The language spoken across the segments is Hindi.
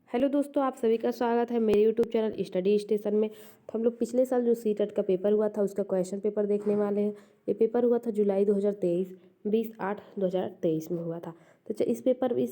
हेलो दोस्तों, आप सभी का स्वागत है मेरे यूट्यूब चैनल स्टडी स्टेशन में। तो हम लोग पिछले साल जो सीटेट का पेपर हुआ था उसका क्वेश्चन पेपर देखने वाले हैं। ये पेपर हुआ था जुलाई 2023, 20/8/2023 में हुआ था। तो इस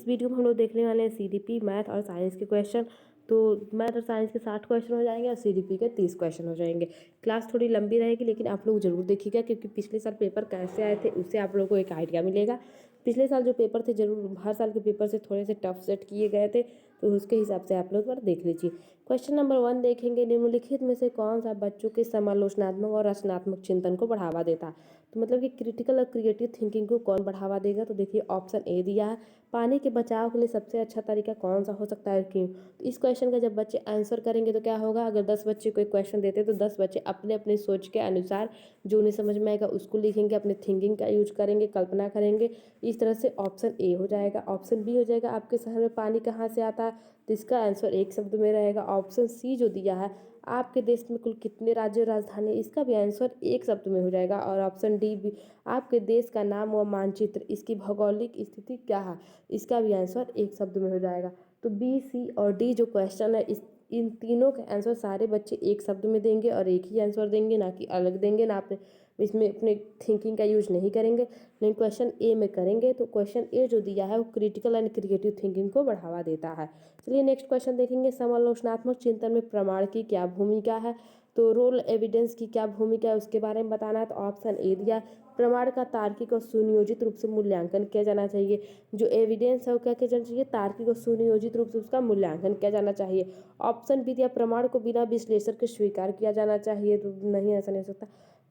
वीडियो में हम लोग देखने वाले हैं सीडीपी मैथ और साइंस के क्वेश्चन। तो मैथ और साइंस के 60 क्वेश्चन हो जाएंगे और सीडीपी के 30 क्वेश्चन हो जाएंगे। क्लास थोड़ी लंबी रहेगी लेकिन आप लोग जरूर देखिएगा, क्योंकि पिछले साल पेपर कैसे आए थे उससे आप लोगों को एक आइडिया मिलेगा। पिछले साल जो पेपर थे जरूर हर साल के पेपर से थोड़े से टफ सेट किए गए थे, तो उसके हिसाब से आप लोग पर देख लीजिए। क्वेश्चन नंबर 1 देखेंगे, निम्नलिखित में से कौन सा बच्चों के समालोचनात्मक और रचनात्मक चिंतन को बढ़ावा देता है। तो मतलब कि क्रिटिकल और क्रिएटिव थिंकिंग को कौन बढ़ावा देगा। तो देखिए ऑप्शन ए दिया है, पानी के बचाव के लिए सबसे अच्छा तरीका कौन सा हो सकता है, क्यों। तो इस क्वेश्चन का जब बच्चे आंसर करेंगे तो क्या होगा, अगर 10 बच्चे कोई क्वेश्चन देते तो 10 बच्चे अपने अपने सोच के अनुसार जो उन्हें समझ में आएगा उसको लिखेंगे, अपने थिंकिंग का यूज करेंगे, कल्पना करेंगे। इस तरह से ऑप्शन ए हो जाएगा। ऑप्शन बी हो जाएगा, आपके शहर में पानी कहाँ से आता है, तो इसका आंसर एक शब्द में रहेगा। ऑप्शन सी जो दिया है, आपके देश में कुल कितने राज्य और राजधानी, इसका भी आंसर एक शब्द में हो जाएगा। और ऑप्शन डी भी, आपके देश का नाम व मानचित्र, इसकी भौगोलिक स्थिति क्या है, इसका भी आंसर एक शब्द में हो जाएगा। तो बी, सी और डी जो क्वेश्चन है, इन तीनों के आंसर सारे बच्चे एक शब्द में देंगे और एक ही आंसर देंगे, ना कि अलग देंगे, ना अपने इसमें अपने थिंकिंग का यूज नहीं करेंगे, लेकिन क्वेश्चन ए में करेंगे। तो क्वेश्चन ए जो दिया है वो क्रिटिकल एंड क्रिएटिव थिंकिंग को बढ़ावा देता है। चलिए नेक्स्ट क्वेश्चन देखेंगे, समालोचनात्मक चिंतन में प्रमाण की क्या भूमिका है। तो रोल एविडेंस की क्या भूमिका है उसके बारे में बताना है। तो ऑप्शन ए दिया, प्रमाण का तार्किक और सुनियोजित रूप से मूल्यांकन किया जाना चाहिए। जो एविडेंस है वो क्या किया जाना चाहिए, तार्किक और सुनियोजित रूप से उसका मूल्यांकन किया जाना चाहिए। ऑप्शन बी दिया, प्रमाण को बिना विश्लेषण के स्वीकार किया जाना चाहिए। तो नहीं, ऐसा नहीं हो सकता।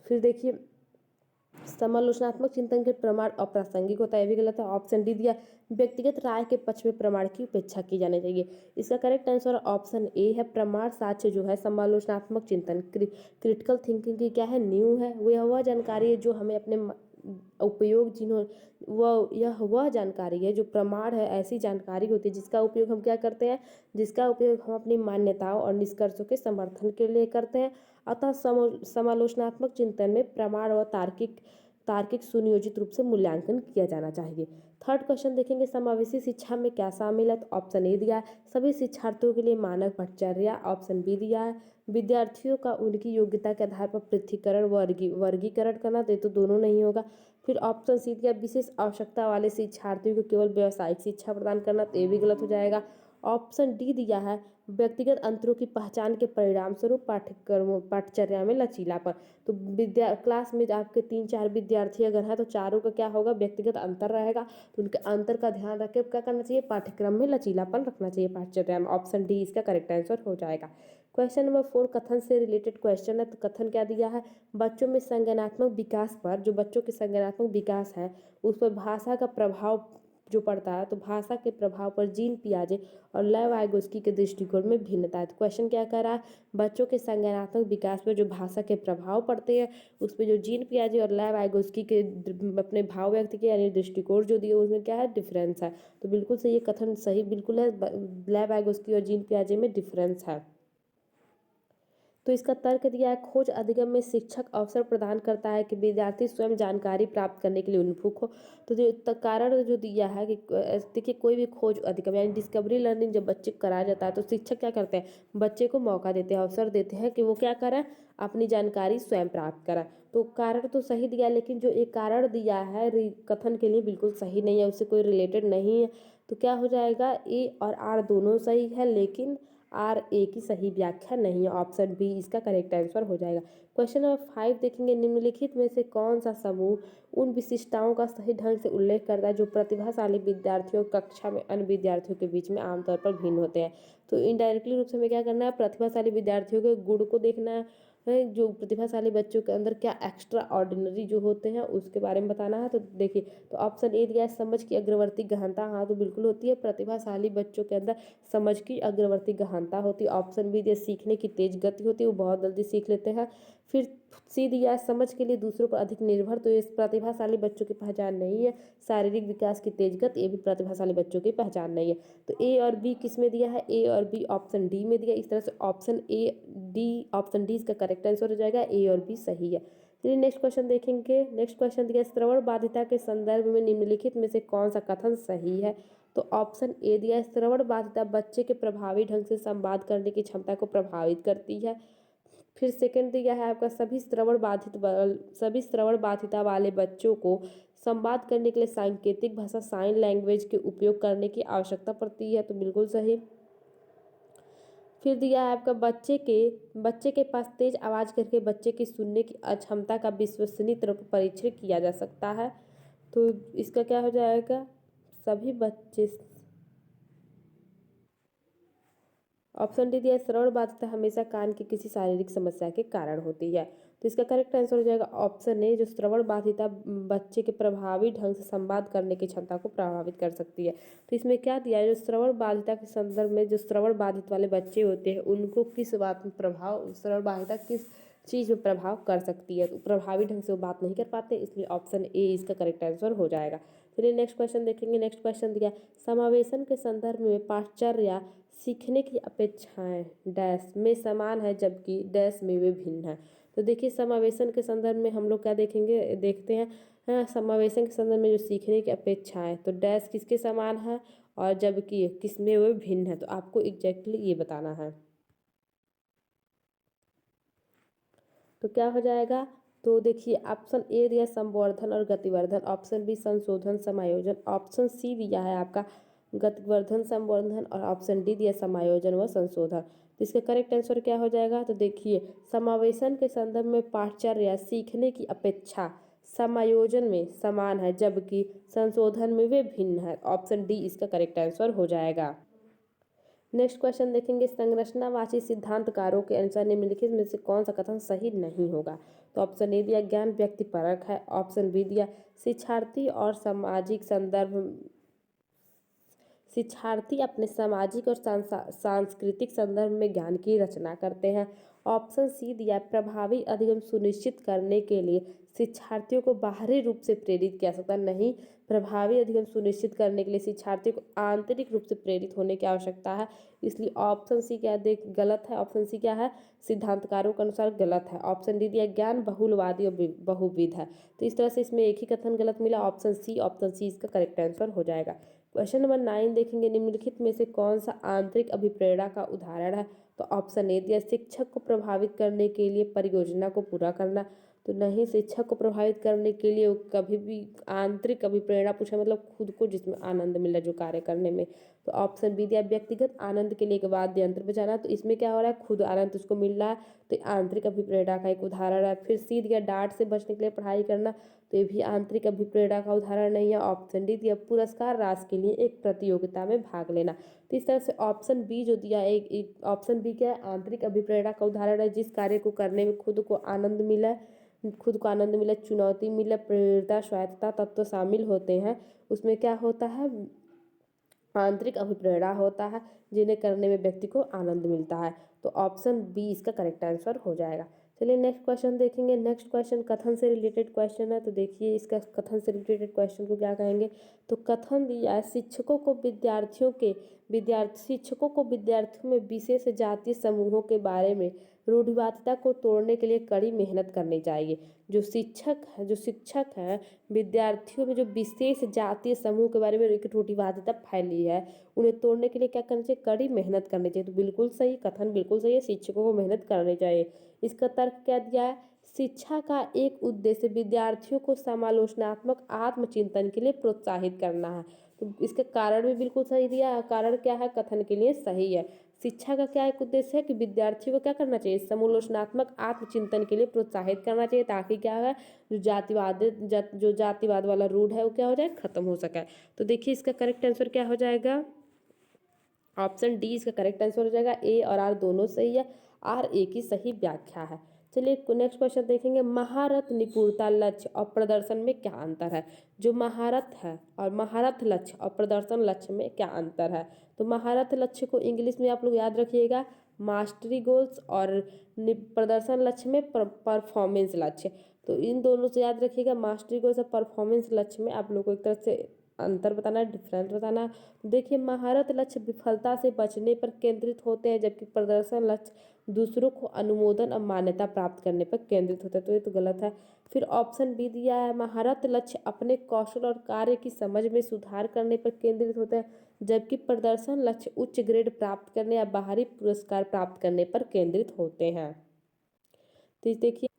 फिर देखिए, समालोचनात्मक चिंतन के प्रमाण अप्रासंगिक होता है, ये भी गलत है। ऑप्शन डी दिया, व्यक्तिगत राय के पक्ष में प्रमाण की उपेक्षा की जानी चाहिए। इसका करेक्ट आंसर ऑप्शन ए है, प्रमाण साक्ष्य जो है समालोचनात्मक चिंतन क्रिटिकल थिंकिंग की क्या है, न्यू है। वह जानकारी है जो हमें अपने उपयोग वह जानकारी है, जो प्रमाण है ऐसी जानकारी होती है जिसका उपयोग हम क्या करते हैं, जिसका उपयोग हम अपनी मान्यताओं और निष्कर्षों के समर्थन के लिए करते हैं। अतः समालोचनात्मक चिंतन में प्रमाण व तार्किक तार्किक सुनियोजित रूप से मूल्यांकन किया जाना चाहिए। थर्ड क्वेश्चन देखेंगे, समावेशी शिक्षा में क्या शामिल है। तो ऑप्शन ए दिया है, सभी शिक्षार्थियों के लिए मानक पठचर्या। ऑप्शन बी दिया है, विद्यार्थियों का उनकी योग्यता के आधार पर पृथकीकरण वर्गीकरण करना। तो दोनों नहीं होगा। फिर ऑप्शन सी दिया, विशेष आवश्यकता वाले शिक्षार्थियों को केवल व्यावसायिक शिक्षा प्रदान करना। तो ये भी गलत हो जाएगा। ऑप्शन डी दिया है, व्यक्तिगत अंतरों की पहचान के परिणाम स्वरूप पाठ्यक्रमों पाठचर्या में लचीलापन। तो क्लास में आपके 3-4 विद्यार्थी अगर हैं तो चारों का क्या होगा, व्यक्तिगत अंतर रहेगा। तो उनके अंतर का ध्यान रख के क्या करना चाहिए, पाठ्यक्रम में लचीलापन रखना चाहिए पाठचर्या में। ऑप्शन डी इसका करेक्ट आंसर हो जाएगा। क्वेश्चन नंबर 4 कथन से रिलेटेड क्वेश्चन है। तो कथन क्या दिया है, बच्चों में संज्ञानात्मक विकास पर, जो बच्चों के संज्ञानात्मक विकास है उस पर भाषा का प्रभाव जो पड़ता है, तो भाषा के प्रभाव पर जीन पियाजे और लेव वाइगोस्की के दृष्टिकोण में भिन्नता है। तो क्वेश्चन क्या कह रहा है, बच्चों के संज्ञानात्मक विकास पर जो भाषा के प्रभाव पड़ते हैं उस पर जो जीन पियाजे और लेव वाइगोस्की के अपने भाव व्यक्त किए यानी दृष्टिकोण जो दिए उसमें क्या है, डिफरेंस है। तो बिल्कुल से ये कथन सही बिल्कुल है, लेव वाइगोस्की और जीन पियाजे में डिफरेंस है। तो इसका तर्क दिया है, खोज अधिगम में शिक्षक अवसर प्रदान करता है कि विद्यार्थी स्वयं जानकारी प्राप्त करने के लिए उन्मुख हो। तो जो कारण जो दिया है कि देखिए, कोई भी खोज अधिगम यानी डिस्कवरी लर्निंग जब बच्चे को कराया जाता है तो शिक्षक क्या करते हैं, बच्चे को मौका देते हैं, अवसर देते हैं कि वो क्या करें, अपनी जानकारी स्वयं प्राप्त करें। तो कारण तो सही दिया, लेकिन जो एक कारण दिया है कथन के लिए बिल्कुल सही नहीं है, उससे कोई रिलेटेड नहीं है। तो क्या हो जाएगा, ए और आर दोनों सही है लेकिन आर ए की सही व्याख्या नहीं है। ऑप्शन बी इसका करेक्ट आंसर हो जाएगा। क्वेश्चन नंबर 5 देखेंगे, निम्नलिखित में से कौन सा समूह उन विशिष्टताओं का सही ढंग से उल्लेख करता है जो प्रतिभाशाली विद्यार्थियों कक्षा में अन्य विद्यार्थियों के बीच में आमतौर पर भिन्न होते हैं। तो इनडायरेक्टली रूप से हमें क्या करना है, प्रतिभाशाली विद्यार्थियों के गुण को देखना है, जो प्रतिभाशाली बच्चों के अंदर क्या एक्स्ट्रा ऑर्डिनरी जो होते हैं उसके बारे में बताना है। तो देखिए, तो ऑप्शन ए दिया है, समझ की अग्रवर्ती गहनता। हाँ, तो बिल्कुल होती है, प्रतिभाशाली बच्चों के अंदर समझ की अग्रवर्ती गहनता होती है। ऑप्शन बी दिया, सीखने की तेज गति होती है, वो बहुत जल्दी सीख लेते हैं। फिर सी दिया है, समझ के लिए दूसरों पर अधिक निर्भर। तो ये प्रतिभाशाली बच्चों की पहचान नहीं है। शारीरिक विकास की तेज गति, ये भी प्रतिभाशाली बच्चों की पहचान नहीं है। तो ए और बी किस में दिया है, ए और बी ऑप्शन डी में दिया। इस तरह से ऑप्शन डी इसका करेक्ट आंसर हो जाएगा, ए और बी सही है। चलिए नेक्स्ट क्वेश्चन देखेंगे। नेक्स्ट क्वेश्चन दिया, श्रवण बाधिता के संदर्भ में निम्नलिखित में से कौन सा कथन सही है। तो ऑप्शन ए दिया है श्रवण बाधिता बच्चे के प्रभावी ढंग से संवाद करने की क्षमता को प्रभावित करती है। फिर सेकंड दिया है आपका सभी श्रवण बाधिता वाले बच्चों को संवाद करने के लिए सांकेतिक भाषा साइन लैंग्वेज के उपयोग करने की आवश्यकता पड़ती है, तो बिल्कुल सही। फिर दिया है आपका बच्चे के पास तेज आवाज करके बच्चे की सुनने की अक्षमता का विश्वसनीय तरह परीक्षण किया जा सकता है, तो इसका क्या हो जाएगा, सभी बच्चे। ऑप्शन डी दिया श्रवण बाधिता हमेशा कान की किसी शारीरिक समस्या के कारण होती है, तो इसका करेक्ट आंसर हो जाएगा ऑप्शन ए, जो श्रवण बाधिता बच्चे के प्रभावी ढंग से संवाद करने की क्षमता को प्रभावित कर सकती है। तो इसमें क्या दिया है, जो श्रवण बाधिता के संदर्भ में जो श्रवण बाधित वाले बच्चे होते हैं उनको किस बात में प्रभाव, श्रवण बाधिता किस चीज़ में प्रभाव कर सकती है, तो प्रभावी ढंग से वो बात नहीं कर पाते, इसलिए ऑप्शन ए इसका करेक्ट आंसर हो जाएगा। चलिए नेक्स्ट क्वेश्चन देखेंगे। नेक्स्ट क्वेश्चन दिया समावेशन के संदर्भ में पाश्चर्य सीखने की अपेक्षाएं डैश में समान है जबकि डैश में वे भिन्न है। तो देखिए समावेशन के संदर्भ में हम लोग क्या देखेंगे, देखते हैं समावेशन के संदर्भ में जो सीखने की अपेक्षाएं, तो डैश किसके समान है और जबकि किसमें वे भिन्न है, तो आपको एग्जैक्टली ये बताना है। तो क्या हो जाएगा, तो देखिए ऑप्शन ए दिया संवर्धन और गतिवर्धन, ऑप्शन बी संशोधन समायोजन, ऑप्शन सी दिया है आपका गतिवर्धन संवर्धन और ऑप्शन डी दिया समायोजन व संशोधन। तो इसका करेक्ट आंसर क्या हो जाएगा, तो देखिए समावेशन के संदर्भ में पाश्चर्य सीखने की अपेक्षा समायोजन में समान है जबकि संशोधन में वे भिन्न है, ऑप्शन डी इसका करेक्ट आंसर हो जाएगा। नेक्स्ट क्वेश्चन देखेंगे संरचनावाची सिद्धांतकारों के अनुसार निम्नलिखित में से कौन सा कथन सही नहीं होगा। तो ऑप्शन ए दिया ज्ञान व्यक्तिपरक है, ऑप्शन बी दिया शिक्षार्थी और सामाजिक संदर्भ, शिक्षार्थी अपने सामाजिक और सांस्कृतिक संदर्भ में ज्ञान की रचना करते हैं, ऑप्शन सी दिया प्रभावी अधिगम सुनिश्चित करने के लिए शिक्षार्थियों को बाहरी रूप से प्रेरित किया सकता नहीं, प्रभावी अधिगम सुनिश्चित करने के लिए शिक्षार्थियों को आंतरिक रूप से प्रेरित होने की आवश्यकता है, इसलिए ऑप्शन सी क्या देख गलत है, ऑप्शन सी क्या है सिद्धांतकारों के अनुसार गलत है, ऑप्शन डी दिया ज्ञान बहुलवादी और बहुविध है। तो इस तरह से इसमें एक ही कथन गलत मिला, ऑप्शन सी इसका करेक्ट आंसर हो जाएगा। क्वेश्चन नंबर 9 देखेंगे निम्नलिखित में से कौन सा आंतरिक अभिप्रेरणा का उदाहरण है। तो ऑप्शन ए दिया शिक्षक को प्रभावित करने के लिए परियोजना को पूरा करना, तो नहीं शिक्षक को प्रभावित करने के लिए कभी भी आंतरिक अभिप्रेरणा पूछा मतलब खुद को जिसमें आनंद मिला जो कार्य करने में, तो ऑप्शन बी दिया व्यक्तिगत आनंद के लिए एक वाद्य यंत्र बजाना, तो इसमें क्या हो रहा है खुद आनंद उसको मिल रहा है, तो आंतरिक अभिप्रेरणा का एक उदाहरण है। फिर सी दिया डांट से बचने के लिए पढ़ाई करना, तो ये भी आंतरिक अभिप्रेरणा का उदाहरण नहीं है। ऑप्शन डी दिया पुरस्कार राशि के लिए एक प्रतियोगिता में भाग लेना, तो इस तरह से ऑप्शन बी जो दिया एक ऑप्शन बी क्या है आंतरिक अभिप्रेरणा का उदाहरण है, जिस कार्य को करने में खुद को आनंद मिला, चुनौती मिला, प्रेरणा स्वायत्तता तत्व शामिल होते हैं, उसमें क्या होता है आंतरिक अभिप्रेरणा होता है जिन्हें करने में व्यक्ति को आनंद मिलता है, तो ऑप्शन बी इसका करेक्ट आंसर हो जाएगा। चलिए नेक्स्ट क्वेश्चन देखेंगे। नेक्स्ट क्वेश्चन कथन से रिलेटेड क्वेश्चन है, तो देखिए इसका कथन से रिलेटेड क्वेश्चन को क्या कहेंगे, तो कथन दिया है शिक्षकों को विद्यार्थियों में विशेष जातीय समूहों के बारे में रूढ़िवादिता को तोड़ने के लिए कड़ी मेहनत करनी चाहिए। जो शिक्षक हैं विद्यार्थियों में जो विशेष जातीय समूह के बारे में एक रूढ़िवादिता फैली है उन्हें तोड़ने के लिए क्या करना चाहिए, कड़ी मेहनत करनी चाहिए, तो बिल्कुल सही कथन बिल्कुल सही है, शिक्षकों को मेहनत करनी चाहिए। इसका तर्क क्या दिया है, शिक्षा का एक उद्देश्य विद्यार्थियों को समालोचनात्मक आत्मचिंतन के लिए प्रोत्साहित करना है, तो इसका कारण भी बिल्कुल सही दिया है, कारण क्या है कथन के लिए सही है। शिक्षा का क्या एक उद्देश्य है कि विद्यार्थियों को क्या करना चाहिए, समालोचनात्मक आत्मचिंतन के लिए प्रोत्साहित करना चाहिए, ताकि क्या है जो जातिवाद वाला रूढ़ है वो क्या हो जाए खत्म हो सके। तो देखिए इसका करेक्ट आंसर क्या हो जाएगा, ऑप्शन डी इसका करेक्ट आंसर हो जाएगा, ए और आर दोनों सही है, आर ए की सही व्याख्या है। चलिए नेक्स्ट क्वेश्चन देखेंगे महारत निपुणता लक्ष्य और प्रदर्शन में क्या अंतर है। जो महारत है और महारत लक्ष्य और प्रदर्शन लक्ष्य में क्या अंतर है, तो महारत लक्ष्य को इंग्लिश में आप लोग याद रखिएगा मास्टरी गोल्स और प्रदर्शन लक्ष्य में परफॉर्मेंस लक्ष्य, तो इन दोनों से याद रखिएगा मास्टरी गोल्स और परफॉर्मेंस लक्ष्य में आप लोग को एक तरह से अंतर बताना है, डिफरेंस बताना है। देखिए महारत लक्ष्य विफलता से बचने पर केंद्रित होते हैं जबकि प्रदर्शन लक्ष्य दूसरों को अनुमोदन और मान्यता प्राप्त करने पर केंद्रित होता है, तो ये तो गलत है। फिर ऑप्शन बी दिया है महारत लक्ष्य अपने कौशल और कार्य की समझ में सुधार करने पर केंद्रित होता है, जबकि प्रदर्शन लक्ष्य उच्च ग्रेड प्राप्त करने या बाहरी पुरस्कार प्राप्त करने पर केंद्रित होते हैं। तो देखिए,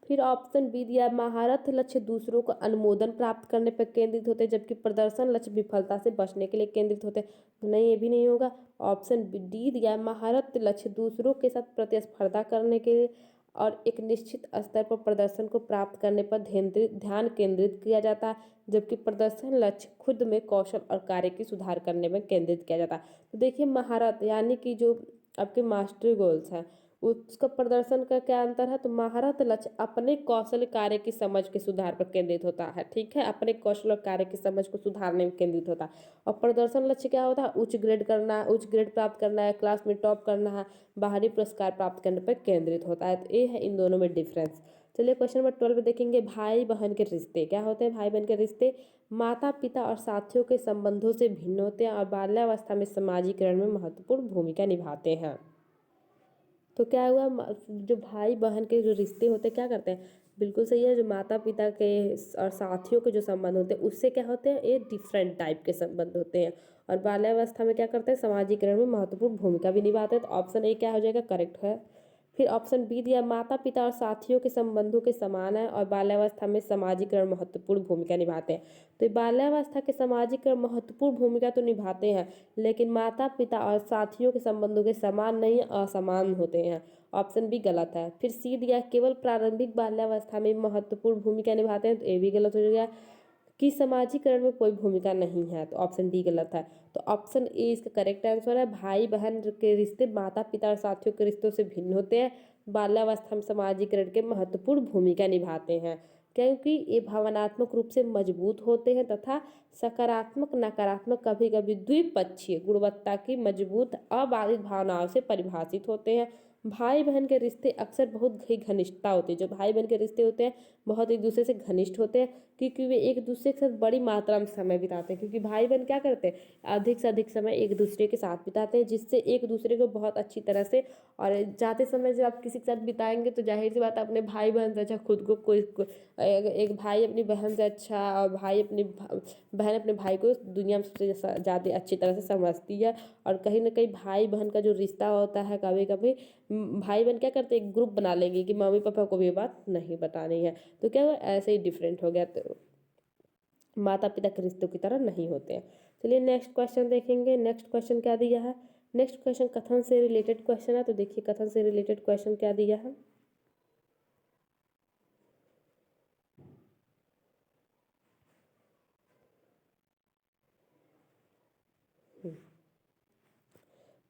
फिर ऑप्शन बी दिया, महारत लक्ष्य दूसरों का अनुमोदन प्राप्त करने पर केंद्रित होते हैं, जबकि प्रदर्शन लक्ष्य विफलता से बचने के लिए केंद्रित होते हैं। तो नहीं, ये भी नहीं होगा। ऑप्शन डी दिया, महारत लक्ष्य दूसरों के साथ प्रतिस्पर्धा करने के लिए और एक निश्चित स्तर पर प्रदर्शन को प्राप्त करने पर ध्यान केंद्रित किया जाता है, जबकि प्रदर्शन लक्ष्य खुद में कौशल और कार्य की सुधार करने में केंद्रित किया जाता है। तो देखिए, महारत यानी कि जो आपके मास्टरी गोल्स हैं, उसका प्रदर्शन का क्या अंतर है। तो महारत लक्ष्य अपने कौशल कार्य की समझ के सुधार पर केंद्रित होता है, ठीक है, अपने कौशल और कार्य की समझ को सुधारने में केंद्रित होता है। और प्रदर्शन लक्ष्य क्या होता है, उच्च ग्रेड करना है, उच्च ग्रेड प्राप्त करना है, क्लास में टॉप करना है, बाहरी पुरस्कार प्राप्त करने पर केंद्रित होता है। तो ये है इन दोनों में डिफरेंस। चलिए क्वेश्चन नंबर 12 में देखेंगे, भाई बहन के रिश्ते क्या होते हैं। भाई बहन के रिश्ते माता पिता और साथियों के संबंधों से भिन्न होते हैं और बाल्यावस्था में समाजीकरण में महत्वपूर्ण भूमिका निभाते हैं। तो क्या हुआ, जो भाई बहन के जो रिश्ते होते हैं क्या करते हैं, बिल्कुल सही है, जो माता पिता के और साथियों के जो संबंध होते हैं उससे क्या होते हैं, ये डिफरेंट टाइप के संबंध होते हैं। और बाल्यावस्था में क्या करते हैं, समाजीकरण में महत्वपूर्ण भूमिका भी निभाते हैं। तो ऑप्शन ए क्या हो जाएगा, करेक्ट है। फिर ऑप्शन बी दिया, माता पिता और साथियों के संबंधों के समान है और बाल्यावस्था में सामाजिकरण महत्वपूर्ण भूमिका निभाते हैं। तो बाल्यावस्था के सामाजिकरण महत्वपूर्ण भूमिका तो निभाते हैं, लेकिन माता पिता और साथियों के संबंधों के समान नहीं, असमान होते हैं। ऑप्शन बी गलत है। फिर सी दिया, केवल प्रारंभिक बाल्यावस्था में महत्वपूर्ण भूमिका निभाते हैं। तो ये भी गलत हो गया कि समाजीकरण में कोई भूमिका नहीं है। तो ऑप्शन डी गलत है। तो ऑप्शन ए इसका करेक्ट आंसर है। भाई बहन के रिश्ते माता पिता और साथियों के रिश्तों से भिन्न होते हैं, बाल्यावस्था में समाजीकरण के महत्वपूर्ण भूमिका निभाते हैं, क्योंकि ये भावनात्मक रूप से मजबूत होते हैं तथा सकारात्मक नकारात्मक कभी कभी द्विपक्षीय गुणवत्ता की मजबूत अबाधित भावनाओं से परिभाषित होते हैं। भाई बहन के रिश्ते अक्सर बहुत ही घनिष्ठता होती है, जो भाई बहन के रिश्ते होते हैं बहुत एक दूसरे से घनिष्ठ होते हैं, क्योंकि वे एक दूसरे के साथ बड़ी मात्रा में समय बिताते हैं। क्योंकि भाई बहन क्या करते हैं, अधिक से अधिक समय एक दूसरे के साथ बिताते हैं, जिससे एक दूसरे को बहुत अच्छी तरह से, और जाते समय जब आप किसी के साथ बिताएंगे तो जाहिर सी बात है अपने भाई बहन से अच्छा खुद को एक भाई अपनी बहन से अच्छा, और भाई अपनी बहन अपने भाई को दुनिया में सबसे ज़्यादा अच्छी तरह से समझती है। और कहीं ना कहीं भाई बहन का जो रिश्ता होता है, कभी कभी भाई बहन क्या करते हैं, एक ग्रुप बना लेंगे कि मम्मी पापा को भी ये बात नहीं बतानी है। तो क्या हुआ, ऐसे ही डिफरेंट हो गया, तो माता पिता के रिश्तों की तरह नहीं होते हैं। चलिए नेक्स्ट क्वेश्चन देखेंगे। नेक्स्ट क्वेश्चन क्या दिया है, नेक्स्ट क्वेश्चन कथन से रिलेटेड क्वेश्चन है। तो देखिए कथन से रिलेटेड क्वेश्चन क्या दिया है।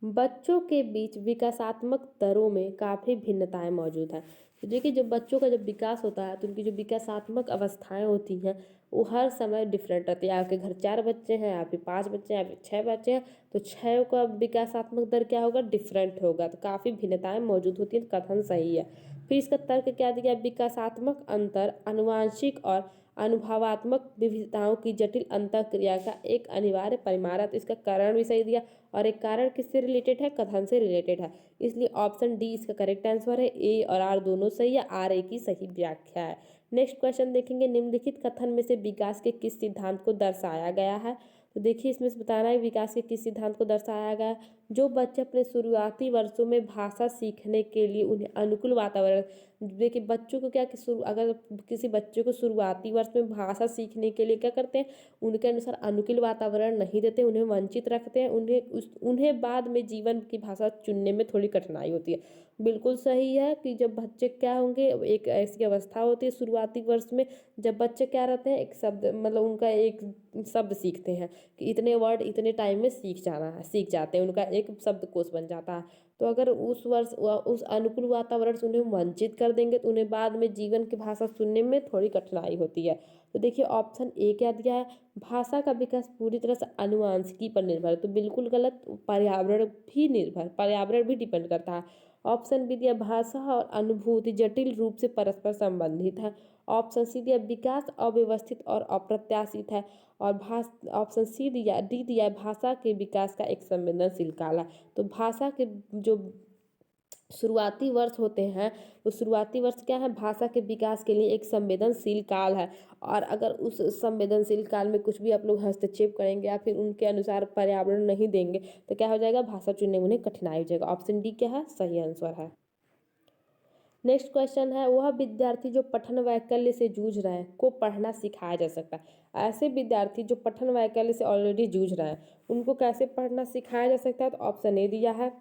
बच्चों के बीच विकासात्मक दरों में काफ़ी भिन्नताएं मौजूद हैं। तो देखिए, जब बच्चों का जब विकास होता है तो उनकी जो विकासात्मक अवस्थाएं होती हैं वो हर समय डिफरेंट रहती है। आपके घर 4 बच्चे हैं, आपके 5 बच्चे हैं, आपके 6 बच्चे हैं, तो 6 का विकासात्मक दर क्या होगा, डिफरेंट होगा। तो काफ़ी भिन्नताएं मौजूद होती हैं, कथन सही है। फिर इसका तर्क क्या दिया, विकासात्मक अंतर आनुवांशिक और अनुभवात्मक विविधताओं की जटिल अंतःक्रिया का एक अनिवार्य परिमाण। तो इसका कारण भी सही दिया, और एक कारण किससे रिलेटेड है, कथन से रिलेटेड है, इसलिए ऑप्शन डी इसका करेक्ट आंसर है। ए और आर दोनों सही है, आर ए की सही व्याख्या है। नेक्स्ट क्वेश्चन देखेंगे, निम्नलिखित कथन में से विकास के किस सिद्धांत को दर्शाया गया है। तो देखिए इसमें से बताना है विकास के किस सिद्धांत को दर्शाया गया है। जो बच्चे अपने शुरुआती वर्षों में भाषा सीखने के लिए उन्हें अनुकूल वातावरण, देखिए बच्चों को क्या कि अगर किसी बच्चे को शुरुआती वर्ष में भाषा सीखने के लिए क्या करते हैं, उनके अनुसार अनुकूल वातावरण नहीं देते, उन्हें वंचित रखते हैं, उन्हें बाद में जीवन की भाषा चुनने में थोड़ी कठिनाई होती है। बिल्कुल सही है कि जब बच्चे क्या होंगे, एक ऐसी अवस्था होती है शुरुआती वर्ष में जब बच्चे क्या रहते हैं, एक शब्द मतलब उनका एक शब्द सीखते हैं कि इतने वर्ड इतने टाइम में सीख जाते हैं, उनका एक शब्दकोश बन जाता है। तो अगर उस वर्ष उस अनुकूल वातावरण से उन्हें वंचित कर देंगे तो उन्हें बाद में जीवन की भाषा सुनने में थोड़ी कठिनाई होती है। तो देखिए ऑप्शन ए क्या दिया है, भाषा का विकास पूरी तरह से आनुवांशिकी पर निर्भर है। तो बिल्कुल गलत, पर्यावरण भी डिपेंड करता है। ऑप्शन बी दिया, भाषा और अनुभूति जटिल रूप से परस्पर संबंधित है। ऑप्शन सी दिया, विकास अव्यवस्थित और अप्रत्याशित है। और ऑप्शन सी दिया, डी दिया, भाषा के विकास का एक संवेदनशील काल है। तो भाषा के जो शुरुआती वर्ष होते हैं, वो शुरुआती वर्ष क्या है, भाषा के विकास के लिए एक संवेदनशील काल है। और अगर उस संवेदनशील काल में कुछ भी आप लोग हस्तक्षेप करेंगे या फिर उनके अनुसार पर्यावरण नहीं देंगे तो क्या हो जाएगा, भाषा चुनने में उन्हें कठिनाई हो जाएगा। ऑप्शन डी क्या है, सही आंसर है। नेक्स्ट क्वेश्चन है, वह विद्यार्थी जो पठन वैकल्य से जूझ रहे हैं को पढ़ना सिखाया जा सकता है। ऐसे विद्यार्थी जो पठन वैकल्य से ऑलरेडी जूझ रहे हैं उनको कैसे पढ़ना सिखाया जा सकता है, तो ऑप्शन ए दिया है,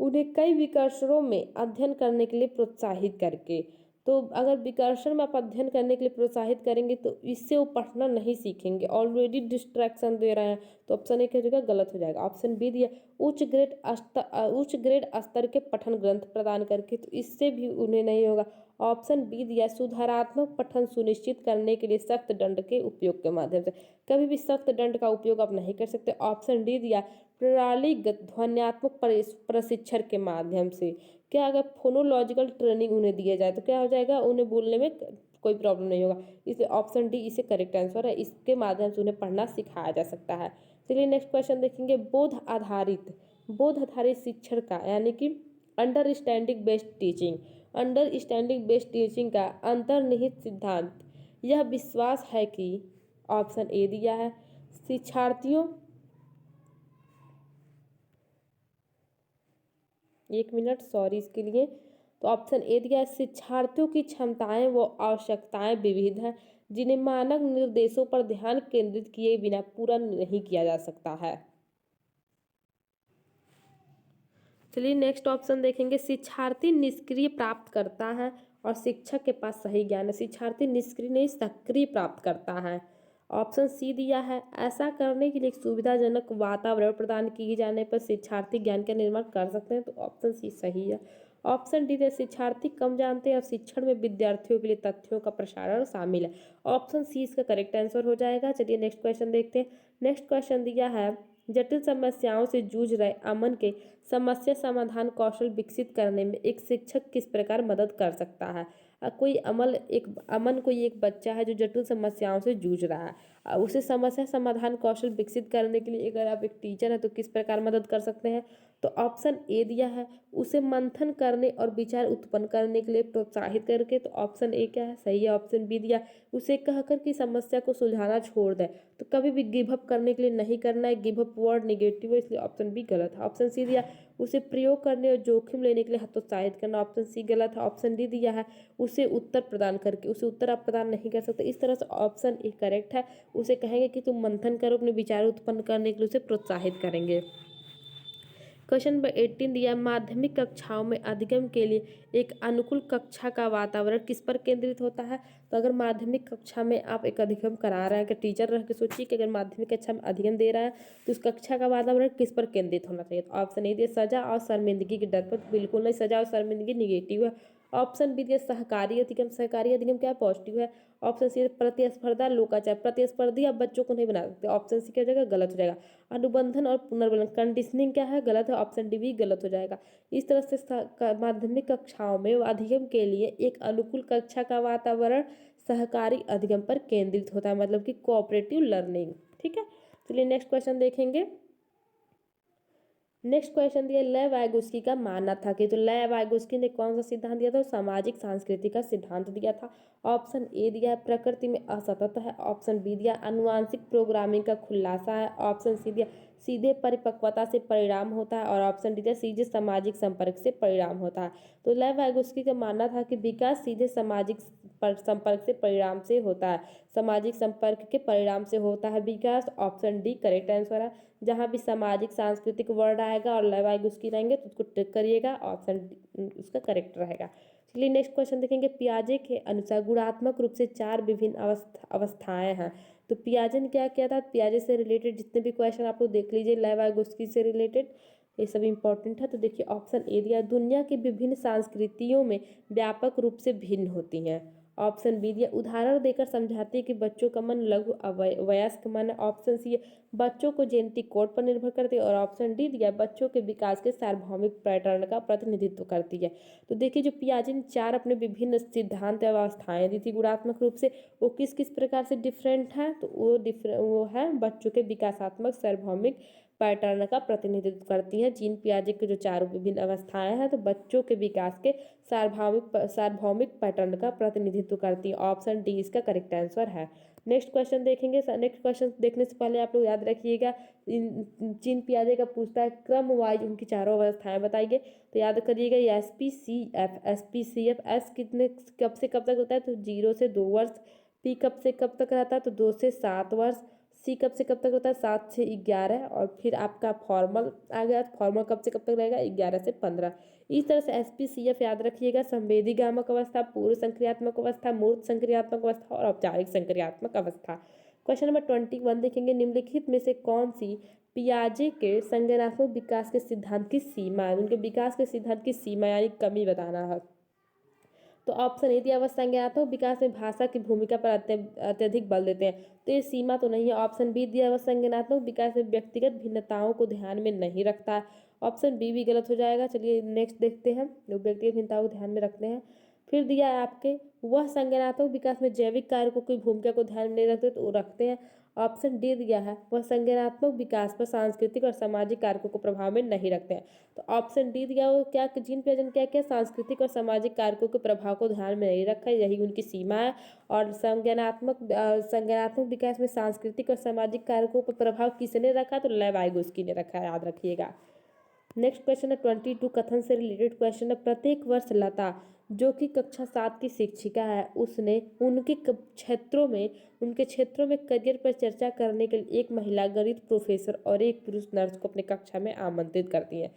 उन्हें कई विकर्षणों में अध्ययन करने के लिए प्रोत्साहित करके। तो अगर विकर्षण में आप अध्ययन करने के लिए प्रोत्साहित करेंगे तो इससे वो पढ़ना नहीं सीखेंगे, ऑलरेडी डिस्ट्रैक्शन दे रहे हैं, तो ऑप्शन ए की जगह गलत हो जाएगा। ऑप्शन बी दिया, उच्च ग्रेड स्तर के पठन ग्रंथ प्रदान करके, तो इससे भी उन्हें नहीं होगा। ऑप्शन बी दिया, सुधारात्मक पठन सुनिश्चित करने के लिए सख्त दंड के उपयोग के माध्यम से, कभी भी सख्त दंड का उपयोग आप नहीं कर सकते। ऑप्शन डी दिया, प्रणालीगत ध्वन्यात्मक प्रशिक्षण के माध्यम से, क्या अगर फोनोलॉजिकल ट्रेनिंग उन्हें दिया जाए तो क्या हो जाएगा, उन्हें बोलने में कोई प्रॉब्लम नहीं होगा। इसलिए ऑप्शन डी इसे करेक्ट आंसर है, इसके माध्यम से उन्हें पढ़ना सिखाया जा सकता है। चलिए नेक्स्ट क्वेश्चन देखेंगे, बोध आधारित शिक्षण का यानी कि understanding based teaching, understanding based teaching का अंतर्निहित सिद्धांत यह विश्वास है कि, ऑप्शन ए दिया है, शिक्षार्थियों, एक मिनट सॉरी इसके लिए, तो ऑप्शन ए दिया है, शिक्षार्थियों की क्षमताएं व आवश्यकताएं विविध हैं जिन्हें मानक निर्देशों पर ध्यान केंद्रित किए बिना पूरा नहीं किया जा सकता है। चलिए नेक्स्ट ऑप्शन देखेंगे, शिक्षार्थी निष्क्रिय प्राप्त करता है और शिक्षक के पास सही ज्ञान है। शिक्षार्थी निष्क्रिय नहीं सक्रिय प्राप्त करता है। ऑप्शन सी दिया है, ऐसा करने के लिए एक सुविधाजनक वातावरण प्रदान किए जाने पर शिक्षार्थी ज्ञान का निर्माण कर सकते हैं, तो ऑप्शन सी सही है। ऑप्शन डी है, शिक्षार्थी कम जानते हैं और शिक्षण में विद्यार्थियों के लिए तथ्यों का प्रसारण शामिल है। ऑप्शन सी इसका करेक्ट आंसर हो जाएगा। चलिए नेक्स्ट क्वेश्चन देखते हैं। नेक्स्ट क्वेश्चन दिया है, जटिल समस्याओं से जूझ रहे अमन के समस्या समाधान कौशल विकसित करने में एक शिक्षक किस प्रकार मदद कर सकता है। अमन कोई एक बच्चा है जो जटिल समस्याओं से जूझ रहा है, उसे समस्या समाधान कौशल विकसित करने के लिए अगर आप एक टीचर हैं तो किस प्रकार मदद कर सकते हैं, तो ऑप्शन ए दिया है, उसे मंथन करने और विचार उत्पन्न करने के लिए प्रोत्साहित करके, तो ऑप्शन ए क्या है, सही है। ऑप्शन बी दिया, उसे कहकर कि समस्या को सुलझाना छोड़ दें, तो कभी भी गिव अप करने के लिए नहीं करना है, गिव अप वर्ड निगेटिव है, इसलिए ऑप्शन बी गलत है। ऑप्शन सी दिया, उसे प्रयोग करने और जोखिम लेने के लिए हतोत्साहित करना, ऑप्शन सी गलत है। ऑप्शन डी दिया है, उसे उत्तर प्रदान करके, उसे उत्तर आप प्रदान नहीं कर सकते, इस तरह से ऑप्शन ए करेक्ट है। उसे कहेंगे कि तुम मंथन करो, अपने विचार उत्पन्न करने के लिए उसे प्रोत्साहित करेंगे। क्वेश्चन नंबर 18 दिया, माध्यमिक कक्षाओं में अधिगम के लिए एक अनुकूल कक्षा का वातावरण किस पर केंद्रित होता है। तो अगर माध्यमिक कक्षा में आप एक अधिगम करा रहे हैं, कि टीचर रह के सोचिए कि अगर माध्यमिक कक्षा में अधिगम दे रहा है तो उस कक्षा का वातावरण किस पर केंद्रित होना चाहिए। तो ऑप्शन ए दिया, सजा और शर्मिंदगी के डर पर, बिल्कुल नहीं, सजा और शर्मिंदगी निगेटिव है। ऑप्शन बी दिया, सहकारी अधिगम क्या पॉजिटिव है। ऑप्शन सी, प्रतिस्पर्धा लोकाचार, प्रतिस्पर्धी आप बच्चों को नहीं बना सकते, ऑप्शन सी क्या हो जाएगा, गलत हो जाएगा। अनुबंधन और पुनर्बलन कंडीशनिंग क्या है, गलत है, ऑप्शन डी भी गलत हो जाएगा। इस तरह से माध्यमिक कक्षाओं में अधिगम के लिए एक अनुकूल कक्षा का वातावरण सहकारी अधिगम पर केंद्रित होता है, मतलब कि कोऑपरेटिव लर्निंग। ठीक है, चलिए नेक्स्ट क्वेश्चन देखेंगे। नेक्स्ट क्वेश्चन दिया, ले वाइगोस्की का मानना था कि, तो ले वाइगोस्की ने कौन सा सिद्धांत दिया था, सामाजिक संस्कृति का सिद्धांत दिया था। ऑप्शन ए दिया, प्रकृति में असतत है। ऑप्शन बी दिया, आनुवांशिक प्रोग्रामिंग का खुलासा है। ऑप्शन सी दिया, सीधे परिपक्वता से परिणाम होता है। और ऑप्शन डी दिया, सीधे सामाजिक संपर्क से परिणाम होता है। तो ले वाइगोस्की का मानना था कि विकास सीधे सामाजिक संपर्क से परिणाम से होता है, सामाजिक संपर्क के परिणाम से होता है विकास। ऑप्शन डी करेक्ट आंसर है। जहाँ भी सामाजिक सांस्कृतिक वर्ड आएगा और ले वाइगोस्की रहेंगे तो उसको टिक करिएगा, ऑप्शन उसका करेक्ट रहेगा। चलिए नेक्स्ट क्वेश्चन देखेंगे, पियाजे के अनुसार गुणात्मक रूप से 4 विभिन्न अवस्थाएं हैं। तो पियाजे ने क्या किया था, पियाजे से रिलेटेड जितने भी क्वेश्चन आप लोग देख लीजिए ले वाइगोस्की से रिलेटेड, ये सब इंपॉर्टेंट है। तो देखिए ऑप्शन ए दिया, दुनिया की विभिन्न संस्कृतियों में व्यापक रूप से भिन्न होती हैं। ऑप्शन बी दिया, उदाहरण देकर समझाती है कि बच्चों का मन लघु वयस्क मन है। ऑप्शन सी, बच्चों को जेनेटिक कोड पर निर्भर करती है। और ऑप्शन डी दिया, बच्चों के विकास के सार्वभौमिक पैटर्न का प्रतिनिधित्व करती है। तो देखिए जो पियाजे ने 4 अपने विभिन्न सिद्धांत अवस्थाएं दी थी गुणात्मक रूप से, वो किस किस प्रकार से डिफरेंट है, तो वो है बच्चों के विकासात्मक सार्वभौमिक पैटर्न का प्रतिनिधित्व करती हैं। जीन पियाजे के जो चारों विभिन्न अवस्थाएं हैं तो बच्चों के विकास के सार्वभौमिक पैटर्न का प्रतिनिधित्व करती है। ऑप्शन डी इसका करेक्ट आंसर है। नेक्स्ट क्वेश्चन देखेंगे। नेक्स्ट क्वेश्चन देखने से पहले आप लोग याद रखिएगा, जीन पियाजे का पूछता है क्रम वाइज उनकी चारों अवस्थाएं बताइए। तो याद करिएगा एस कितने कब से कब तक होता है, तो 0 से 2 वर्ष। पी कब से कब तक रहता है, तो 2 से 7 वर्ष। सी कब से कब तक होता है, 7 से 11। और फिर आपका फॉर्मल आ गया, फॉर्मल कब से कब तक रहेगा, 11 से 15। इस तरह से SPCF याद रखिएगा, संवेदीगामक अवस्था, पूर्व संक्रियात्मक अवस्था, मूर्त संक्रियात्मक अवस्था और औपचारिक संक्रियात्मक अवस्था। क्वेश्चन नंबर 21 देखेंगे, निम्नलिखित में से कौन सी पियाजे के संज्ञानात्मक विकास के सिद्धांत की सीमा है। उनके विकास के सिद्धांत की सीमा यानी कमी बताना है। तो ऑप्शन ए दिया हुआ, संज्ञानात्मक विकास में भाषा की भूमिका पर अत्यधिक बल देते हैं, तो ये सीमा तो नहीं है। ऑप्शन बी दिया हुआ, संज्ञानात्मक विकास में व्यक्तिगत भिन्नताओं को ध्यान में नहीं रखता है, ऑप्शन बी भी गलत हो जाएगा। चलिए नेक्स्ट देखते हैं, जो व्यक्तिगत भिन्नताओं को ध्यान में रखते हैं। फिर दिया है आपके, वह संज्ञानात्मक विकास में जैविक कारकों की भूमिका को ध्यान में नहीं रखते, तो वो रखते हैं। ऑप्शन डी दिया है, वह संज्ञानात्मक विकास पर सांस्कृतिक और सामाजिक कारकों को प्रभाव में नहीं रखते हैं, तो ऑप्शन डी दिया हो। क्या जीन पियाजे ने क्या क्या सांस्कृतिक और सामाजिक कारकों के प्रभाव को ध्यान में नहीं रखा, यही उनकी सीमा है। और संज्ञानात्मक विकास में सांस्कृतिक और सामाजिक कारकों पर प्रभाव किसने रखा, तो लेवाइगोस्की ने रखा है, याद रखिएगा। नेक्स्ट क्वेश्चन है 22 कथन से रिलेटेड क्वेश्चन है। प्रत्येक वर्ष लता जो कि कक्षा 7 की शिक्षिका है, उसने उनके क्षेत्रों में करियर पर चर्चा करने के लिए एक महिला गणित प्रोफेसर और एक पुरुष नर्स को अपने कक्षा में आमंत्रित करती है।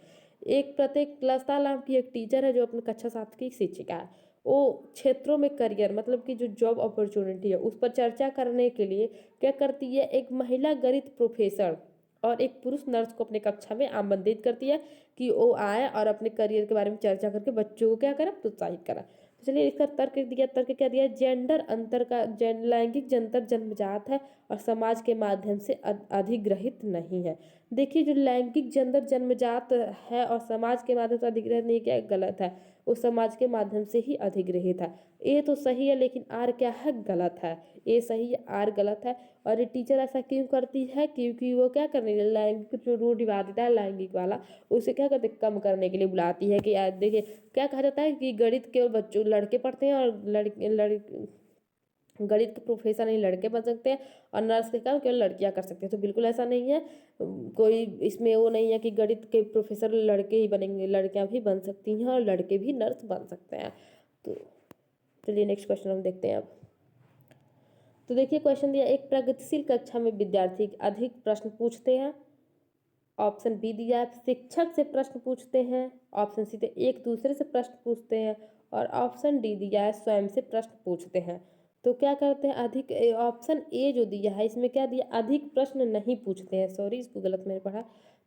प्रत्येक लता नाम की एक टीचर है जो अपने कक्षा 7 की शिक्षिका है, वो क्षेत्रों में करियर मतलब कि जो जॉब अपॉर्चुनिटी है उस पर चर्चा करने के लिए क्या करती है, एक महिला गणित प्रोफेसर और एक पुरुष नर्स को अपने कक्षा में आमंत्रित करती है कि वो आए और अपने करियर के बारे में चर्चा करके बच्चों को क्या करें, प्रोत्साहित करें। तो चलिए इसका तर्क दिया, तर्क क्या दिया, लैंगिक अंतर जन्मजात है और समाज के माध्यम से अधिग्रहित नहीं है। देखिए जो लैंगिक जेंडर जन्मजात है और समाज के माध्यम से अधिग्रहित नहीं, क्या गलत है, वो समाज के माध्यम से ही अधिग्रहित है। ए तो सही है लेकिन आर क्या है, गलत है। ए सही है, आर गलत है। और ये टीचर ऐसा क्यों करती है, क्योंकि वो क्या करने के लिए लैंगिक जो रूढ़िवादिता है लैंगिक वाला, उसे क्या करते कम करने के लिए बुलाती है। कि देखिए क्या कहा जाता है कि गणित केवल बच्चों लड़के पढ़ते हैं और गणित के प्रोफेसर नहीं लड़के बन सकते हैं और नर्स के काम केवल लड़कियां कर सकती हैं, तो बिल्कुल ऐसा नहीं है। कोई इसमें वो नहीं है कि गणित के प्रोफेसर लड़के ही बनेंगे, लड़कियां भी बन सकती हैं और लड़के भी नर्स बन सकते हैं। तो चलिए नेक्स्ट क्वेश्चन हम देखते हैं अब। तो देखिए क्वेश्चन दिया, एक प्रगतिशील कक्षा में विद्यार्थी अधिक प्रश्न पूछते हैं। ऑप्शन बी दिया है, शिक्षक से प्रश्न पूछते हैं। ऑप्शन सी दिया, एक दूसरे से प्रश्न पूछते हैं। और ऑप्शन डी दिया है, स्वयं से प्रश्न पूछते हैं। तो क्या करते हैं, अधिक ऑप्शन ए जो दिया है इसमें क्या दिया, अधिक प्रश्न नहीं पूछते हैं, सॉरी इसको गलत मैंने पढ़ा।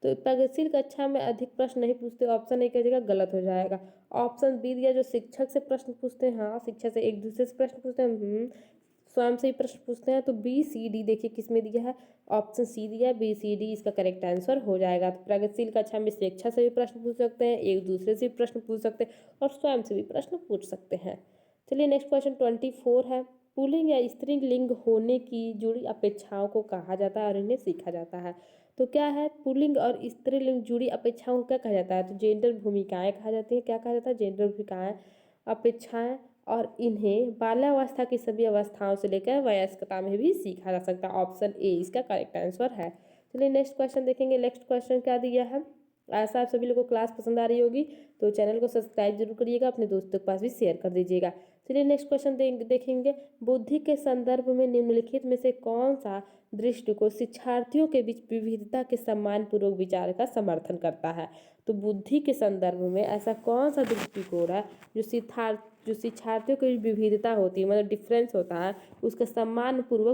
तो प्रगतिशील कक्षा में अधिक प्रश्न नहीं पूछते, ऑप्शन ए की जगह गलत हो जाएगा। ऑप्शन बी दिया, जो शिक्षक से प्रश्न पूछते हैं, हाँ शिक्षक से एक दूसरे से प्रश्न पूछते हैं, स्वयं से ही प्रश्न पूछते हैं। तो बी सी डी देखिए किसमें दिया है, ऑप्शन सी दिया है, बी सी डी इसका करेक्ट आंसर हो जाएगा। तो प्रगतिशील कक्षा में शिक्षा से भी प्रश्न पूछ सकते हैं, एक दूसरे से भी प्रश्न पूछ सकते हैं और स्वयं से भी प्रश्न पूछ सकते हैं। चलिए नेक्स्ट क्वेश्चन 24 है, पुल्लिंग या स्त्रीलिंग होने की जुड़ी अपेक्षाओं को कहा जाता है और इन्हें सीखा जाता है। तो क्या है, पुल्लिंग और स्त्रीलिंग जुड़ी अपेक्षाओं को क्या कहा जाता है, तो जेंडर भूमिकाएं कहा जाती है। क्या कहा जाता है, जेंडर भूमिकाएं, अपेक्षाएं। और इन्हें बाल्यावस्था की सभी अवस्थाओं से लेकर वयस्कता में भी सीखा जा सकता है। ऑप्शन ए इसका करेक्ट आंसर है। चलिए नेक्स्ट क्वेश्चन देखेंगे। नेक्स्ट क्वेश्चन क्या दिया है, ऐसा आप सभी लोगों को क्लास पसंद आ रही होगी तो चैनल को सब्सक्राइब जरूर करिएगा, अपने दोस्तों के पास भी शेयर कर दीजिएगा। चलिए नेक्स्ट क्वेश्चन देखेंगे, बुद्धि के संदर्भ में निम्नलिखित में से कौन सा दृष्टिकोण शिक्षार्थियों के बीच विविधता के सम्मानपूर्वक विचार का समर्थन करता है। तो बुद्धि के संदर्भ में ऐसा कौन सा दृष्टिकोण है जो शिक्षार्थियों की विविधता होती है, मतलब डिफरेंस होता है, उसका सम्मानपूर्व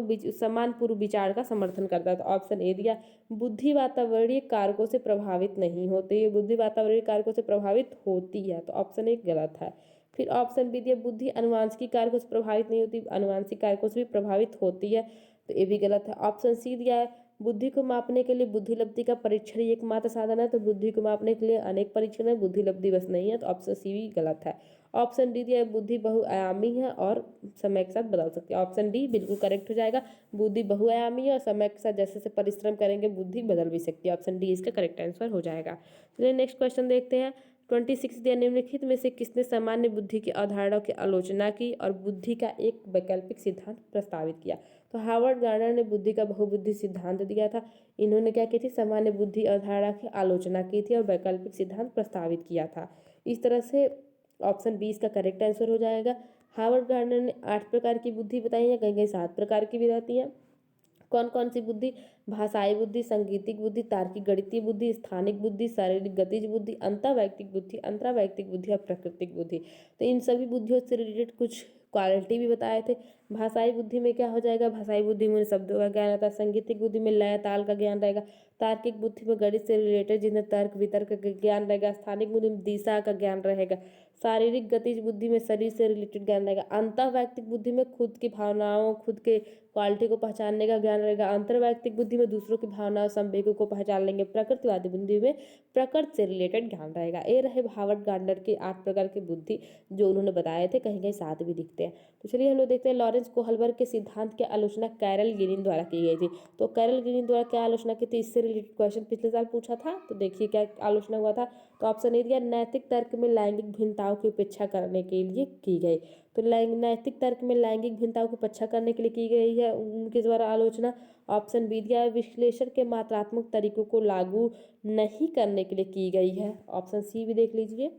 विचार का समर्थन करता है। तो ऑप्शन ए दिया, बुद्धि वातावरणीय कारकों से प्रभावित नहीं होती है, बुद्धि वातावरणीय कारकों से प्रभावित होती है, तो ऑप्शन ए गलत है। फिर ऑप्शन बी दिया, बुद्धि अनुवांशिक कारकों से प्रभावित नहीं होती, अनुवांशिक कारकों से भी प्रभावित होती है, तो ये भी गलत है। ऑप्शन सी दिया है, बुद्धि को मापने के लिए बुद्धिलब्धि का परीक्षण ही एकमात्र साधन है, तो बुद्धि को मापने के लिए अनेक परीक्षण है, बुद्धिलब्धि बस नहीं है, तो ऑप्शन सी भी गलत है। ऑप्शन डी दिया है बुद्धि बहुआयामी है और समय के साथ बदल सकती है। ऑप्शन डी बिल्कुल करेक्ट हो जाएगा, बुद्धि बहुआयामी है और समय के साथ जैसे जैसे परिश्रम करेंगे बुद्धि बदल भी सकती है। ऑप्शन डी इसका करेक्ट आंसर हो जाएगा। चलिए नेक्स्ट क्वेश्चन देखते हैं। 26 दिया निम्नलिखित में से किसने सामान्य बुद्धि की अवधारणा की आलोचना की और बुद्धि का एक वैकल्पिक सिद्धांत प्रस्तावित किया। तो हार्वर्ड गार्डनर ने बुद्धि का बहुबुद्धि सिद्धांत दिया था। इन्होंने क्या की थी, सामान्य बुद्धि अवधारणा की आलोचना की थी और वैकल्पिक सिद्धांत प्रस्तावित किया था। इस तरह से ऑप्शन बी इसका करेक्ट आंसर हो जाएगा। हार्वर्ड गार्डनर ने 8 प्रकार की बुद्धि बताई है, कहीं कहीं 7 प्रकार की भी रहती है। कौन कौन सी बुद्धि? भाषाई बुद्धि, सांगीतिक बुद्धि, तार्किक गणितीय बुद्धि, स्थानिक बुद्धि, शारीरिक गतिज बुद्धि, अंतःवैयक्तिक बुद्धि, अंतरावैयक्तिक बुद्धि और प्राकृतिक बुद्धि। तो इन सभी बुद्धियों से रिलेटेड कुछ क्वालिटी भी बताए थे। भाषाई बुद्धि में क्या हो जाएगा, भाषाई बुद्धि में शब्दों का ज्ञान रहता है। संगीतिक बुद्धि में लय ताल का ज्ञान रहेगा। तार्किक बुद्धि में गणित से रिलेटेड जिन्हें तर्क वितर्क का ज्ञान रहेगा। स्थानिक बुद्धि में दिशा का ज्ञान रहेगा। शारीरिक गतिज बुद्धि में शरीर से रिलेटेड ज्ञान रहेगा। अंतःवैयक्तिक बुद्धि में खुद की भावनाओं, खुद के क्वालिटी को पहचानने का ज्ञान रहेगा। अंतर्वैयक्तिक बुद्धि में दूसरों की भावनाओं संवेगों को पहचान लेंगे। प्रकृतिवादी बुद्धि में प्रकृति से रिलेटेड ज्ञान रहेगा। ये रहे हार्वर्ड गार्डनर के 8 प्रकार की बुद्धि जो उन्होंने बताए थे, कहीं कहीं 7 भी दिखते हैं। तो चलिए हम लोग देखते हैं लॉरेंस कोहलबर्ग के सिद्धांत की आलोचना कैरल गिलिन द्वारा की गई थी। तो कैरल गिलिन द्वारा क्या आलोचना की थी, इससे रिलेटेड क्वेश्चन पिछले साल पूछा था। तो देखिए क्या आलोचना हुआ था। तो ऑप्शन ए दिया, नैतिक तर्क में लैंगिक भिन्नताओं की उपेक्षा करने के लिए की गई। तो नैतिक तर्क में लैंगिक भिन्नताओं की उपेक्षा करने के लिए की गई है उनके द्वारा आलोचना। ऑप्शन बी दिया, विश्लेषण के मात्रात्मक तरीकों को लागू नहीं करने के लिए की गई है। ऑप्शन सी भी देख लीजिए।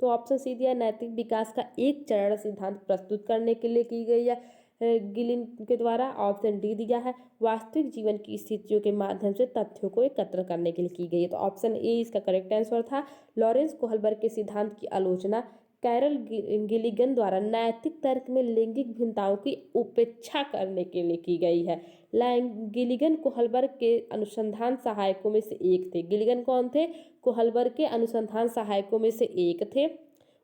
तो ऑप्शन सी दिया, नैतिक विकास का एक चरण सिद्धांत प्रस्तुत करने के लिए की गई है गिलिन के द्वारा। ऑप्शन डी दिया है, वास्तविक जीवन की स्थितियों के माध्यम से तथ्यों को एकत्र करने के लिए की गई है। तो ऑप्शन ए इसका करेक्ट आंसर था। लॉरेंस कोहलबर्ग के सिद्धांत की आलोचना कैरल गिलिगन द्वारा नैतिक तर्क में लैंगिक भिन्नताओं की उपेक्षा करने के लिए की गई है। गिलिगन कोहलबर्ग के अनुसंधान सहायकों में से एक थे। गिलिगन कौन थे? कोहलबर्ग के अनुसंधान सहायकों में से एक थे।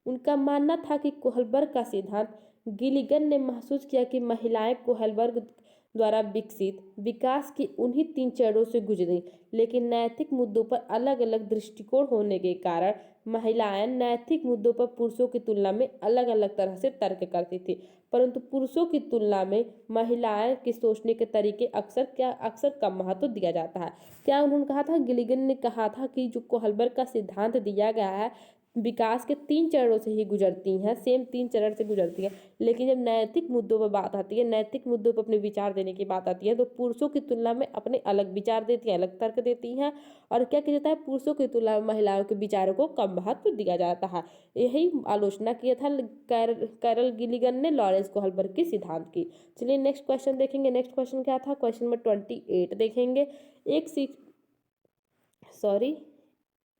उनका मानना था कि कोहलबर्ग का सिद्धांत, गिलिगन ने महसूस किया कि महिलाएं कोहलबर्ग द्वारा विकसित विकास की उन्हीं 3 चरणों से गुजरी, लेकिन नैतिक मुद्दों पर अलग अलग दृष्टिकोण होने के कारण महिलाएं नैतिक मुद्दों पर पुरुषों की तुलना में अलग अलग तरह से तर्क करती थी। परंतु पुरुषों की तुलना में महिलाएं के सोचने के तरीके अक्सर कम महत्व दिया जाता है। क्या उन्होंने कहा था? गिलिगन ने कहा था कि जो कोहलबर्ग का सिद्धांत दिया गया है विकास के 3 चरणों से ही गुजरती हैं, सेम 3 चरण से गुजरती हैं, लेकिन जब नैतिक मुद्दों पर बात आती है, नैतिक मुद्दों पर अपने विचार देने की बात आती है, तो पुरुषों की तुलना में अपने अलग विचार देती हैं, अलग तर्क देती हैं। और क्या किया जाता है, पुरुषों की तुलना में महिलाओं के विचारों को कम महत्व दिया जाता है। यही आलोचना किया था कैरल गिलिगन ने लॉरेंस कोहलबर्ग के सिद्धांत की। चलिए नेक्स्ट क्वेश्चन देखेंगे। नेक्स्ट क्वेश्चन क्या था, क्वेश्चन नंबर 28 देखेंगे।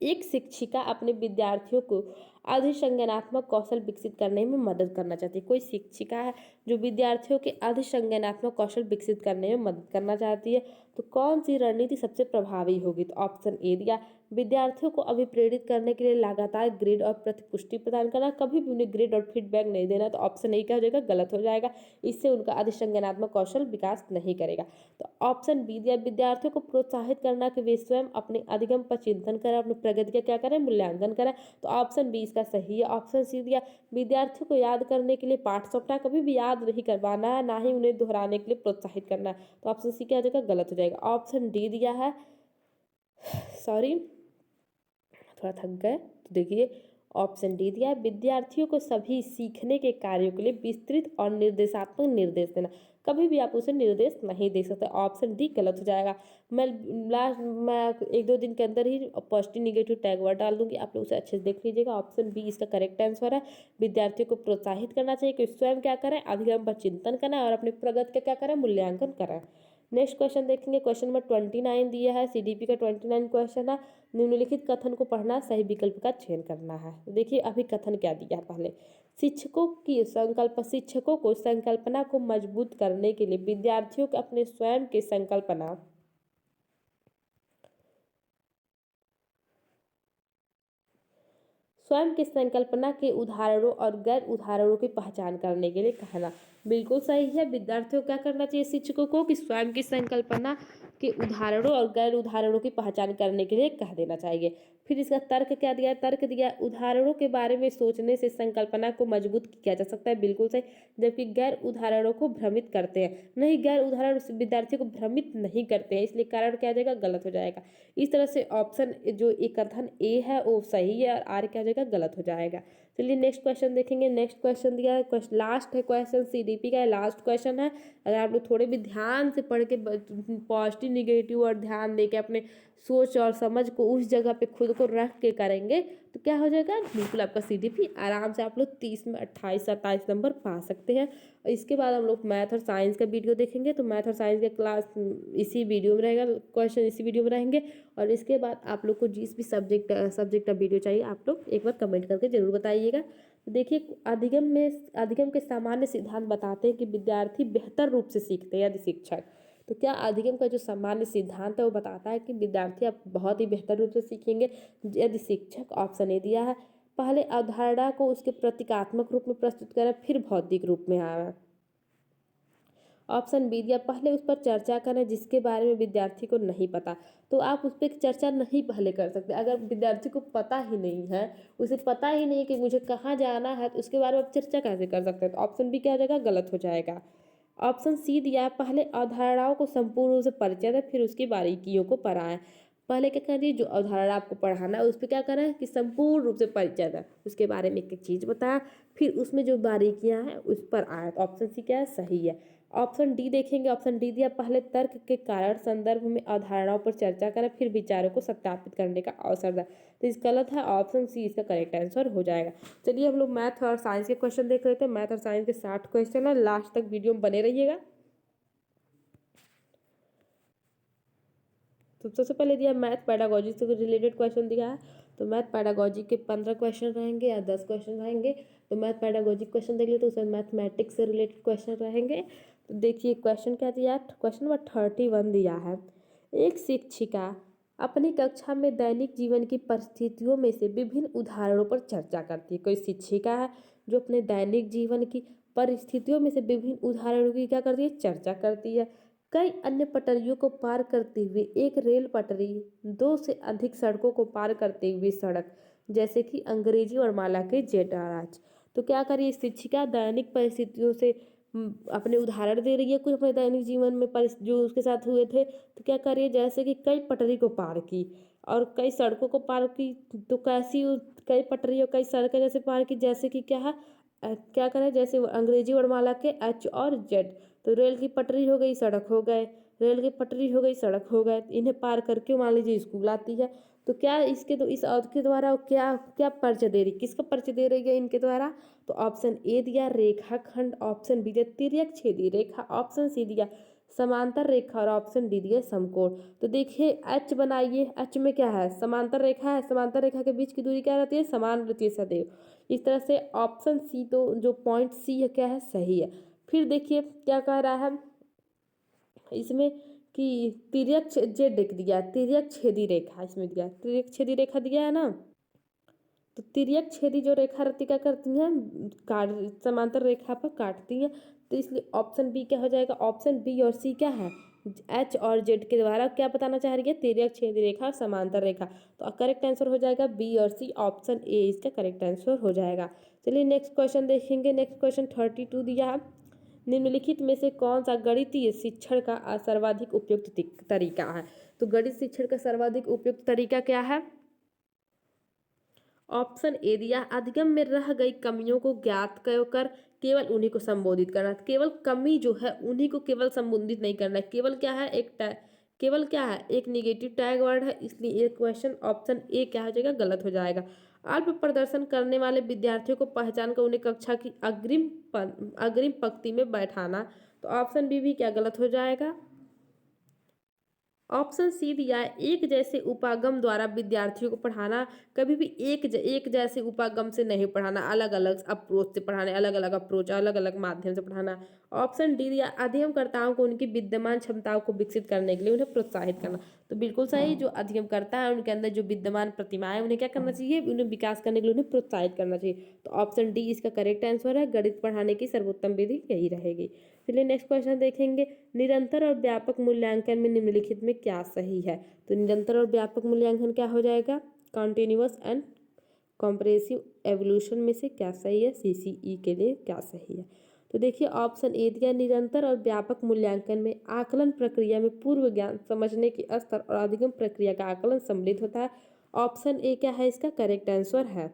एक शिक्षिका अपने विद्यार्थियों को अधिसंज्ञानात्मक कौशल विकसित करने में मदद करना चाहती है। कोई शिक्षिका है जो विद्यार्थियों के अधिसंज्ञानात्मक कौशल विकसित करने में मदद करना चाहती है, तो कौन सी रणनीति सबसे प्रभावी होगी? तो ऑप्शन ए दिया, विद्यार्थियों को अभिप्रेरित करने के लिए लगातार ग्रेड और प्रतिपुष्टि प्रदान करना, कभी भी उन्हें ग्रेड और फीडबैक नहीं देना। तो ऑप्शन ए क्या हो जाएगा, गलत हो जाएगा। इससे उनका अधिसंज्ञानात्मक कौशल विकास नहीं करेगा। तो ऑप्शन बी दिया, विद्यार्थियों को प्रोत्साहित करना कि वे स्वयं अपने अधिगम पर चिंतन करें, अपनी प्रगति का क्या करें, मूल्यांकन करें। तो ऑप्शन बी इसका सही है। ऑप्शन सी दिया, विद्यार्थियों को याद करने के लिए पाठ सौंपना, कभी भी याद नहीं करवाना है, ना ही उन्हें दोहराने के लिए प्रोत्साहित करना है। तो ऑप्शन सी क्या हो जाएगा, गलत हो जाएगा। ऑप्शन डी दिया है, सॉरी थोड़ा थक गए, तो देखिए ऑप्शन डी दिया है, विद्यार्थियों को सभी सीखने के कार्यों के लिए विस्तृत और निर्देशात्मक निर्देश देना, कभी भी आप उसे निर्देश नहीं दे सकते। ऑप्शन डी गलत हो जाएगा। मैं 1-2 दिन के अंदर ही पॉजिटिव निगेटिव टैग वर्ड डाल दूंगी, आप लोग उसे अच्छे से देख लीजिएगा। ऑप्शन बी इसका करेक्ट आंसर है। विद्यार्थियों को प्रोत्साहित करना चाहिए कि स्वयं क्या करें, अधिगम पर चिंतन करें और अपनी प्रगति का क्या करें, मूल्यांकन करें। नेक्स्ट क्वेश्चन देखेंगे। क्वेश्चन नंबर 29 दिया है, सीडीपी का 29 क्वेश्चन है। निम्नलिखित कथन को पढ़ना, सही विकल्प का चयन करना है। तो देखिए अभी कथन क्या दिया है पहले, शिक्षकों को संकल्पना को मजबूत करने के लिए विद्यार्थियों को अपने स्वयं के संकल्पना स्वयं की संकल्पना के उदाहरणों और गैर उदाहरणों की पहचान करने के लिए कहना। बिल्कुल सही है। विद्यार्थियों को क्या करना चाहिए शिक्षकों को कि स्वयं की संकल्पना के उदाहरणों और गैर उदाहरणों की पहचान करने के लिए कह देना चाहिए। फिर इसका तर्क क्या दिया है, तर्क दिया उदाहरणों के बारे में सोचने से संकल्पना को मजबूत किया जा सकता है। बिल्कुल सही। जबकि गैर उदाहरणों को भ्रमित करते हैं। नहीं, गैर उदाहरण विद्यार्थी को भ्रमित नहीं करते हैं, इसलिए कारण क्या हो जाएगा, गलत हो जाएगा। इस तरह से ऑप्शन जो एक कथन ए है वो सही है और आर क्या हो जाएगा, गलत हो जाएगा। चलिए नेक्स्ट क्वेश्चन देखेंगे। नेक्स्ट क्वेश्चन दिया है, लास्ट है क्वेश्चन, सीडीपी का लास्ट क्वेश्चन है। अगर आप लोग थोड़े भी ध्यान से पढ़ के पॉजिटिव निगेटिव और ध्यान दे के अपने सोच और समझ को उस जगह पे खुद को रख के करेंगे तो क्या हो जाएगा, बिल्कुल आपका सीडीपी आराम से आप लोग 30 में 28-27 नंबर पा सकते हैं। इसके बाद हम लोग मैथ और साइंस का वीडियो देखेंगे, तो मैथ और साइंस का क्लास इसी वीडियो में रहेगा, क्वेश्चन इसी वीडियो में रहेंगे। और इसके बाद आप लोग को जिस भी सब्जेक्ट का वीडियो चाहिए आप लोग एक बार कमेंट करके जरूर बताइएगा। तो देखिए अधिगम के सामान्य सिद्धांत बताते हैं कि विद्यार्थी बेहतर रूप से सीखते हैं यदि शिक्षक। तो क्या अधिगम का जो सामान्य सिद्धांत है वो बताता है कि विद्यार्थी आप बहुत ही बेहतर रूप से सीखेंगे यदि शिक्षक। ऑप्शन ए दिया है, पहले अवधारणा को उसके प्रतीकात्मक रूप में प्रस्तुत करें फिर भौतिक रूप में आए। ऑप्शन बी दिया, पहले उस पर चर्चा करें जिसके बारे में विद्यार्थी को नहीं पता। तो आप उस पर चर्चा नहीं पहले कर सकते। अगर विद्यार्थी को पता ही नहीं है, उसे पता ही नहीं कि मुझे कहाँ जाना है, तो उसके बारे में आप चर्चा कैसे कर सकते हैं। तो ऑप्शन बी क्या हो जाएगा, गलत हो जाएगा। ऑप्शन सी दिया, पहले अवधारणाओं को संपूर्ण रूप से परिचय दें फिर उसकी बारीकियों को पढ़ाएं। पहले क्या करिए, जो अवधारणा आपको पढ़ाना है उस पर क्या करें कि संपूर्ण रूप से परिचय दें, उसके बारे में एक एक चीज़ बताया, फिर उसमें जो बारीकियां हैं उस पर आए। तो ऑप्शन सी क्या है, सही है। ऑप्शन डी देखेंगे। ऑप्शन डी दिया, पहले तर्क के कारण संदर्भ में अवधारणाओं पर चर्चा करें फिर विचारों को सत्यापित करने का अवसर दें। तो इस गलत है, ऑप्शन सी इसका करेक्ट आंसर हो जाएगा। चलिए हम लोग मैथ और साइंस के क्वेश्चन देख लेते हैं। मैथ और साइंस के 60 क्वेश्चन है, लास्ट तक वीडियो में बने रहिएगा। तो सबसे पहले दिया मैथ पैडागोजी से रिलेटेड क्वेश्चन दिया है। तो मैथ पैडागोजी के 15 क्वेश्चन रहेंगे या 10 क्वेश्चन रहेंगे। तो मैथ पैडागोजी क्वेश्चन देख लेते तो उसमें मैथमेटिक्स से रिलेटेड क्वेश्चन रहेंगे। तो देखिए क्वेश्चन क्या दिया है, क्वेश्चन नंबर 31 दिया है। एक शिक्षिका अपनी कक्षा में दैनिक जीवन की परिस्थितियों में से विभिन्न उदाहरणों पर चर्चा करती है। कोई शिक्षिका है जो अपने दैनिक जीवन की परिस्थितियों में से विभिन्न उदाहरणों की क्या करती है, चर्चा करती है। कई अन्य पटरियों को पार करते हुए एक रेल पटरी, दो से अधिक सड़कों को पार करते हुए सड़क, जैसे कि अंग्रेजी और माला के जेटाराज। तो क्या करिए, शिक्षिका दैनिक परिस्थितियों से अपने उदाहरण दे रही है कुछ अपने दैनिक जीवन में जो उसके साथ हुए थे। तो क्या करिए, जैसे कि कई पटरी को पार की और कई सड़कों को पार की। तो कैसी कई पटरी और कई सड़कें जैसे पार की, जैसे कि क्या है, क्या करें, जैसे अंग्रेजी वर्णमाला के एच और जेड। तो रेल की पटरी हो गई, सड़क हो गए, रेल की पटरी हो गई, सड़क हो गए, इन्हें पार करके मान लीजिए स्कूल आती है। तो क्या इसके तो इस अर्थ के द्वारा क्या क्या परिचय दे रही, किसका परिचय दे रही है इनके द्वारा। तो ऑप्शन ए दिया रेखाखंड, ऑप्शन बी दिया तिर्यक छेदी रेखा, ऑप्शन सी दिया समांतर रेखा और ऑप्शन डी दिया समकोण। तो देखिए एच बनाइए, एच में क्या है, समांतर रेखा है, समांतर रेखा के बीच की दूरी क्या रहती है, समान रहती है सदैव। इस तरह से ऑप्शन सी तो जो पॉइंट सी है क्या है, सही है। फिर देखिए क्या कह रहा है इसमें कि तिर्यक जेड दिया, तिर्यक छेदी रेखा इसमें दिया, तिर्यक छेदी रेखा दिया है ना। तो तिर्यक छेदी जो रेखा रहती क्या करती हैं, काट समांतर रेखा पर काटती हैं। तो इसलिए ऑप्शन बी क्या हो जाएगा, ऑप्शन बी और सी क्या है, एच और जेड के द्वारा क्या बताना चाह रही है, तिर्यक छेदी रेखा और समांतर रेखा। तो करेक्ट आंसर हो जाएगा बी और सी, ऑप्शन ए इसका करेक्ट आंसर हो जाएगा। चलिए नेक्स्ट क्वेश्चन देखेंगे। नेक्स्ट क्वेश्चन 32 दिया है, निम्नलिखित में से कौन सा गणितीय शिक्षण का सर्वाधिक उपयुक्त तरीका है। तो गणित शिक्षण का सर्वाधिक उपयुक्त तरीका क्या है, ऑप्शन ए दिया अधिगम में रह गई कमियों को ज्ञात कर केवल उन्हीं को संबोधित करना। केवल कमी जो है उन्हीं को केवल संबोधित नहीं करना है, केवल क्या है, केवल क्या है, एक निगेटिव टैग वर्ड है, इसलिए ये क्वेश्चन ऑप्शन ए क्या हो जाएगा, गलत हो जाएगा। अल्प प्रदर्शन करने वाले विद्यार्थियों को पहचान कर उन्हें कक्षा की अग्रिम पंक्ति में बैठाना। तो ऑप्शन बी भी क्या गलत हो जाएगा। ऑप्शन सी दिया है, एक जैसे उपागम द्वारा विद्यार्थियों को पढ़ाना। कभी भी एक जैसे उपागम से नहीं पढ़ाना, अलग अलग अप्रोच से पढ़ाना, अलग अलग अप्रोच, अलग अलग माध्यम से पढ़ाना। ऑप्शन डी दिया, अध्ययनकर्ताओं को उनकी विद्यमान क्षमताओं को विकसित करने के लिए उन्हें प्रोत्साहित करना। तो बिल्कुल सही, जो अध्ययनकर्ता है उनके अंदर जो विद्यमान प्रतिमाएं उन्हें क्या करना चाहिए, उन्हें विकास करने के लिए उन्हें प्रोत्साहित करना चाहिए। तो ऑप्शन डी इसका करेक्ट आंसर है। गणित पढ़ाने की सर्वोत्तम विधि यही रहेगी। चलिए नेक्स्ट क्वेश्चन देखेंगे, निरंतर और व्यापक मूल्यांकन में निम्नलिखित में क्या सही है। तो निरंतर और व्यापक मूल्यांकन क्या हो जाएगा, कॉन्टिन्यूअस एंड कॉम्प्रेसिव एवोल्यूशन में से क्या सही है, सीसीई के लिए क्या सही है। तो देखिए ऑप्शन ए दिया, निरंतर और व्यापक मूल्यांकन में आकलन प्रक्रिया में पूर्व ज्ञान समझने के स्तर और अधिगम प्रक्रिया का आकलन सम्मिलित होता है। ऑप्शन ए क्या है, इसका करेक्ट आंसर है।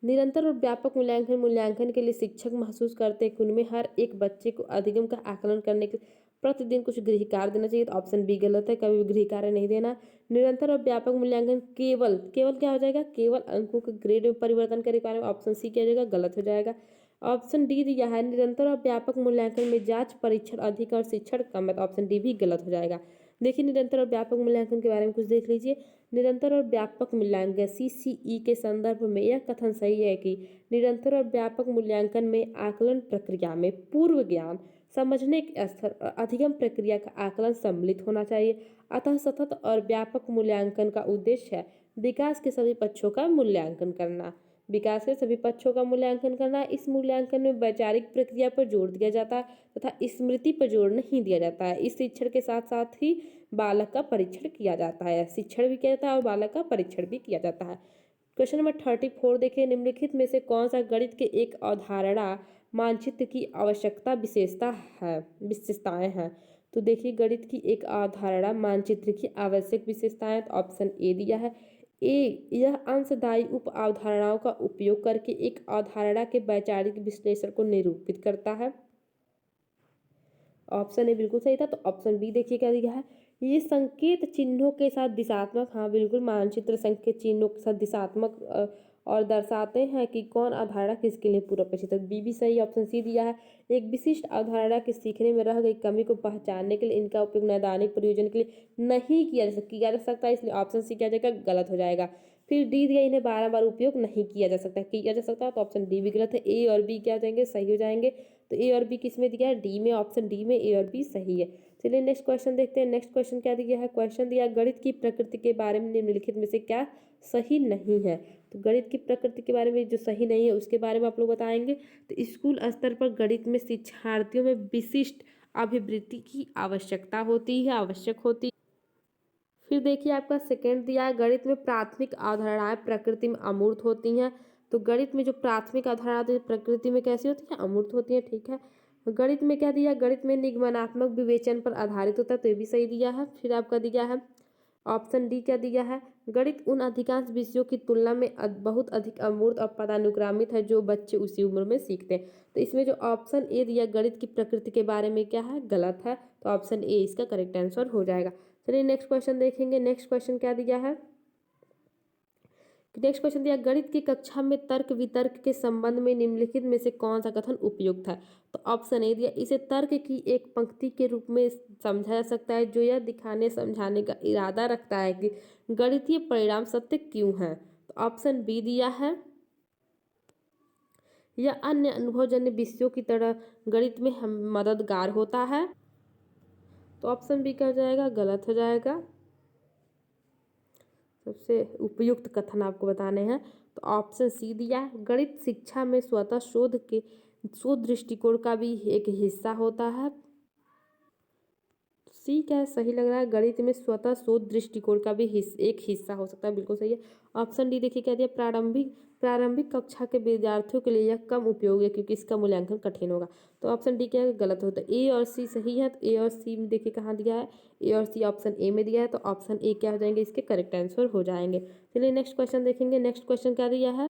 निरंतर और व्यापक मूल्यांकन के लिए शिक्षक महसूस करते हैं कि उनमें हर एक बच्चे को अधिगम का आकलन करने के प्रतिदिन कुछ गृह कार्य देना चाहिए। तो ऑप्शन बी गलत है, कभी भी गृह कार्य नहीं देना। निरंतर और व्यापक मूल्यांकन केवल केवल क्या हो जाएगा, केवल अंकों के ग्रेड में परिवर्तन के रिक्वायरमेंट। ऑप्शन सी क्या हो जाएगा, गलत हो जाएगा। ऑप्शन डी दिया है, निरंतर और व्यापक मूल्यांकन में जांच परीक्षण अधिक और शिक्षण कम है। तो ऑप्शन डी भी गलत हो जाएगा। देखिए निरंतर और व्यापक मूल्यांकन के बारे में कुछ देख लीजिए। निरंतर और व्यापक मूल्यांकन सीसीई के संदर्भ में यह कथन सही है कि निरंतर और व्यापक मूल्यांकन में आकलन प्रक्रिया में पूर्व ज्ञान समझने के स्तर और अधिगम प्रक्रिया का आकलन सम्मिलित होना चाहिए। अतः सतत और व्यापक मूल्यांकन का उद्देश्य है विकास के सभी पक्षों का मूल्यांकन करना। विकास के सभी पक्षों का मूल्यांकन करना। इस मूल्यांकन में वैचारिक प्रक्रिया पर जोर दिया जाता है तथा स्मृति पर जोर नहीं दिया जाता है। इस शिक्षण के साथ साथ ही बालक का परीक्षण किया जाता है, शिक्षण भी किया जाता है और बालक का परीक्षण भी किया जाता है। क्वेश्चन नंबर 34 देखिए, निम्नलिखित में से कौन सा गणित के एक अवधारणा मानचित्र की आवश्यकता विशेषताएं हैं। तो देखिए गणित की एक अवधारणा मानचित्र की आवश्यक विशेषताएं। तो ऑप्शन ए दिया है, ए यह अंशदायी उप अवधारणाओं का उपयोग करके एक अवधारणा के वैचारिक विश्लेषण को निरूपित करता है। ऑप्शन ए बिल्कुल सही था। तो ऑप्शन बी देखिए क्या दिया है, ये संकेत चिन्हों के साथ दिशात्मक, हाँ बिल्कुल, मानचित्र संकेत चिन्हों के साथ दिशात्मक और दर्शाते हैं कि कौन अवधारणा किसके लिए पूर्व अपेक्षित है। बी भी सही। ऑप्शन सी दिया है, एक विशिष्ट अवधारणा के सीखने में रह गई कमी को पहचानने के लिए इनका उपयोग नैदानिक प्रयोजन के लिए नहीं किया जा सकता, इसलिए ऑप्शन सी क्या जाएगा, गलत हो जाएगा। फिर डी दिया, इन्हें बार बार उपयोग नहीं किया जा सकता, किया जा सकता है। तो ऑप्शन डी भी गलत है। ए और बी क्या हो जाएंगे, सही हो जाएंगे। तो ए और बी किस में दिया है, डी में। ऑप्शन डी में ए और बी सही है। चलिए नेक्स्ट क्वेश्चन देखते हैं। नेक्स्ट क्वेश्चन क्या दिया है, क्वेश्चन दिया गणित की प्रकृति के बारे में निम्नलिखित में से क्या सही नहीं है। तो गणित की प्रकृति के बारे में जो सही नहीं है उसके बारे में आप लोग बताएंगे। तो स्कूल स्तर पर गणित में शिक्षार्थियों में विशिष्ट अभिवृत्ति की आवश्यकता होती है, आवश्यक होती है। फिर देखिए आपका सेकंड दिया है, गणित में प्राथमिक अवधारणाएं प्रकृति में अमूर्त होती हैं। तो गणित में जो प्राथमिक अवधारणा होती है प्रकृति में कैसी होती है, अमूर्त होती है, ठीक है। गणित में क्या दिया, गणित में निगमनात्मक विवेचन पर आधारित होता है, तो ये भी सही दिया है। फिर आपका दिया है ऑप्शन डी क्या दिया है, गणित उन अधिकांश विषयों की तुलना में बहुत अधिक अमूर्त और पदानुक्रमित है जो बच्चे उसी उम्र में सीखते हैं। तो इसमें जो ऑप्शन ए दिया गणित की प्रकृति के बारे में क्या है, गलत है। तो ऑप्शन ए इसका करेक्ट आंसर हो जाएगा। चलिए नेक्स्ट क्वेश्चन देखेंगे। नेक्स्ट क्वेश्चन क्या दिया है, नेक्स्ट क्वेश्चन दिया, गणित की कक्षा में तर्क वितर्क के संबंध में निम्नलिखित में से कौन सा कथन उपयुक्त है। तो ऑप्शन ए दिया, इसे तर्क की एक पंक्ति के रूप में समझा जा सकता है जो यह दिखाने समझाने का इरादा रखता है कि गणितीय परिणाम सत्य क्यों हैं। तो ऑप्शन बी दिया है, यह अन्य अनुभवजन्य विषयों की तरह गणित में हम मददगार होता है। तो ऑप्शन बी क्या हो जाएगा, गलत हो जाएगा। सबसे उपयुक्त कथन आपको बताने हैं। तो ऑप्शन सी दिया है, गणित शिक्षा में स्वतः शोध दृष्टिकोण का भी एक हिस्सा होता है। सी क्या सही लग रहा है, गणित में स्वतः शोध दृष्टिकोण का भी एक हिस्सा हो सकता है, बिल्कुल सही है। ऑप्शन डी देखिए क्या दिया, प्रारंभिक कक्षा के विद्यार्थियों के लिए यह कम उपयोगी है क्योंकि इसका मूल्यांकन कठिन होगा। तो ऑप्शन डी क्या है, गलत होता है। ए और सी सही है। तो ए और सी में देखिए कहाँ दिया है, ए और सी ऑप्शन ए में दिया है। तो ऑप्शन ए क्या हो जाएंगे, इसके करेक्ट आंसर हो जाएंगे। चलिए नेक्स्ट क्वेश्चन देखेंगे। नेक्स्ट क्वेश्चन क्या दिया है,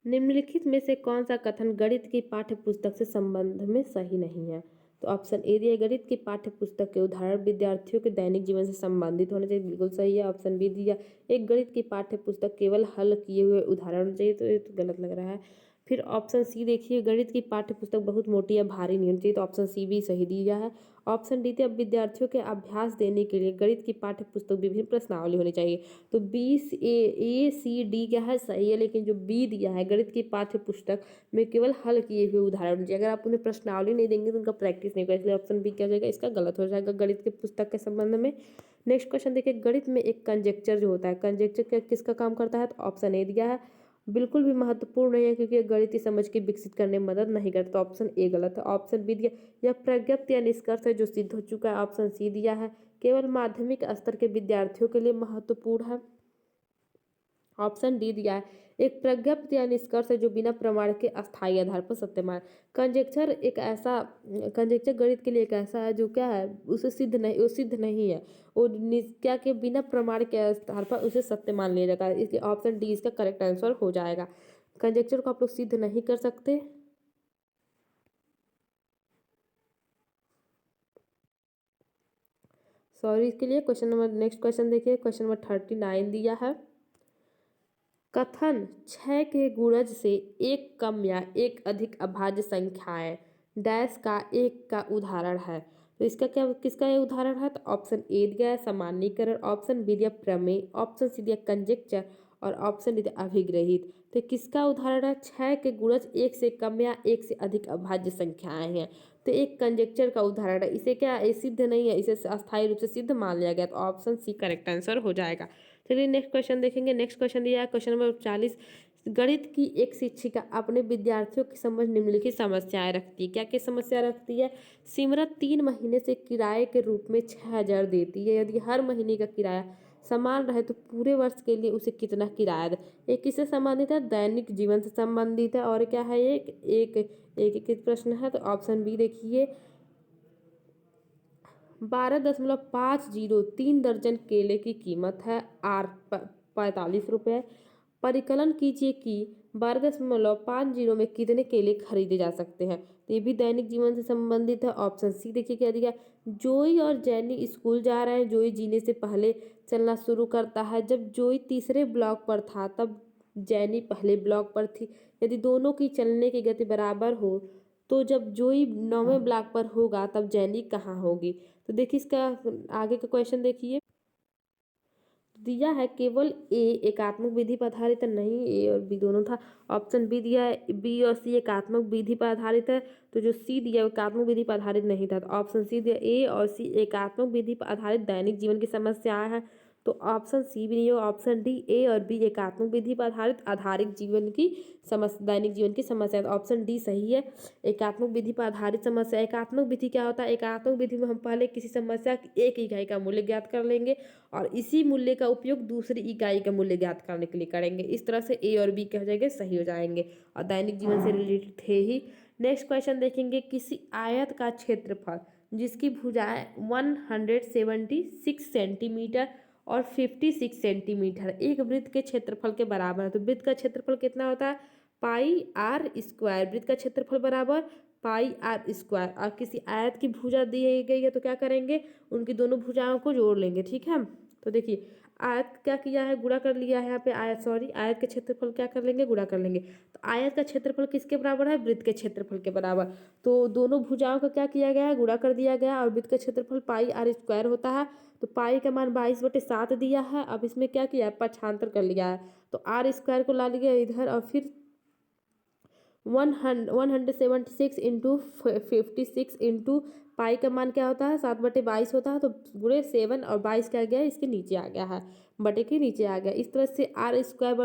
निम्नलिखित में से कौन सा कथन गणित की पाठ्य पुस्तक से संबंध में सही नहीं है। तो ऑप्शन ए दिया, गणित की पाठ्य पुस्तक के उदाहरण विद्यार्थियों के दैनिक जीवन से संबंधित होने चाहिए, बिल्कुल सही है। ऑप्शन बी दिया, एक गणित की पाठ्य पुस्तक केवल हल किए हुए उदाहरण चाहिए, तो ये तो गलत लग रहा है। फिर ऑप्शन सी देखिए, गणित की पाठ्य पुस्तक बहुत मोटी या भारी नहीं होनी चाहिए, तो ऑप्शन सी भी सही दिया है। ऑप्शन डी थे, अब विद्यार्थियों के अभ्यास देने के लिए गणित की पाठ्य पुस्तक विभिन्न प्रश्नावली होनी चाहिए, तो बी ए सी डी क्या है सही है, लेकिन जो बी दिया है गणित की पाठ्य पुस्तक में केवल हल किए हुए उदाहरण होने चाहिए। अगर आप उन्हें प्रश्नावली नहीं देंगे तो उनका प्रैक्टिस नहीं होगा, इसलिए ऑप्शन बी क्या हो जाएगा, इसका गलत हो जाएगा गणित के पुस्तक के संबंध में। नेक्स्ट क्वेश्चन देखिए, गणित में एक कंजेक्चर जो होता है, कंजेक्चर किसका काम करता है, तो ऑप्शन ए दिया है, बिल्कुल भी महत्वपूर्ण नहीं है क्योंकि गणितीय समझ के विकसित करने में मदद नहीं करता, तो ऑप्शन ए गलत है। ऑप्शन बी दिया, यह प्रज्ञप्ति या निष्कर्ष है जो सिद्ध हो चुका है, ऑप्शन सी दिया है, केवल माध्यमिक स्तर के विद्यार्थियों के लिए महत्वपूर्ण है, ऑप्शन डी दिया है, एक प्रज्ञप्ति या निष्कर्ष है जो बिना प्रमाण के अस्थायी आधार पर सत्य मान। कंजेक्चर गणित के लिए एक ऐसा है जो क्या है, उसे सिद्ध नहीं है, वो क्या के बिना प्रमाण के आधार पर उसे सत्य मान लिया जाता है, इसलिए ऑप्शन डी इसका करेक्ट आंसर हो जाएगा। कंजेक्चर को आप लोग सिद्ध नहीं कर सकते। सॉरी इसके लिए। नेक्स्ट क्वेश्चन देखिए, क्वेश्चन नंबर 39 दिया है, कथन 6 के गुणज से एक कम या एक अधिक अभाज्य संख्याएं डैश का एक का उदाहरण है, तो इसका क्या किसका ये उदाहरण है, तो ऑप्शन ए दिया है सामान्यीकरण, ऑप्शन बी दिया प्रमेय, ऑप्शन सी दिया कंजेक्चर और ऑप्शन डी दिया अभिग्रहित। तो किसका उदाहरण है, 6 के गुणज एक से कम या एक से अधिक अभाज्य संख्याएं हैं, तो एक कंजेक्चर का उदाहरण है, इसे क्या ये सिद्ध नहीं है, इसे अस्थायी रूप से सिद्ध मान लिया गया, तो ऑप्शन सी करेक्ट आंसर हो जाएगा। चलिए नेक्स्ट क्वेश्चन देखेंगे। नेक्स्ट क्वेश्चन दिया है क्वेश्चन नंबर 40, गणित की एक शिक्षिका अपने विद्यार्थियों की समझ निम्नलिखित समस्याएं रखती है, क्या क्या समस्या रखती है, सिमरत 3 महीने से किराए के रूप में 6,000 देती है, यदि हर महीने का किराया समान रहे तो पूरे वर्ष के लिए उसे कितना किराया दे। एक किससे संबंधित है, दैनिक जीवन से संबंधित है, और क्या है एक प्रश्न है, तो ऑप्शन बी देखिए, 12.50 दर्जन केले की कीमत है आर 45 रुपये, परिकलन कीजिए कि 12.50 में कितने केले खरीदे जा सकते हैं, तो ये भी दैनिक जीवन से संबंधित है। ऑप्शन सी देखिए क्या दिया, जोई और जैनी स्कूल जा रहे हैं, जोई जीने से पहले चलना शुरू करता है, जब जोई तीसरे ब्लॉक पर था तब जैनी पहले ब्लॉक पर थी, यदि दोनों की चलने की गति बराबर हो तो जब जोई 9वें ब्लॉक पर होगा तब जैनी कहाँ होगी, तो देखिए इसका आगे का क्वेश्चन देखिए, दिया है केवल ए एकात्मक विधि पर आधारित है, नहीं ए और बी दोनों था। ऑप्शन बी दिया है बी और सी एकात्मक विधि पर आधारित है, तो जो सी दिया है एकात्मक विधि पर आधारित नहीं था, तो ऑप्शन सी दिया ए और सी एकात्मक विधि पर आधारित दैनिक जीवन की समस्याएं हैं, तो ऑप्शन सी भी नहीं हो, ऑप्शन डी ए और बी एकात्मक विधि पर आधारित आधारित जीवन की समस्या दैनिक जीवन की समस्या, तो ऑप्शन डी सही है, एकात्मक विधि पर आधारित समस्या। एकात्मक विधि क्या होता है, एकात्मक विधि में हम पहले किसी समस्या की एक इकाई का मूल्य ज्ञात कर लेंगे और इसी मूल्य का उपयोग दूसरी इकाई का मूल्य ज्ञात करने के लिए करेंगे, इस तरह से ए और बी क्या हो जाएंगे, सही हो जाएंगे और दैनिक जीवन से रिलेटेड थे ही। नेक्स्ट क्वेश्चन देखेंगे, किसी आयत का क्षेत्रफल जिसकी भुजाएं 176 सेंटीमीटर और 56 सेंटीमीटर एक वृत्त के क्षेत्रफल के बराबर है, तो वृत्त का क्षेत्रफल कितना होता है, पाई आर स्क्वायर, वृत्त का क्षेत्रफल बराबर पाई आर स्क्वायर, और किसी आयत की भुजा दी गई है तो क्या करेंगे, उनकी दोनों भुजाओं को जोड़ लेंगे, ठीक है। तो देखिए आयत क्या किया है, गुणा कर लिया है यहाँ पे, आयत के क्षेत्रफल क्या कर लेंगे, गुणा कर लेंगे, तो आयत का क्षेत्रफल किसके बराबर है, वृत्त के क्षेत्रफल के बराबर, तो दोनों भुजाओं का क्या किया गया है, गुणा कर दिया गया, और वृत्त का क्षेत्रफल पाई आर स्क्वायर होता है, तो पाई का मान 22/7 दिया है, अब इसमें क्या किया है, पक्षांतर कर लिया है, तो आर स्क्वायर को ला लिया इधर, और फिर 176 इंटू 56 इंटू पाई का मान क्या होता है, 7/22 होता है, तो गुणे 7 और 22 क्या आ गया है, इसके नीचे आ गया है, बटे के नीचे आ गया, इस तरह से आर स्क्वायर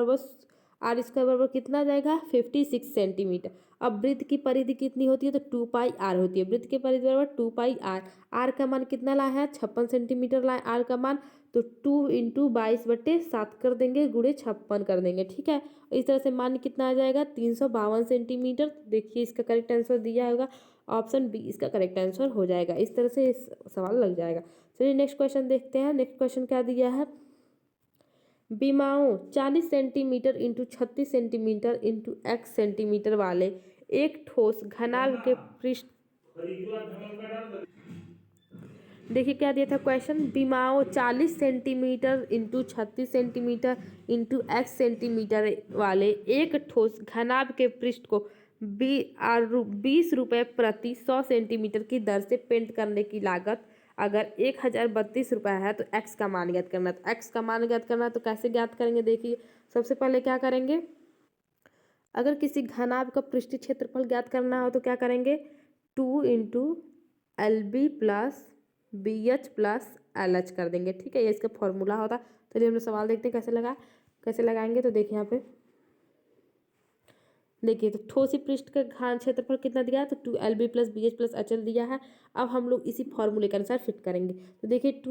बराबर कितना आ जाएगा, 56 सेंटीमीटर। अब वृत्त की परिधि कितनी होती है, तो 2 पाई आर होती है, वृत्त की परिधि बराबर 2 पाई आर, आर का मान कितना लाया है, 56 सेंटीमीटर लाए आर का मान, तो 2 इंटू 22/7 कर देंगे, गुणे 56 कर देंगे, ठीक है। इस तरह से मान कितना आ जाएगा, 352 सेंटीमीटर, देखिए इसका करेक्ट आंसर दिया होगा, ऑप्शन बी इसका करेक्ट आंसर हो जाएगा, इस तरह से इस सवाल लग जाएगा। चलिए नेक्स्ट क्वेश्चन देखते हैं। नेक्स्ट क्वेश्चन क्या दिया है, विमाओं 40 centimetre into 36 centimetre into x centimetre वाले एक ठोस घनाभ के पृष्ठ देखिए क्या दिया था क्वेश्चन, विमाओं 40 centimetre into 36 centimetre into x centimetre वाले एक ठोस घनाभ के पृष्ठ को 20 रुपये प्रति 100 सेंटीमीटर की दर से पेंट करने की लागत अगर 1032 रुपये है तो x का मान ज्ञात करना। तो x का मान ज्ञात करना तो कैसे ज्ञात करेंगे, देखिए सबसे पहले क्या करेंगे, अगर किसी घनाभ का पृष्ठीय क्षेत्रफल ज्ञात करना हो तो क्या करेंगे, 2 into LB plus BH plus LH कर देंगे। ठीक है, ये इसका फॉर्मूला होता। चलिए हम लोग सवाल देखते हैं कैसे लगाएंगे। तो देखिए यहाँ पे देखिए, तो ठोसी पृष्ठ का घन क्षेत्रफल कितना दिया है, तो 2LB plus BH plus HL दिया है। अब हम लोग इसी फॉर्मूले के अनुसार फिट करेंगे। तो देखिए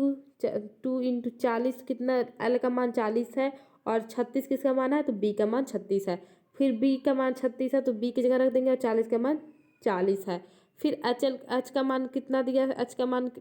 2 इंटू 40 कितना, L का मान 40 है और 36 किसका मान है, तो B का मान 36 है। फिर B का मान 36 है तो B की जगह रख देंगे और 40 का मान 40 है। फिर H का मान कितना दिया है, H का मान,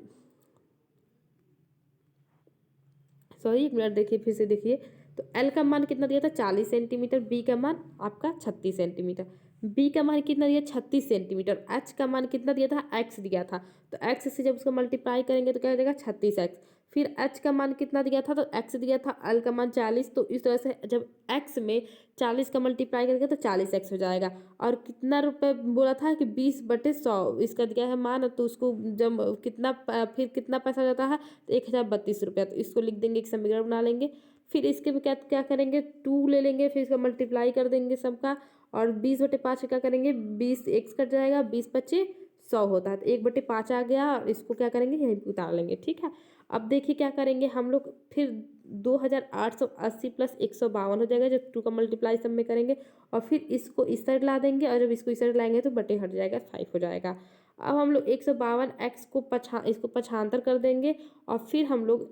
सॉरी एक मिनट देखिए फिर से देखिए, तो L का मान कितना दिया था 40 सेंटीमीटर, B का मान आपका 36 सेंटीमीटर, B का मान कितना दिया 36 सेंटीमीटर, H का मान कितना दिया था x दिया था, तो x से जब उसको मल्टीप्लाई करेंगे तो क्या हो जाएगा 36x। फिर h का मान कितना दिया था, तो x दिया था, L का मान 40, तो इस तरह से जब x में 40 का मल्टीप्लाई करेंगे तो 40x हो जाएगा। और कितना रुपए बोला था कि 20/100 इसका दिया है मान, तो उसको जब कितना फिर कितना पैसा हो जाता है, तो 1032 रुपया। तो इसको लिख देंगे, एक समीकरण बना लेंगे। फिर इसके भी क्या क्या करेंगे, 2 ले लेंगे, फिर इसका मल्टीप्लाई कर देंगे सबका, और 20/5 क्या करेंगे, 20x कट जाएगा, 20×5 = 100 होता है, तो 1/5 आ गया और इसको क्या करेंगे यहीं पे उतार लेंगे। ठीक है, अब देखिए क्या करेंगे हम लोग, फिर 2880 प्लस 152 हो जाएगा, जब 2 का मल्टीप्लाई सब में करेंगे, और फिर इसको इस साइड ला देंगे, और जब इसको इस साइड लाएंगे तो बटे हट जाएगा, 5 हो जाएगा। अब हम लोग 152x को इसको पक्षांतर कर देंगे, और फिर हम लोग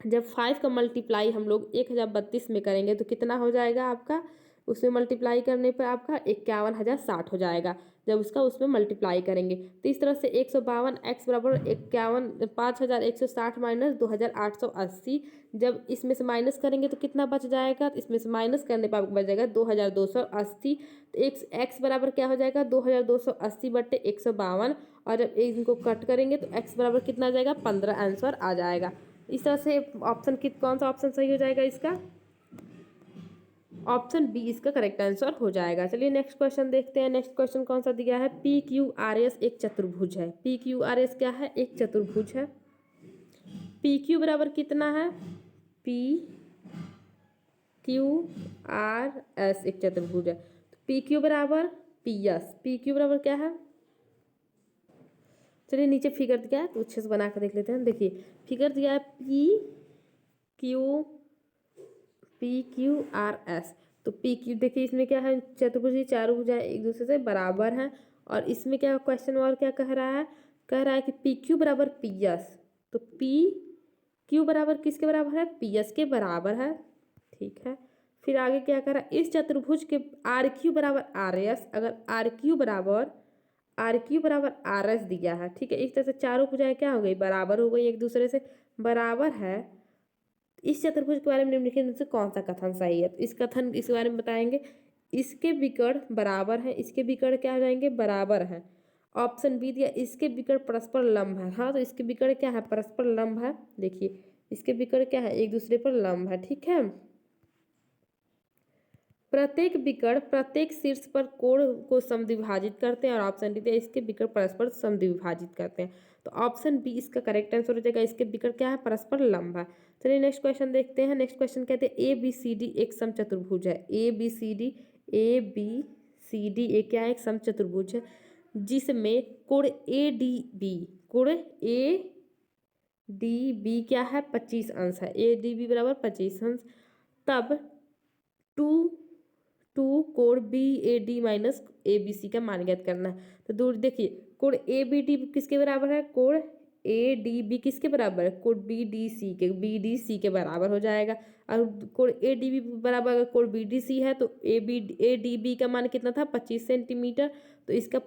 जब 5 का मल्टीप्लाई हम लोग 1032 में करेंगे तो कितना हो जाएगा आपका, उसमें मल्टीप्लाई करने पर आपका 51,060 हो जाएगा, जब उसका उसमें मल्टीप्लाई करेंगे। तो इस तरह से 152x बराबर 51,5,160 माइनस 2,880, जब इसमें से माइनस करेंगे तो कितना बच जाएगा, तो इसमें से माइनस करने पर आपको बच जाएगा 2,280। तो x बराबर क्या हो जाएगा, 2,280/152, और जब इनको कट करेंगे तो x बराबर कितना आ जाएगा, 15 आंसर आ जाएगा। इस तरह से ऑप्शन कौन सा ऑप्शन सही हो जाएगा इसका, ऑप्शन बी इसका करेक्ट आंसर हो जाएगा। चलिए नेक्स्ट क्वेश्चन देखते हैं। नेक्स्ट क्वेश्चन कौन सा दिया है, PQRS एक चतुर्भुज है। PQRS क्या है, एक चतुर्भुज है। PQ बराबर कितना है, PQRS एक चतुर्भुज है, तो PQ बराबर PS, PQ बराबर क्या है, चलिए नीचे फिगर दिया है तो अच्छे से बना कर देख लेते हैं। देखिए फिगर दिया है PQRS, तो PQ देखिए इसमें क्या है, चतुर्भुज चारों भुजाएं एक दूसरे से बराबर हैं, और इसमें क्या क्वेश्चन और क्या कह रहा है, कि PQ बराबर PS, तो PQ बराबर किसके बराबर है, PS के बराबर है। ठीक है, फिर आगे क्या कह रहा है, इस चतुर्भुज के RQ बराबर RS, अगर RQ बराबर RS दिया है। ठीक है, इस तरह से चारों भुजाएं क्या हो गई, बराबर हो गई, एक दूसरे से बराबर है। इस चतुर्भुज के बारे में निम्नलिखित में से कौन सा कथन सही है, तो इस बारे में बताएंगे, इसके विकर्ण बराबर है, इसके विकर्ण क्या हो जाएंगे, बराबर है। ऑप्शन बी दिया, इसके विकर्ण परस्पर लंब है। हाँ, तो इसके विकर्ण क्या है, परस्पर लंब है। देखिए इसके विकर्ण क्या है, एक दूसरे पर लंब है। ठीक है, प्रत्येक विकर्ण प्रत्येक शीर्ष पर कोण को समद्विभाजित करते हैं, और ऑप्शन डी है, इसके विकर्ण परस्पर समद्विभाजित करते हैं। तो ऑप्शन बी इसका करेक्ट आंसर हो जाएगा, इसके विकर्ण क्या है, परस्पर लंब है। चलिए नेक्स्ट क्वेश्चन देखते हैं। नेक्स्ट क्वेश्चन कहते हैं ABCD एक समचतुर्भुज है। ABCD एक क्या है, एक समचतुर्भुज है, जिसमें कोण ADB क्या है, 25 अंश है। ADB बराबर 25 अंश, तब टू कोण BAD माइनस ABC का मान ज्ञात करना है। तो दूर देखिए, कोण ABD किसके बराबर है, कोण ADB किसके बराबर है, कोण BDC के बराबर हो जाएगा। और कोण ADB बराबर अगर कोण BDC है तो ADB का मान कितना था, 25 सेंटीमीटर, तो इसका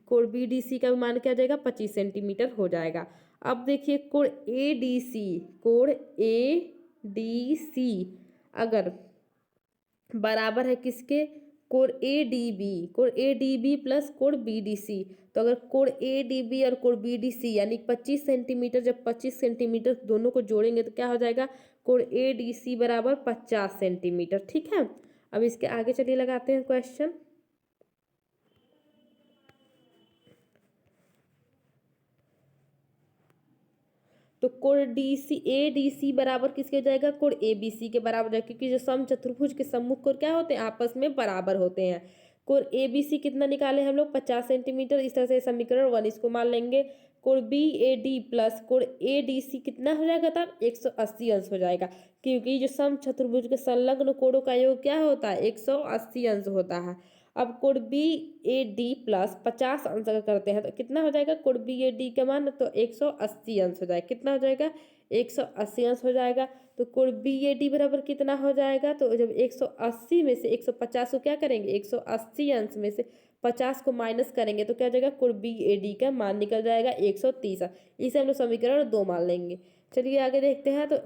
कोण BDC का मान क्या हो जाएगा, 25 सेंटीमीटर हो जाएगा। अब देखिए कोण ADC अगर बराबर है किसके, कोण ए डी बी प्लस कोण बी डी सी। तो अगर कोण ए डी बी और कोण बी डी सी यानी 25 सेंटीमीटर, जब 25 सेंटीमीटर दोनों को जोड़ेंगे तो क्या हो जाएगा, कोण ए डी सी बराबर 50 सेंटीमीटर। ठीक है, अब इसके आगे चलिए लगाते हैं क्वेश्चन। तो कोण D C A D C बराबर किसके हो जाएगा, कोण ए बी सी के बराबर हो जाएगा, क्योंकि जो समचतुर्भुज के सम्मुख कोण क्या होते हैं, आपस में बराबर होते हैं। कोण ए बी सी कितना निकाले हम लोग, 50 सेंटीमीटर। इस तरह से समीकरण 1 इसको मान लेंगे। कोण बी ए डी प्लस कोण ए डी सी कितना हो जाएगा, तब 180 अंश हो जाएगा, क्योंकि जो समचतुर्भुज के संलग्न कोणों का योग क्या होता है, 180 अंश होता है। अब कोण बी ए डी प्लस 50 अंश अगर करते हैं तो कितना हो जाएगा, कोण बी ए डी का मान तो 180 अंश हो जाएगा। कितना हो जाएगा, 180 अंश हो जाएगा। तो कोण बी ए डी बराबर कितना हो जाएगा, तो जब 180 में से 150 को क्या करेंगे, 180 अंश में से 50 को माइनस करेंगे तो क्या हो जाएगा, कोण बी ए डी का मान निकल जाएगा 130। इसे हम लोग समीकरण 2 मान लेंगे। चलिए आगे देखते हैं। तो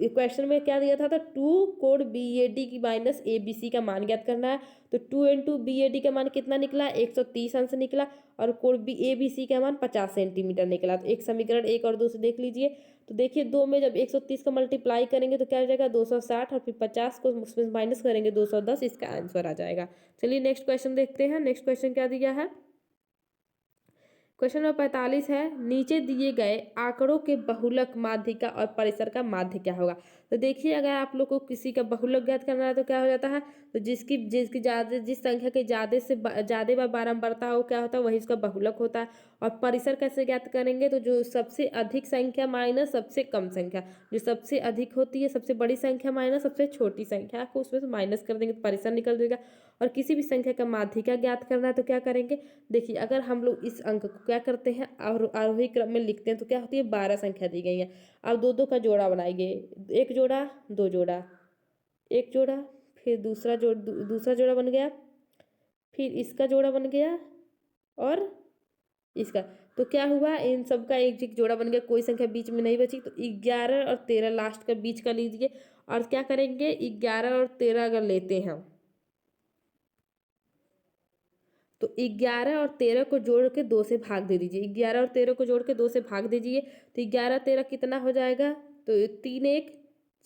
क्वेश्चन में क्या दिया था, तो 2 कोण बी ए डी की माइनस ए बी सी का मान ज्ञात करना है। तो 2 इंटू बी ए डी का मान कितना निकला, 130 अंश निकला, और कोण बी ए बी सी का मान 50 सेंटीमीटर निकला। तो एक समीकरण 1 और 2 से देख लीजिए। तो देखिए 2 में जब 130 का मल्टीप्लाई करेंगे तो क्या हो जाएगा, 260, और फिर 50 को उसमें माइनस करेंगे 210, इसका आंसर आ जाएगा। चलिए नेक्स्ट क्वेश्चन देखते हैं। नेक्स्ट क्वेश्चन क्या दिया है, क्वेश्चन नंबर 45 है, नीचे दिए गए आंकड़ों के बहुलक, माध्यिका और परिसर का माध्य क्या होगा। तो देखिए अगर आप लोग को किसी का बहुलक ज्ञात करना है तो क्या हो जाता है, तो जिसकी जिसकी ज्यादा जिस संख्या के ज्यादा बार बारंबारता हो क्या होता है, वही उसका बहुलक होता है। और परिसर कैसे ज्ञात करेंगे, तो जो सबसे अधिक संख्या माइनस सबसे कम संख्या, जो सबसे अधिक होती है सबसे बड़ी संख्या माइनस सबसे छोटी संख्या को उसमें से माइनस कर देंगे तो परिसर निकल जाएगा। और किसी भी संख्या का माध्यिका ज्ञात करना है तो क्या करेंगे, देखिए अगर हम लोग इस अंक को क्या करते हैं, आरोही क्रम में लिखते हैं तो क्या होती है, 12 संख्या दी गई है। अब दो दो का जोड़ा बनाएंगे, एक जोड़ा, दो जोड़ा, एक जोड़ा, फिर दूसरा जोड़ा बन गया, फिर इसका जोड़ा बन गया, और इसका। तो क्या हुआ, इन सब का एक जोड़ा बन गया, कोई संख्या बीच में नहीं बची। तो 11 और 13 लास्ट का बीच का लीजिए। और क्या करेंगे, 11 और 13 अगर लेते हैं तो 11 और 13 को जोड़ के 2 से भाग दे दीजिए। 11 और 13 को जोड़ के 2 से भाग दीजिए तो 11 13 कितना हो जाएगा, तो 3 1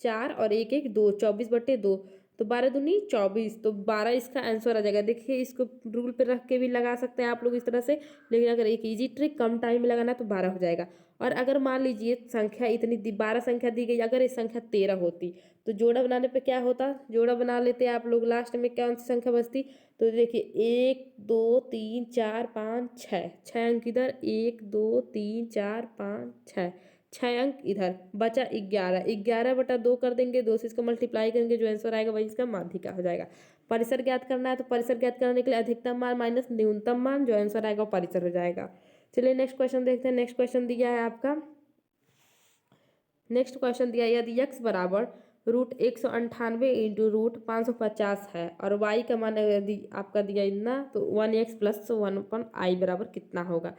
4 और 1 1 2, 24/2, तो 12 दूनी 24, तो 12 इसका आंसर आ जाएगा। देखिए इसको रूल पे रख के भी लगा सकते हैं आप लोग इस तरह से, लेकिन अगर एक इजी ट्रिक कम टाइम में लगाना तो 12 हो जाएगा। और अगर मान लीजिए संख्या इतनी 12 संख्या दी गई, अगर ये संख्या 13 होती तो जोड़ा बनाने पे क्या होता, जोड़ा बना लेते आप लोग, लास्ट में कौन सी संख्या बचती, तो देखिए 1 2 3 4 5 6, 6 अंक इधर, 1 2 3 4 5 6, 6 अंक इधर, बचा 11, 11/2 कर देंगे, 2 से इसको मल्टीप्लाई करेंगे, जो आंसर आएगा वही इसका माध्यिका हो जाएगा। परिसर ज्ञात करना है तो परिसर ज्ञात करने के लिए अधिकतम मान माइनस न्यूनतम मान, जो आंसर आएगा वो परिसर हो जाएगा। चलिए नेक्स्ट क्वेश्चन देखते हैं। नेक्स्ट क्वेश्चन दिया है आपका, नेक्स्ट क्वेश्चन दिया है, यदि x बराबर √198 इंटू √550 है और y का मान यदि आपका दिया इतना, तो 1x प्लस 1/i बराबर कितना होगा।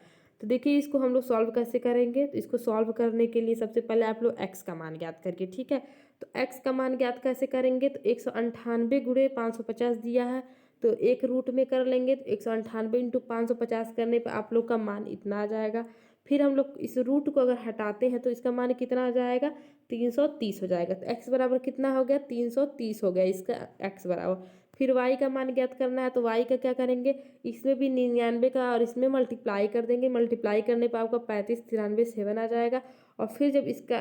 तो देखिए इसको हम लोग सॉल्व कैसे करेंगे, तो इसको सॉल्व करने के लिए सबसे पहले आप लोग x का मान ज्ञात करके, ठीक है। तो x का मान ज्ञात कैसे करेंगे, तो 198 गुणे 550 दिया है, तो एक रूट में कर लेंगे, तो 198 इंटू 550 करने पर आप लोग का मान इतना आ जाएगा। फिर हम लोग इस रूट को अगर हटाते हैं तो इसका मान कितना आ जाएगा, 330 हो जाएगा। तो x बराबर कितना हो गया, 330 हो गया इसका x बराबर। फिर y का मान ज्ञात करना है तो y का क्या करेंगे, इसमें भी 99 का और इसमें मल्टीप्लाई कर देंगे, मल्टीप्लाई करने पर आपका 35 93 7 आ जाएगा। और फिर जब इसका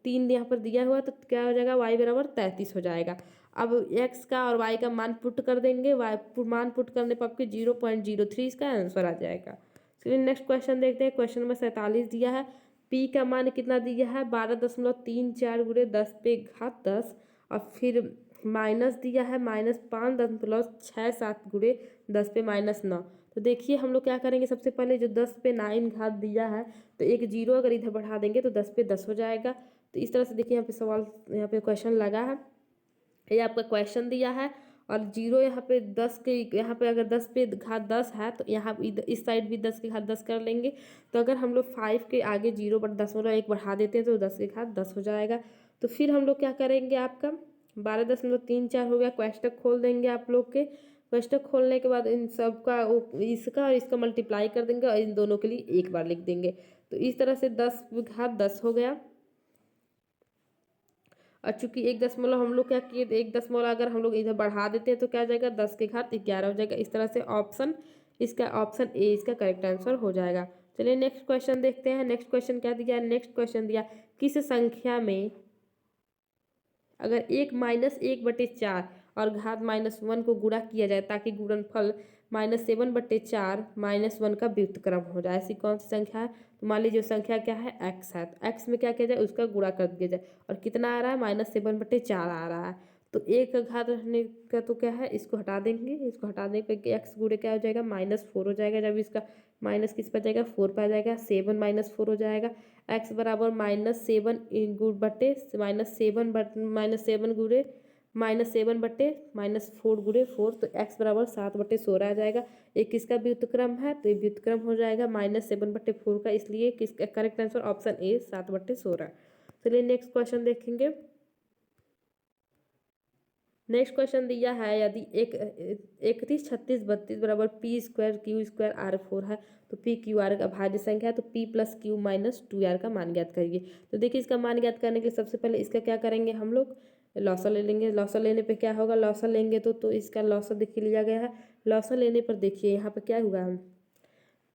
3 यहाँ पर दिया हुआ तो क्या हो जाएगा, y बराबर 33 हो जाएगा। अब x का और y का मान पुट कर देंगे, मान पुट करने पर आपके 0.03 इसका आंसर आ जाएगा। चलिए नेक्स्ट क्वेश्चन देखते हैं। क्वेश्चन नंबर 47 दिया है, p का मान कितना दिया है, 12.34 गुणे 10⁻10, और फिर माइनस दिया है -5.67 गुणे 10⁻9। तो देखिए हम लोग क्या करेंगे, सबसे पहले जो 10⁻9 घात दिया है तो एक जीरो अगर इधर बढ़ा देंगे तो 10/10 हो जाएगा। तो इस तरह से देखिए यहाँ पे सवाल, यहाँ पे क्वेश्चन लगा है, ये आपका क्वेश्चन दिया है, और जीरो यहाँ पे 10 के, यहाँ पे अगर 10⁻10 है तो यहाँ इस साइड भी 10⁻10 कर लेंगे। तो अगर हम लोग 5 के आगे 0/10 बढ़ा देते हैं तो 10⁻10 हो जाएगा। तो फिर हम लोग क्या करेंगे, आपका 12.34 हो गया, क्वेश्चन खोल देंगे आप लोग के, कोष्टक खोलने के बाद इन सब का इसका और इसका मल्टीप्लाई कर देंगे और इन दोनों के लिए एक बार लिख देंगे। तो इस तरह से 10 हो गया। और चूंकि 1 दशमलव हम लोग क्या किए, 1 दशमलव अगर हम लोग इधर बढ़ा देते हैं तो क्या हो जाएगा, 10 के घात 11 हो जाएगा। इस तरह से ऑप्शन ए इसका करेक्ट आंसर हो जाएगा। चलिए नेक्स्ट क्वेश्चन देखते हैं। नेक्स्ट क्वेश्चन क्या दिया, नेक्स्ट क्वेश्चन दिया किस संख्या में अगर 1 - 1/4 और घात -1 को गुणा किया जाए ताकि गुणनफल -7/4 -1 का व्युत्क्रम हो जाए। ऐसी कौन सी संख्या है? तो मान लीजिए संख्या क्या है, एक्स है। तो एक्स में क्या किया जाए, उसका गुणा कर दिया जाए। और कितना आ रहा है, -7/4 आ रहा है। तो एक का घात रखने का तो क्या है, इसको हटा देंगे। इसको हटाने पे एक्स गुणे क्या हो जाएगा, -4 हो जाएगा। जब इसका माइनस किस पर जाएगा, 4 पर जाएगा। 7 - 4 हो जाएगा। एक्स बराबर -7 बटे -7 गुणे -7/-4 गुणे 4। तो एक्स बराबर 7/16 आ जाएगा। एक किसका व्युत्क्रम है, तो ये व्युत्क्रम हो जाएगा -7/4 का। इसलिए किसका करेक्ट आंसर ऑप्शन ए 7/16। चलिए नेक्स्ट क्वेश्चन देखेंगे। नेक्स्ट क्वेश्चन दिया है यदि 31 36 32 बराबर P² Q² R4 है तो PQR का भाज्य संख्या है तो P + Q - 2R का मान ज्ञात करिए। तो देखिए इसका मान ज्ञात करने के लिए सबसे पहले इसका क्या करेंगे, हम लोग लॉसा ले लेंगे। लॉसा लेने पे क्या होगा, लॉसा लेंगे तो इसका लॉसा देखिए लिया गया है। लॉसा लेने पर देखिए यहाँ पर क्या हुआ,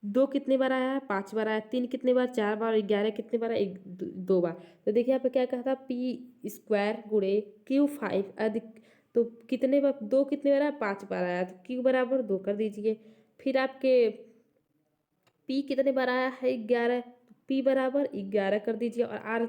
2 कितने बार आया है, 5 बार आया। 3 कितने बार, 4 बार। 11 कितने बार, 2 बार। तो देखिए यहाँ पे क्या कहा था, P² गुणे Q5 अधिक, तो कितने बार, 2 कितने बार आया, 5 बार आया। तो Q बराबर 2 कर दीजिए। फिर आपके P कितने बार आया है, 11। तो P बराबर 11 कर दीजिए। और R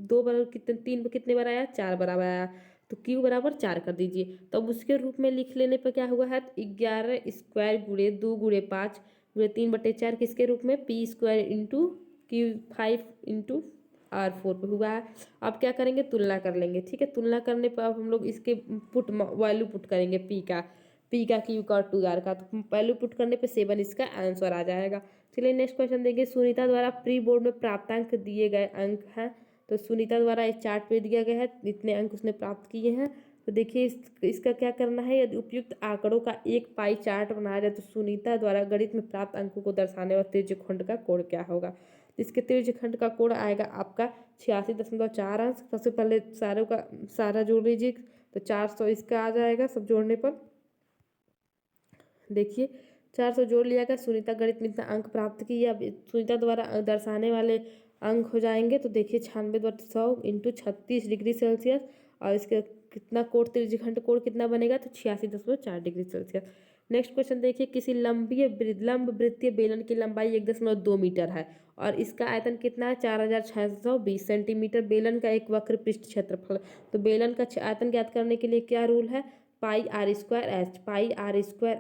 2 बार कितने, 3 कितने बार आया, 4 बराबर आया। तो Q बराबर 4 कर दीजिए। तो अब उसके रूप में लिख लेने पर क्या हुआ है, 11² गुणे 2 गुणे 5 गुणे 3/4 किसके रूप में, P² into Q5 into R4 पे हुआ है। अब क्या करेंगे, तुलना कर लेंगे। ठीक है, तुलना करने पर अब हम लोग इसके वैल्यू पुट करेंगे, P का Q का और 2R का। तो वैल्यू पुट करने पे 7 इसका आंसर आ जाएगा। चलिए नेक्स्ट क्वेश्चन देंगे। सुनीता द्वारा प्री बोर्ड में प्राप्तांक दिए गए अंक हैं। तो सुनीता द्वारा एक चार्ट पे दिया गया है, इतने अंक उसने प्राप्त किए हैं। तो देखिए इसका क्या करना है, यदि उपयुक्त आंकड़ों का एक पाई चार्ट बनाया जाए तो सुनीता द्वारा गणित में प्राप्त अंकों को दर्शाने वाले त्रिज्यखंड का कोण क्या होगा। तो इसके त्रिज्यखंड का कोण आएगा आपका 86.4 अंश। सबसे पहले सारा जोड़ लीजिए। तो 400 इसका आ जाएगा सब जोड़ने पर। देखिए 400 जोड़ लिया गया। सुनीता गणित में इतना अंक प्राप्त की। अब सुनीता द्वारा दर्शाने वाले अंक हो जाएंगे। तो देखिए 96/100 इंटू 36 डिग्री सेल्सियस। और इसके कितना कोण, त्रिज्यखंड कोण कितना बनेगा, तो 86.4 डिग्री सेल्सियस। नेक्स्ट क्वेश्चन देखिए। किसी लंब वृत्तीय बेलन की लंबाई 1.2 मीटर है और इसका आयतन कितना है, 4620 सेंटीमीटर। बेलन का एक वक्र पृष्ठ क्षेत्रफल। तो बेलन का आयतन ज्ञात करने के लिए क्या रूल है, पाई r²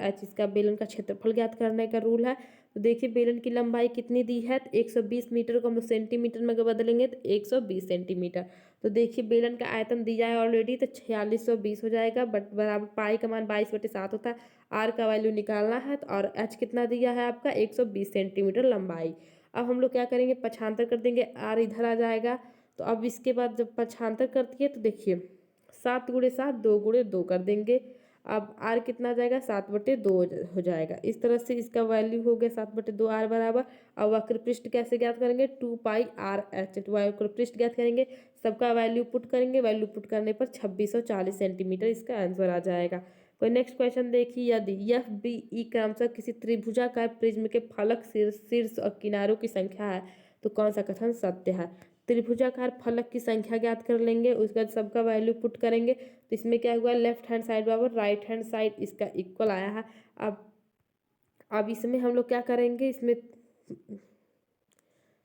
H इसका बेलन का क्षेत्रफल ज्ञात करने का रूल है। तो देखिए बेलन की लंबाई कितनी दी है, तो 120 मीटर को हम लोग सेंटीमीटर में बदलेंगे तो 120 सेंटीमीटर। तो देखिए बेलन का आयतन दिया है ऑलरेडी, तो 4620 हो जाएगा। बट बराबर पाई का मान 22/7 होता है। आर का वैल्यू निकालना है तो, और एच कितना दिया है आपका, 120 सेंटीमीटर लंबाई। अब हम लोग क्या करेंगे, पक्षांतर कर देंगे, आर इधर आ जाएगा। तो अब इसके बाद जब पक्षांतर करती है तो देखिए 7 गुणे 7 2 गुणे 2 कर देंगे। अब आर कितना आ जाएगा, 7/2 हो जाएगा। इस तरह से इसका वैल्यू हो गया 7/2 आर बराबर। अब वक्र पृष्ठ कैसे ज्ञात करेंगे, 2πr/h वक्र पृष्ठ ज्ञात करेंगे। सबका वैल्यू पुट करेंगे। वैल्यू पुट करने पर 2640 सेंटीमीटर इसका आंसर आ जाएगा। कोई नेक्स्ट क्वेश्चन देखिए। यदि एफ बी ई क्रमशः किसी त्रिभुजाकार प्रिज्म के फलक शीर्ष और किनारों की संख्या है तो कौन सा कथन सत्य है। त्रिभुजाकार फलक की संख्या ज्ञात कर लेंगे, उसके बाद सबका वैल्यू पुट करेंगे। तो इसमें क्या हुआ, लेफ्ट हैंड साइड बराबर राइट हैंड साइड इसका इक्वल आया है। अब इसमें हम लोग क्या करेंगे,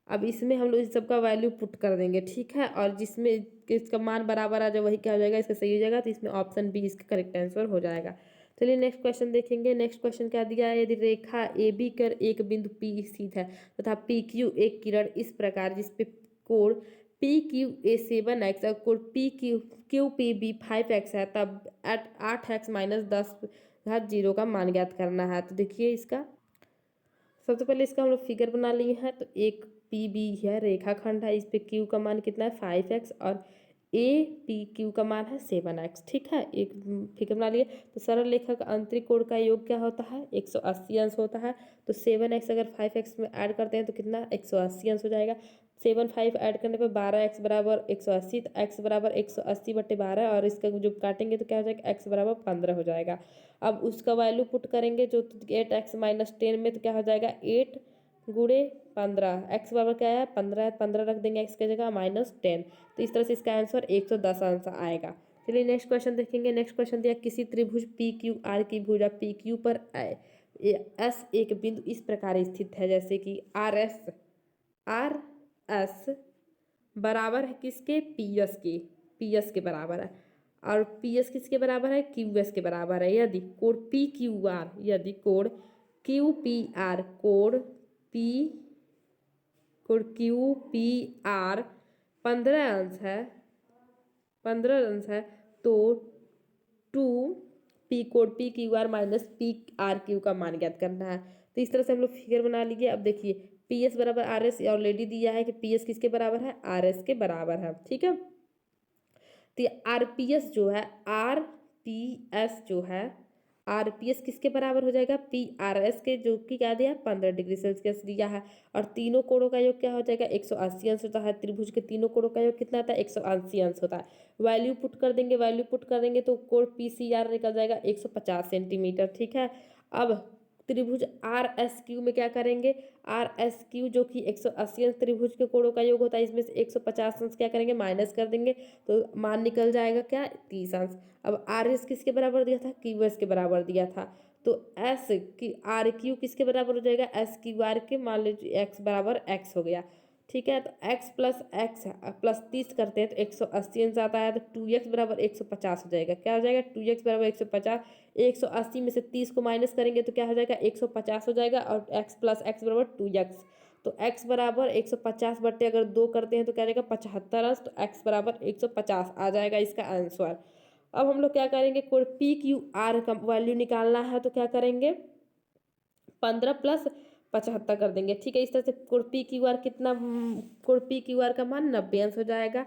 अब इसमें हम लोग इस सबका वैल्यू पुट कर देंगे। ठीक है, और जिसमें इसका मान बराबर आ जाए वही क्या हो जाएगा, इसका सही हो जाएगा। तो इसमें ऑप्शन बी इसका करेक्ट आंसर हो जाएगा। चलिए नेक्स्ट क्वेश्चन देखेंगे। नेक्स्ट क्वेश्चन क्या दिया है, यदि रेखा ए बी कर एक बिंदु P स्थित है तथा PQ एक किरण इस प्रकार जिसपे कोण PQA 7x और कोण QPB 5x है, तब 8x - 10 का मान ज्ञात करना है। तो देखिए इसका सबसे पहले इसका हम लोग फिगर बना लिए हैं। तो एक पी बी है, रेखाखंड है। इस पे क्यू का मान कितना है, 5x और ए पी क्यू का मान है 7x, ठीक है। एक फिगर बना लिए। तो सरल रेखा का आंतरिक कोण का योग क्या होता है, 180 अंश होता है। तो 7x अगर 5x में ऐड करते हैं तो कितना 180 अंश हो जाएगा। 7 5 ऐड करने पर 12x बराबर 180, तो x बराबर 180/12, और इसका जो काटेंगे तो क्या हो जाएगा, x बराबर 15 हो जाएगा। अब उसका वैल्यू पुट करेंगे जो 8x माइनस 10 में, तो क्या हो जाएगा 8 गुणे 15, x बराबर क्या है 15, 15 रख देंगे x की जगह माइनस 10। तो इस तरह से इसका आंसर 110 आंसर आएगा। चलिए नेक्स्ट क्वेश्चन देखेंगे। नेक्स्ट क्वेश्चन दिया, किसी त्रिभुज पी क्यू आर की भुजा पी क्यू पर एस एक बिंदु इस प्रकार स्थित है, जैसे कि आर एस बराबर है किसके, पी एस के बराबर है, और पी एस किसके बराबर है, क्यू एस के बराबर है। यदि कोण पी क्यू आर, यदि कोण क्यू पी आर, कोण क्यू पी आर 15 अंश है, 15 अंश है, तो 2 पी कोण P Q R minus P R Q का मान ज्ञात करना है। तो इस तरह से हम लोग फिगर बना लीजिए। अब देखिए पी एस बराबर आर एस ऑलरेडी दिया है कि पी एस किसके बराबर है, आर एस के बराबर है, ठीक है। तो ये आर पी एस जो है, आर पी एस जो है, आर पी एस किसके बराबर हो जाएगा, पी आर एस के, जो कि क्या दिया है 15 डिग्री सेल्सियस दिया है। और तीनों कोणों का योग क्या हो जाएगा 180 अंश होता है। त्रिभुज के तीनों कोणों का योग कितना होता है 180 अंश होता है। वैल्यू पुट कर देंगे, वैल्यू पुट कर देंगे तो कोण पी सी आर निकल जाएगा 150 सेंटीमीटर, ठीक है। अब त्रिभुज आर एस क्यू में क्या करेंगे, आर एस क्यू जो कि 180 अंश त्रिभुज के कोणों का योग होता है, इसमें से 150 अंश क्या करेंगे माइनस कर देंगे, तो मान निकल जाएगा क्या 30 अंश। अब आर एस किसके बराबर दिया था, क्यू एस के बराबर दिया था। तो एस की आर क्यू किसके बराबर हो जाएगा, एस क्यू आर के, मान लीजिए एक्स बराबर एक्स हो गया, ठीक है। तो x प्लस एक्स प्लस 30 करते हैं तो 180 अंश आता है, तो 2x बराबर 150 हो जाएगा। क्या हो जाएगा 2x बराबर 150, 180 में से 30 को माइनस करेंगे तो क्या हो जाएगा 150 हो जाएगा, और x प्लस एक्स बराबर 2x। तो x बराबर 150 बट्टे अगर 2 करते हैं तो क्या आ जाएगा 75 अंश, तो x बराबर 150 आ जाएगा इसका आंसर। अब हम लोग क्या करेंगे, कोण पी क्यू आर का वैल्यू निकालना है, तो क्या करेंगे 15 प्लस 75 कर देंगे, ठीक है। इस तरह से कोण पी क्यू आर कितना, कोण पी क्यू आर का मान 90 अंश हो जाएगा।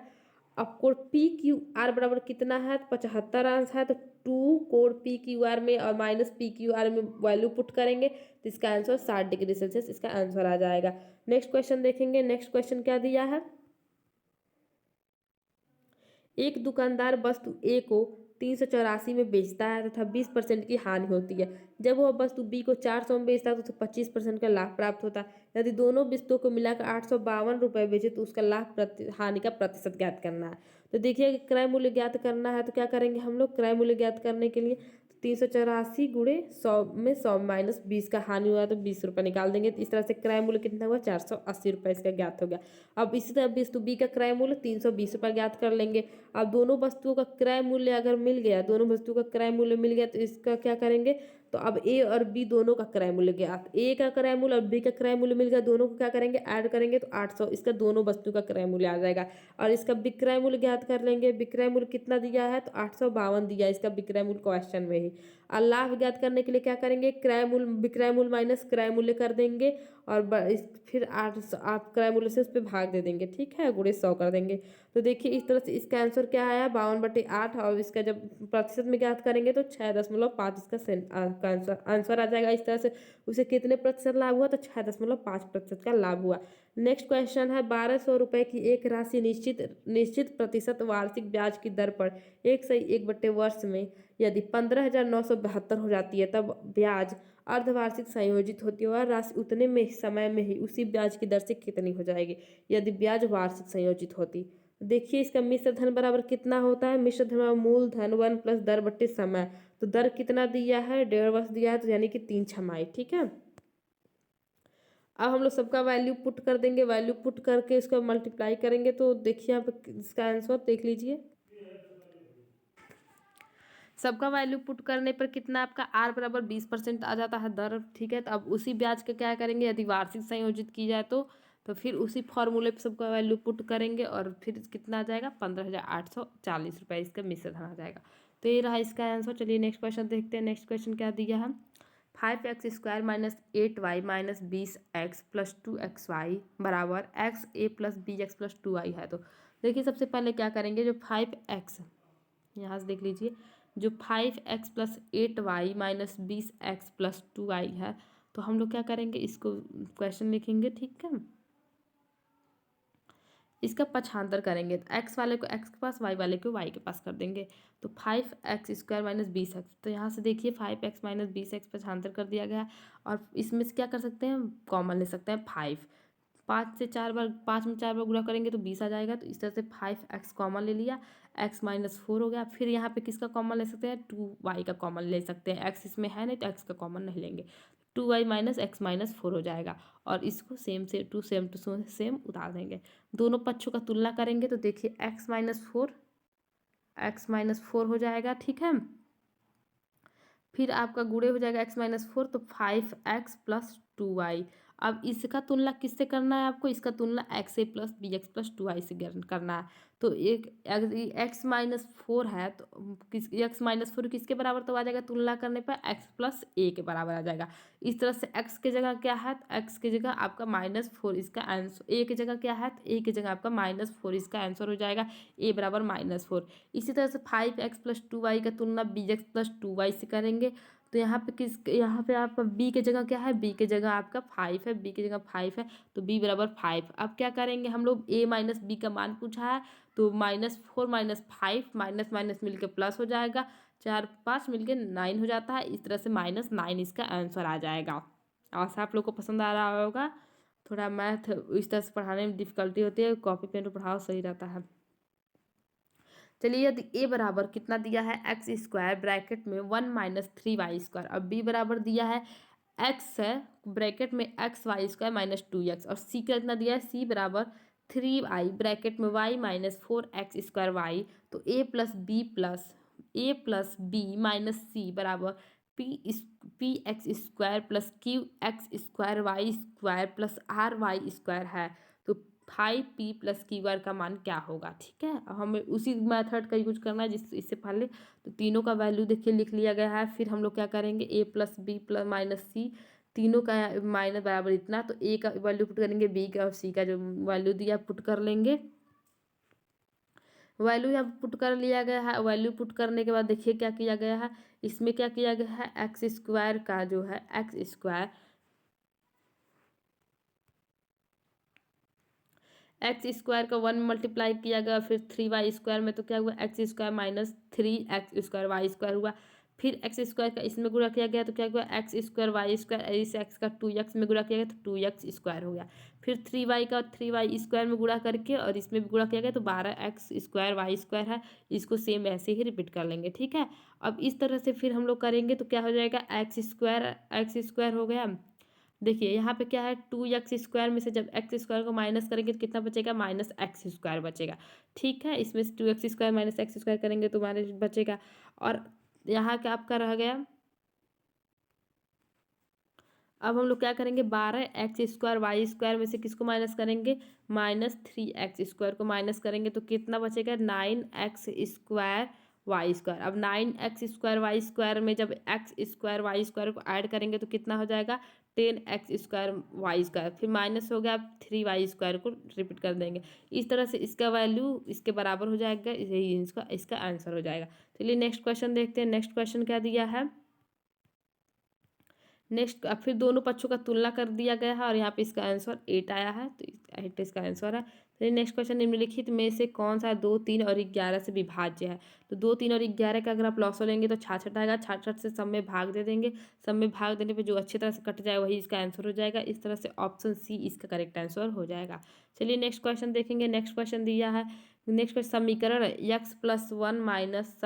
अब कोण पी क्यू आर बराबर कितना है, 75 अंश है, तो 2 कोण पी क्यू आर में और माइनस पी क्यू आर में वैल्यू पुट करेंगे तो इसका आंसर 60 डिग्री सेल्सियस इसका आंसर आ जाएगा। नेक्स्ट क्वेश्चन देखेंगे। नेक्स्ट क्वेश्चन क्या दिया है, एक दुकानदार वस्तु ए को 384 में बेचता है तथा 20% की हानि होती है। जब वह वस्तु बी को 400 में बेचता है तो 25% का लाभ प्राप्त होता है। यदि दोनों वस्तुओं को मिलाकर 852 बेचे तो उसका हानि का प्रतिशत ज्ञात करना है। तो देखिए क्रय मूल्य ज्ञात करना है, तो क्या करेंगे हम लोग, क्रय मूल्य ज्ञात करने के लिए 384 गुणे 100 में 100 माइनस 20 का हानि हुआ तो 20 रुपये निकाल देंगे। तो इस तरह से क्रय मूल्य कितना हुआ 480 रुपये इसका ज्ञात हो गया। अब इसी तरह वस्तु बी का क्रय मूल्य 320 रुपये ज्ञात कर लेंगे। अब दोनों वस्तुओं का क्रय मूल्य अगर मिल गया, दोनों वस्तुओं का क्रय मूल्य मिल गया तो इसका क्या करेंगे, तो अब ए और बी दोनों का क्रय मूल्य ज्ञात, ए का क्रय मूल्य और बी का क्रय मूल्य मिल गया, दोनों को क्या करेंगे ऐड करेंगे तो 800 इसका दोनों वस्तु का क्रय मूल्य आ जाएगा। और इसका विक्रय मूल्य ज्ञात कर लेंगे, विक्रय मूल्य कितना दिया है तो 852 दिया है इसका विक्रय मूल्य क्वेश्चन में ही। और लाभ ज्ञात करने के लिए क्या करेंगे, क्रय मूल्य विक्रय मूल्य माइनस क्रय मूल्य कर देंगे, और फिर 800 आप क्रय मूल्य से उस पर भाग दे देंगे, ठीक है, गुणे 100 कर देंगे। तो देखिए इस तरह से इसका आंसर क्या आया 52/8, और इसका जब प्रतिशत में ज्ञात करेंगे तो 6.5 इसका आंसर आ जाएगा। इस तरह से उसे कितने प्रतिशत लाभ हुआ, तो 6.5% का लाभ हुआ। नेक्स्ट क्वेश्चन है 1200 रुपये की एक राशि निश्चित प्रतिशत वार्षिक ब्याज की दर पर 1/1 वर्ष में यदि 15,972 हो जाती है, तब ब्याज अर्धवार्षिक संयोजित होती है और राशि उतने में समय में ही उसी ब्याज की दर से कितनी हो जाएगी यदि ब्याज वार्षिक संयोजित होती। देखिए इसका मिश्र धन बराबर कितना होता है, मिश्र धन बराबर मूल धन 1 प्लस दर बट्टे समय। तो दर कितना दिया है 1.5 वर्ष दिया है, तो यानी कि 3 छमाही, ठीक है। अब हम लोग सबका वैल्यू पुट कर देंगे, वैल्यू पुट करके इसको मल्टीप्लाई करेंगे, तो देखिए यहाँ पे इसका आंसर देख लीजिए। सबका वैल्यू पुट करने पर कितना आपका आर बराबर 20% आ जाता है दर, ठीक है। तो अब उसी ब्याज का क्या करेंगे, यदि वार्षिक संयोजित की जाए तो फिर उसी फॉर्मूले पे सबका वैल्यू पुट करेंगे और फिर कितना आ जाएगा 15,840 रुपये इसका मिश्र धन आ जाएगा। तो ये रहा इसका आंसर। चलिए नेक्स्ट क्वेश्चन देखते हैं। नेक्स्ट क्वेश्चन क्या दिया है, 5x² minus 8y minus 20x plus 2xy बराबर x a plus bx plus 2y है। तो देखिए सबसे पहले क्या करेंगे, जो 5x यहाँ से देख लीजिए, जो 5x plus 8y minus 20x plus 2y है, तो हम लोग क्या करेंगे, इसको क्वेश्चन लिखेंगे, ठीक है। इसका पक्षांतर करेंगे तो x वाले को x के पास, y वाले को y के पास कर देंगे। तो 5x² माइनस 20x, तो यहाँ से देखिए 5x माइनस 20x पक्षांतर कर दिया गया। और इसमें से क्या कर सकते हैं, कॉमन ले सकते हैं 5। 5 से 4 बार, 5 में 4 बार गुणा करेंगे तो 20 आ जाएगा। तो इस तरह से 5x कॉमन ले लिया, x माइनस 4 हो गया। फिर यहाँ पे किसका कॉमन ले सकते हैं, 2y का कॉमन ले सकते हैं। x इसमें है नहीं तो x का कॉमन नहीं लेंगे, 2y माइनस x माइनस 4 हो जाएगा। और इसको सेम से टू सेम उतार देंगे। दोनों पक्षों का तुलना करेंगे तो देखिए x माइनस 4 हो जाएगा, ठीक है। फिर आपका गुणे हो जाएगा x माइनस 4, तो 5x प्लस 2y। अब इसका तुलना किससे करना है आपको, इसका तुलना x a plus b x plus 2y से करना है। तो एक x माइनस 4 है तो x माइनस 4 किसके बराबर तो आ जाएगा, तुलना करने पर x प्लस ए के बराबर आ जाएगा। इस तरह से x की जगह क्या है, तो x की जगह आपका -4, इसका आंसर ए की जगह क्या है, तो ए की जगह आपका -4, इसका आंसर हो जाएगा ए बराबर -4। इसी तरह से 5x प्लस 2y का तुलना bx प्लस 2y से करेंगे। तो यहाँ पे आपका b की जगह क्या है, b की जगह आपका 5 है, b की जगह 5 है, तो b बराबर 5। अब क्या करेंगे हम लोग, a माइनस बी का मान पूछा है, तो -4 माइनस 5 माइनस माइनस मिलके प्लस हो जाएगा, 4 5 मिलके 9 हो जाता है। इस तरह से -9 इसका आंसर आ जाएगा। आशा आप लोग को पसंद आ रहा होगा। थोड़ा मैथ इस तरह से पढ़ाने में डिफिकल्टी होती है, कॉपी पेन पर पढ़ाओ सही रहता है। चलिए यदि a बराबर कितना दिया है, x² ब्रैकेट में 1 माइनस 3y², अब b बराबर दिया है x है ब्रैकेट में x y² माइनस 2x, और c का कितना दिया है, c बराबर 3y ब्रैकेट में y माइनस 4x² y। तो a plus B minus C बराबर P X square plus Q X square Y square plus R Y square है। तो 5p प्लस क्यू आर का मान क्या होगा, ठीक है। अब हमें उसी मेथड का यूज करना है जिस इससे पहले। तो तीनों का वैल्यू देखिए लिख लिया गया है। फिर हम लोग क्या करेंगे, a plus b plus minus c, तीनों का माइनस बराबर इतना, तो a का वैल्यू पुट करेंगे, b का और c का जो वैल्यू दिया पुट कर लेंगे। वैल्यू यहाँ पुट कर लिया गया है। वैल्यू पुट करने के बाद देखिए क्या किया गया है, इसमें क्या किया गया है, x² का जो है x² का 1 मल्टीप्लाई किया गया, फिर 3y² में तो क्या हुआ, x² माइनस 3x² y² हुआ। फिर x² का इसमें गुणा किया गया तो क्या हुआ, x² y², इस x का 2x में गुणा किया गया तो 2x² हो गया। फिर 3y का 3y² में गुणा करके और इसमें भी गुणा किया गया तो 12x² y² है। इसको सेम ऐसे ही रिपीट कर लेंगे, ठीक है। अब इस तरह से फिर हम लोग करेंगे तो क्या हो जाएगा, x² हो गया। देखिए यहाँ पे क्या है, 2x² में से जब x² को माइनस करेंगे तो कितना बचेगा, -x² बचेगा, ठीक है। इसमें से 2x² माइनस x² करेंगे तो माइनस बचेगा। और यहाँ का आपका रह गया, अब हम लोग क्या करेंगे, 12x² y² में से किसको माइनस करेंगे, -3x² को माइनस करेंगे तो कितना बचेगा, 9x² y²। अब 9x² y² में जब x² y² को ऐड करेंगे तो कितना हो जाएगा, 10x² y²। फिर माइनस हो गया, 3y² को रिपीट कर देंगे। इस तरह से इसका वैल्यू इसके बराबर हो जाएगा, यही इसका आंसर हो जाएगा। चलिए नेक्स्ट क्वेश्चन देखते हैं। नेक्स्ट क्वेश्चन क्या दिया है, नेक्स्ट अब फिर दोनों पक्षों का तुलना कर दिया गया है और यहाँ पे इसका आंसर 8 आया है, तो 8 इसका आंसर है। तो नेक्स्ट क्वेश्चन, निम्नलिखित में से कौन सा 2, 3 और 11 से विभाज्य है। तो 2, 3 और 11 का अगर आप लॉसो लेंगे तो 66 आएगा, 66 से सब में भाग दे देंगे, सब में भाग देने पे जो अच्छी तरह से कट जाए वही इसका आंसर हो जाएगा। इस तरह से ऑप्शन सी इसका करेक्ट आंसर हो जाएगा। चलिए नेक्स्ट क्वेश्चन देखेंगे। नेक्स्ट क्वेश्चन दिया है, नेक्स्ट क्वेश्चन, समीकरण x+1 माइनस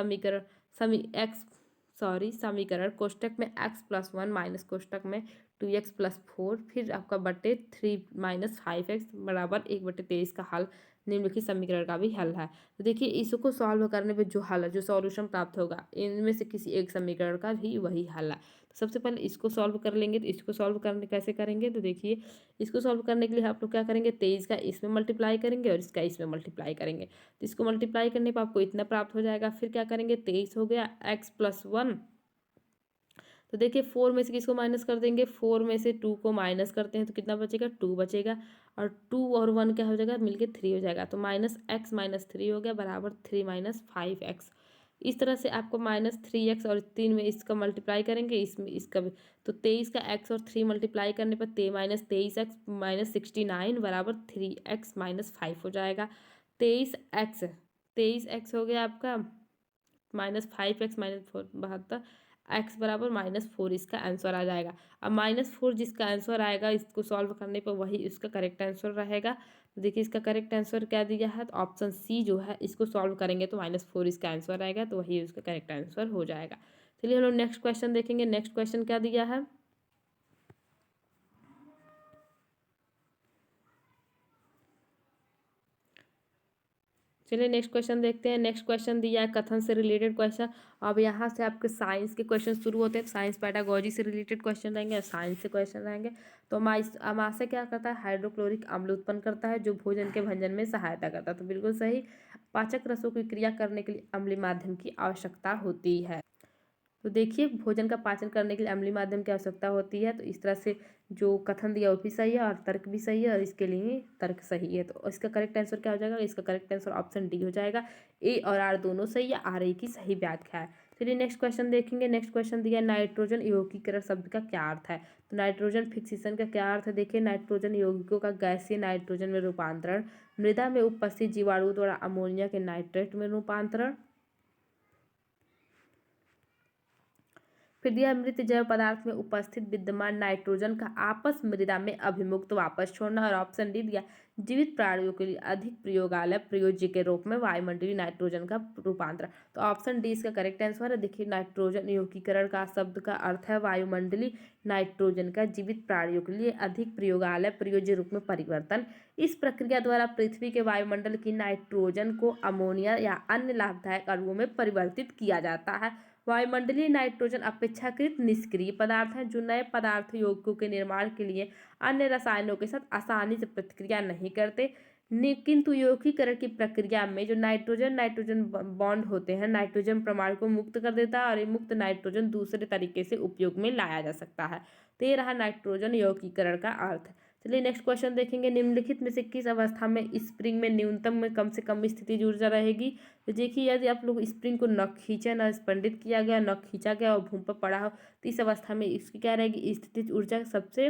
समीकरण कोष्टक में x+1 माइनस कोष्टक में 2x+4, फिर आपका बटे 3 माइनस 5x बराबर 1/23 का हल निम्नलिखित समीकरण का भी हल है। तो देखिए इसको सॉल्व करने पे जो हल है, जो सॉल्यूशन प्राप्त होगा, इनमें से किसी एक समीकरण का भी वही हल है। तो सबसे पहले इसको सॉल्व कर लेंगे। तो इसको सॉल्व करने कैसे करेंगे, तो देखिए इसको सॉल्व करने के लिए आप लोग क्या करेंगे, 23 का इसमें मल्टीप्लाई करेंगे और इसका इसमें मल्टीप्लाई करेंगे। तो इसको मल्टीप्लाई करने पर आपको इतना प्राप्त हो जाएगा। फिर क्या करेंगे, 23 हो गया x+1, तो देखिए 4 में से किसको माइनस कर देंगे, 4 में से 2 को माइनस करते हैं तो कितना बचेगा, 2 बचेगा, और 2 और 1 क्या हो जाएगा, मिलके 3 हो जाएगा। तो -x - 3 हो गया बराबर 3 - 5x। इस तरह से आपको -3x और 3 में इसका मल्टीप्लाई करेंगे, इसमें इसका भी, तो 23 का x और 3 मल्टीप्लाई करने पर -23x - 69 बराबर 3x - 5 हो जाएगा। 23x हो गया आपका, -5x -4 72, x बराबर -4 इसका आंसर आ जाएगा। अब -4 जिसका आंसर आएगा इसको सॉल्व करने पर वही इसका करेक्ट आंसर रहेगा। तो देखिए इसका करेक्ट आंसर क्या दिया है, तो ऑप्शन सी जो है इसको सॉल्व करेंगे तो -4 इसका आंसर आएगा, तो वही उसका करेक्ट आंसर हो जाएगा। चलिए हम लोग नेक्स्ट क्वेश्चन देखेंगे। नेक्स्ट क्वेश्चन क्या दिया है, चलिए नेक्स्ट क्वेश्चन देखते हैं। नेक्स्ट क्वेश्चन दिया है कथन से रिलेटेड क्वेश्चन। अब यहाँ से आपके साइंस के क्वेश्चन शुरू होते हैं। साइंस पेडागोजी से रिलेटेड क्वेश्चन रहेंगे और साइंस से क्वेश्चन रहेंगे। तो अमाशय क्या करता है, हाइड्रोक्लोरिक अम्ल उत्पन्न करता है जो भोजन के भंजन में सहायता करता है। तो बिल्कुल सही। पाचक रसों की क्रिया करने के लिए अम्लीय माध्यम की आवश्यकता होती है। तो देखिए भोजन का पाचन करने के लिए अम्लीय माध्यम की आवश्यकता होती है। तो इस तरह से जो कथन दिया वो भी सही है और तर्क भी सही है और इसके लिए तर्क सही है। तो इसका करेक्ट आंसर क्या हो जाएगा, इसका करेक्ट आंसर ऑप्शन डी हो जाएगा। ए और आर दोनों सही है, आर ए की सही व्याख्या है। चलिए नेक्स्ट क्वेश्चन देखेंगे। नेक्स्ट क्वेश्चन दिया नाइट्रोजन यौगिकीकरण शब्द का क्या अर्थ है। तो नाइट्रोजन फिक्सेशन का क्या अर्थ है, देखिए नाइट्रोजन यौगिकों का गैसीय नाइट्रोजन में रूपांतरण, मृदा में उपस्थित जीवाणुओं द्वारा अमोनिया के नाइट्रेट में रूपांतरण, फिर दिया मृत जैव पदार्थ में उपस्थित विद्यमान नाइट्रोजन का आपस मृदा में अभिमुक्त वापस छोड़ना, और ऑप्शन डी दिया जीवित प्राणियों के लिए अधिक प्रयोगालय प्रयोज्य के रूप में वायुमंडलीय नाइट्रोजन का रूपांतरण। तो ऑप्शन डी इसका करेक्ट आंसर है। देखिए नाइट्रोजन यौगिकीकरण का शब्द का अर्थ है वायुमंडलीय नाइट्रोजन का जीवित प्राणियों के लिए अधिक प्रयोगालय प्रयोज्य रूप में परिवर्तन। इस प्रक्रिया द्वारा पृथ्वी के वायुमंडल की नाइट्रोजन को अमोनिया या अन्य लाभदायक अणुओं में परिवर्तित किया जाता है। वायुमंडलीय नाइट्रोजन अपेक्षाकृत निष्क्रिय पदार्थ है जो नए पदार्थ यौगिकों के निर्माण के लिए अन्य रसायनों के साथ आसानी से प्रतिक्रिया नहीं करते, किंतु यौगिकीकरण की प्रक्रिया में जो नाइट्रोजन नाइट्रोजन बॉन्ड होते हैं नाइट्रोजन परमाणु को मुक्त कर देता है और ये मुक्त नाइट्रोजन दूसरे तरीके से उपयोग में लाया जा सकता है। तो ये रहा नाइट्रोजन यौगिकीकरण का अर्थ। चलिए नेक्स्ट क्वेश्चन देखेंगे। निम्नलिखित में से किस अवस्था में स्प्रिंग में न्यूनतम में कम से कम स्थितिज ऊर्जा रहेगी। तो देखिए यदि आप लोग स्प्रिंग को न खींचा, न स्पंदित किया गया, न खींचा गया और भूमि पर पड़ा हो, तो इस अवस्था में इसकी क्या रहेगी, स्थितिज ऊर्जा सबसे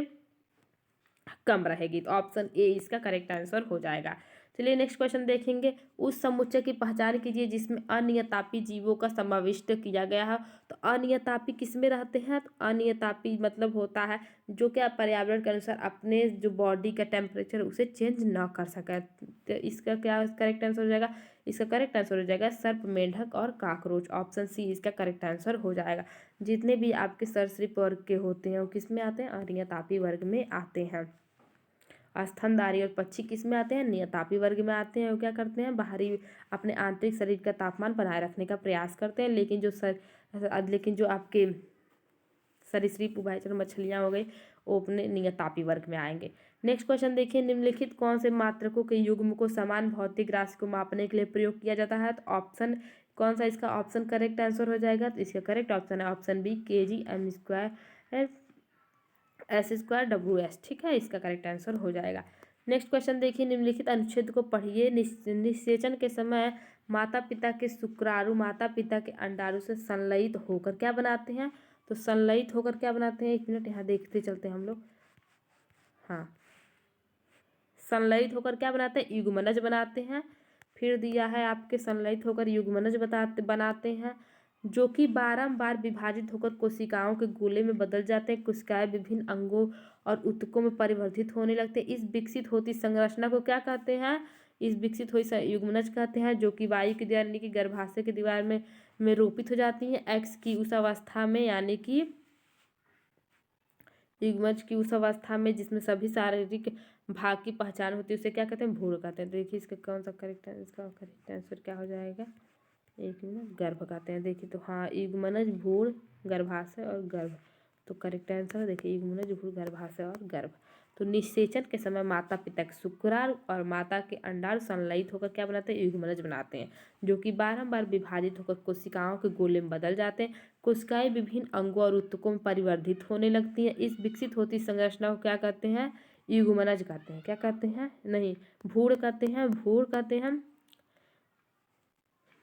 कम रहेगी। तो ऑप्शन ए इसका करेक्ट आंसर हो जाएगा। चलिए नेक्स्ट क्वेश्चन देखेंगे। उस समुच्चय की पहचान कीजिए जिसमें अनियतापी जीवों का समाविष्ट किया गया है। तो अनियतापी किस में रहते हैं, तो अनियतापी मतलब होता है जो कि पर्यावरण के अनुसार अपने जो बॉडी का टेम्परेचर उसे चेंज ना कर सके। तो इसका क्या करेक्ट आंसर हो जाएगा, इसका करेक्ट आंसर हो जाएगा सर्प, मेंढक और काकरोच। ऑप्शन सी इसका करेक्ट आंसर हो जाएगा। जितने भी आपके सरीसृप वर्ग के होते हैं वो किस में आते हैं, अनियतापी वर्ग में आते हैं। स्तनधारी और पक्षी किस में आते हैं, नियतापी वर्ग में आते हैं। वो क्या करते हैं, बाहरी अपने आंतरिक शरीर का तापमान बनाए रखने का प्रयास करते हैं, लेकिन जो आपके सरीसृप उभयचर मछलियाँ हो गई वो अपने नियतापी वर्ग में आएंगे। नेक्स्ट क्वेश्चन देखिए। निम्नलिखित कौन से मात्रकों के युग्म को समान भौतिक राशि को मापने के लिए प्रयोग किया जाता है। तो ऑप्शन कौन सा इसका ऑप्शन करेक्ट आंसर हो जाएगा, तो इसका करेक्ट ऑप्शन है option B kg m² s² WS। ठीक है, इसका करेक्ट आंसर हो जाएगा। नेक्स्ट क्वेश्चन देखिए। निम्नलिखित अनुच्छेद को पढ़िए। निषेचन के समय माता पिता के शुक्राणु माता पिता के अंडाणु से संलयित होकर क्या बनाते हैं। तो संलयित होकर क्या बनाते हैं, एक मिनट यहाँ देखते चलते हैं हम लोग। हाँ, संलयित होकर क्या बनाते हैं, युग्मनज बनाते हैं। फिर दिया है आपके संलयित होकर युग्मनज बनाते हैं जो कि बारंबार विभाजित होकर कोशिकाओं के गोले में बदल जाते हैं। कोशिकाएं विभिन्न अंगों और ऊतकों में परिवर्तित होने लगते हैं। इस विकसित होती संरचना को क्या कहते हैं, इस विकसित हुई युग्मनज कहते हैं, जो कि वायु की दीवार यानी कि गर्भाशय की दीवार में रोपित हो जाती हैं। एक्स की उस अवस्था में यानी कि युग्मज की उस अवस्था में जिसमें सभी शारीरिक भाग की पहचान होती है उसे क्या कहते हैं, भ्रूण कहते हैं। तो देखिए इसका कौन सा करेक्ट है, इसका करेक्ट आंसर क्या हो जाएगा, एक मिनट, गर्भ कहते हैं। देखिए तो हाँ, युग्मनज, भ्रूण, गर्भाशय और गर्भ। तो करेक्ट आंसर देखिए युग्मनज, भ्रूण, गर्भाशय और गर्भ। तो निषेचन के समय माता पिता के शुक्राणु और माता के अंडाणु संलयित होकर क्या बनाते हैं, युग्मनज बनाते हैं, जो कि बारंबार विभाजित होकर कोशिकाओं के गोले में बदल जाते हैं। कोशिकाएं विभिन्न अंगों और ऊतकों में परिवर्धित होने लगती हैं। इस विकसित होती संरचना को क्या कहते हैं, युग्मनज कहते हैं। क्या कहते हैं, नहीं, भ्रूण कहते हैं, भ्रूण कहते हैं,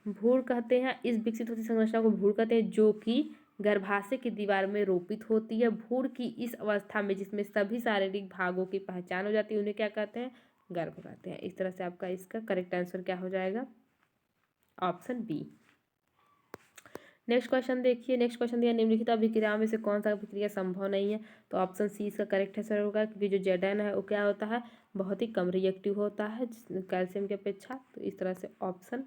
भ्रूण कहते हैं। इस विकसित होती संरचना को भ्रूण कहते हैं, जो कि गर्भाशय की दीवार में रोपित होती है। भ्रूण की इस अवस्था में जिसमें सभी शारीरिक भागों की पहचान हो जाती है, उन्हें क्या कहते हैं, गर्भ कहते हैं। इस तरह से आपका इसका करेक्ट आंसर क्या हो जाएगा, ऑप्शन बी। नेक्स्ट क्वेश्चन देखिए। नेक्स्ट क्वेश्चन दिया, निम्नलिखित अभिक्रियाओं में से कौन सा अभिक्रिया संभव नहीं है। तो ऑप्शन सी इसका करेक्ट आंसर होगा, क्योंकि जो जेडन है वो क्या होता है, बहुत ही कम रिएक्टिव होता है कैल्शियम की अपेक्षा। तो इस तरह से ऑप्शन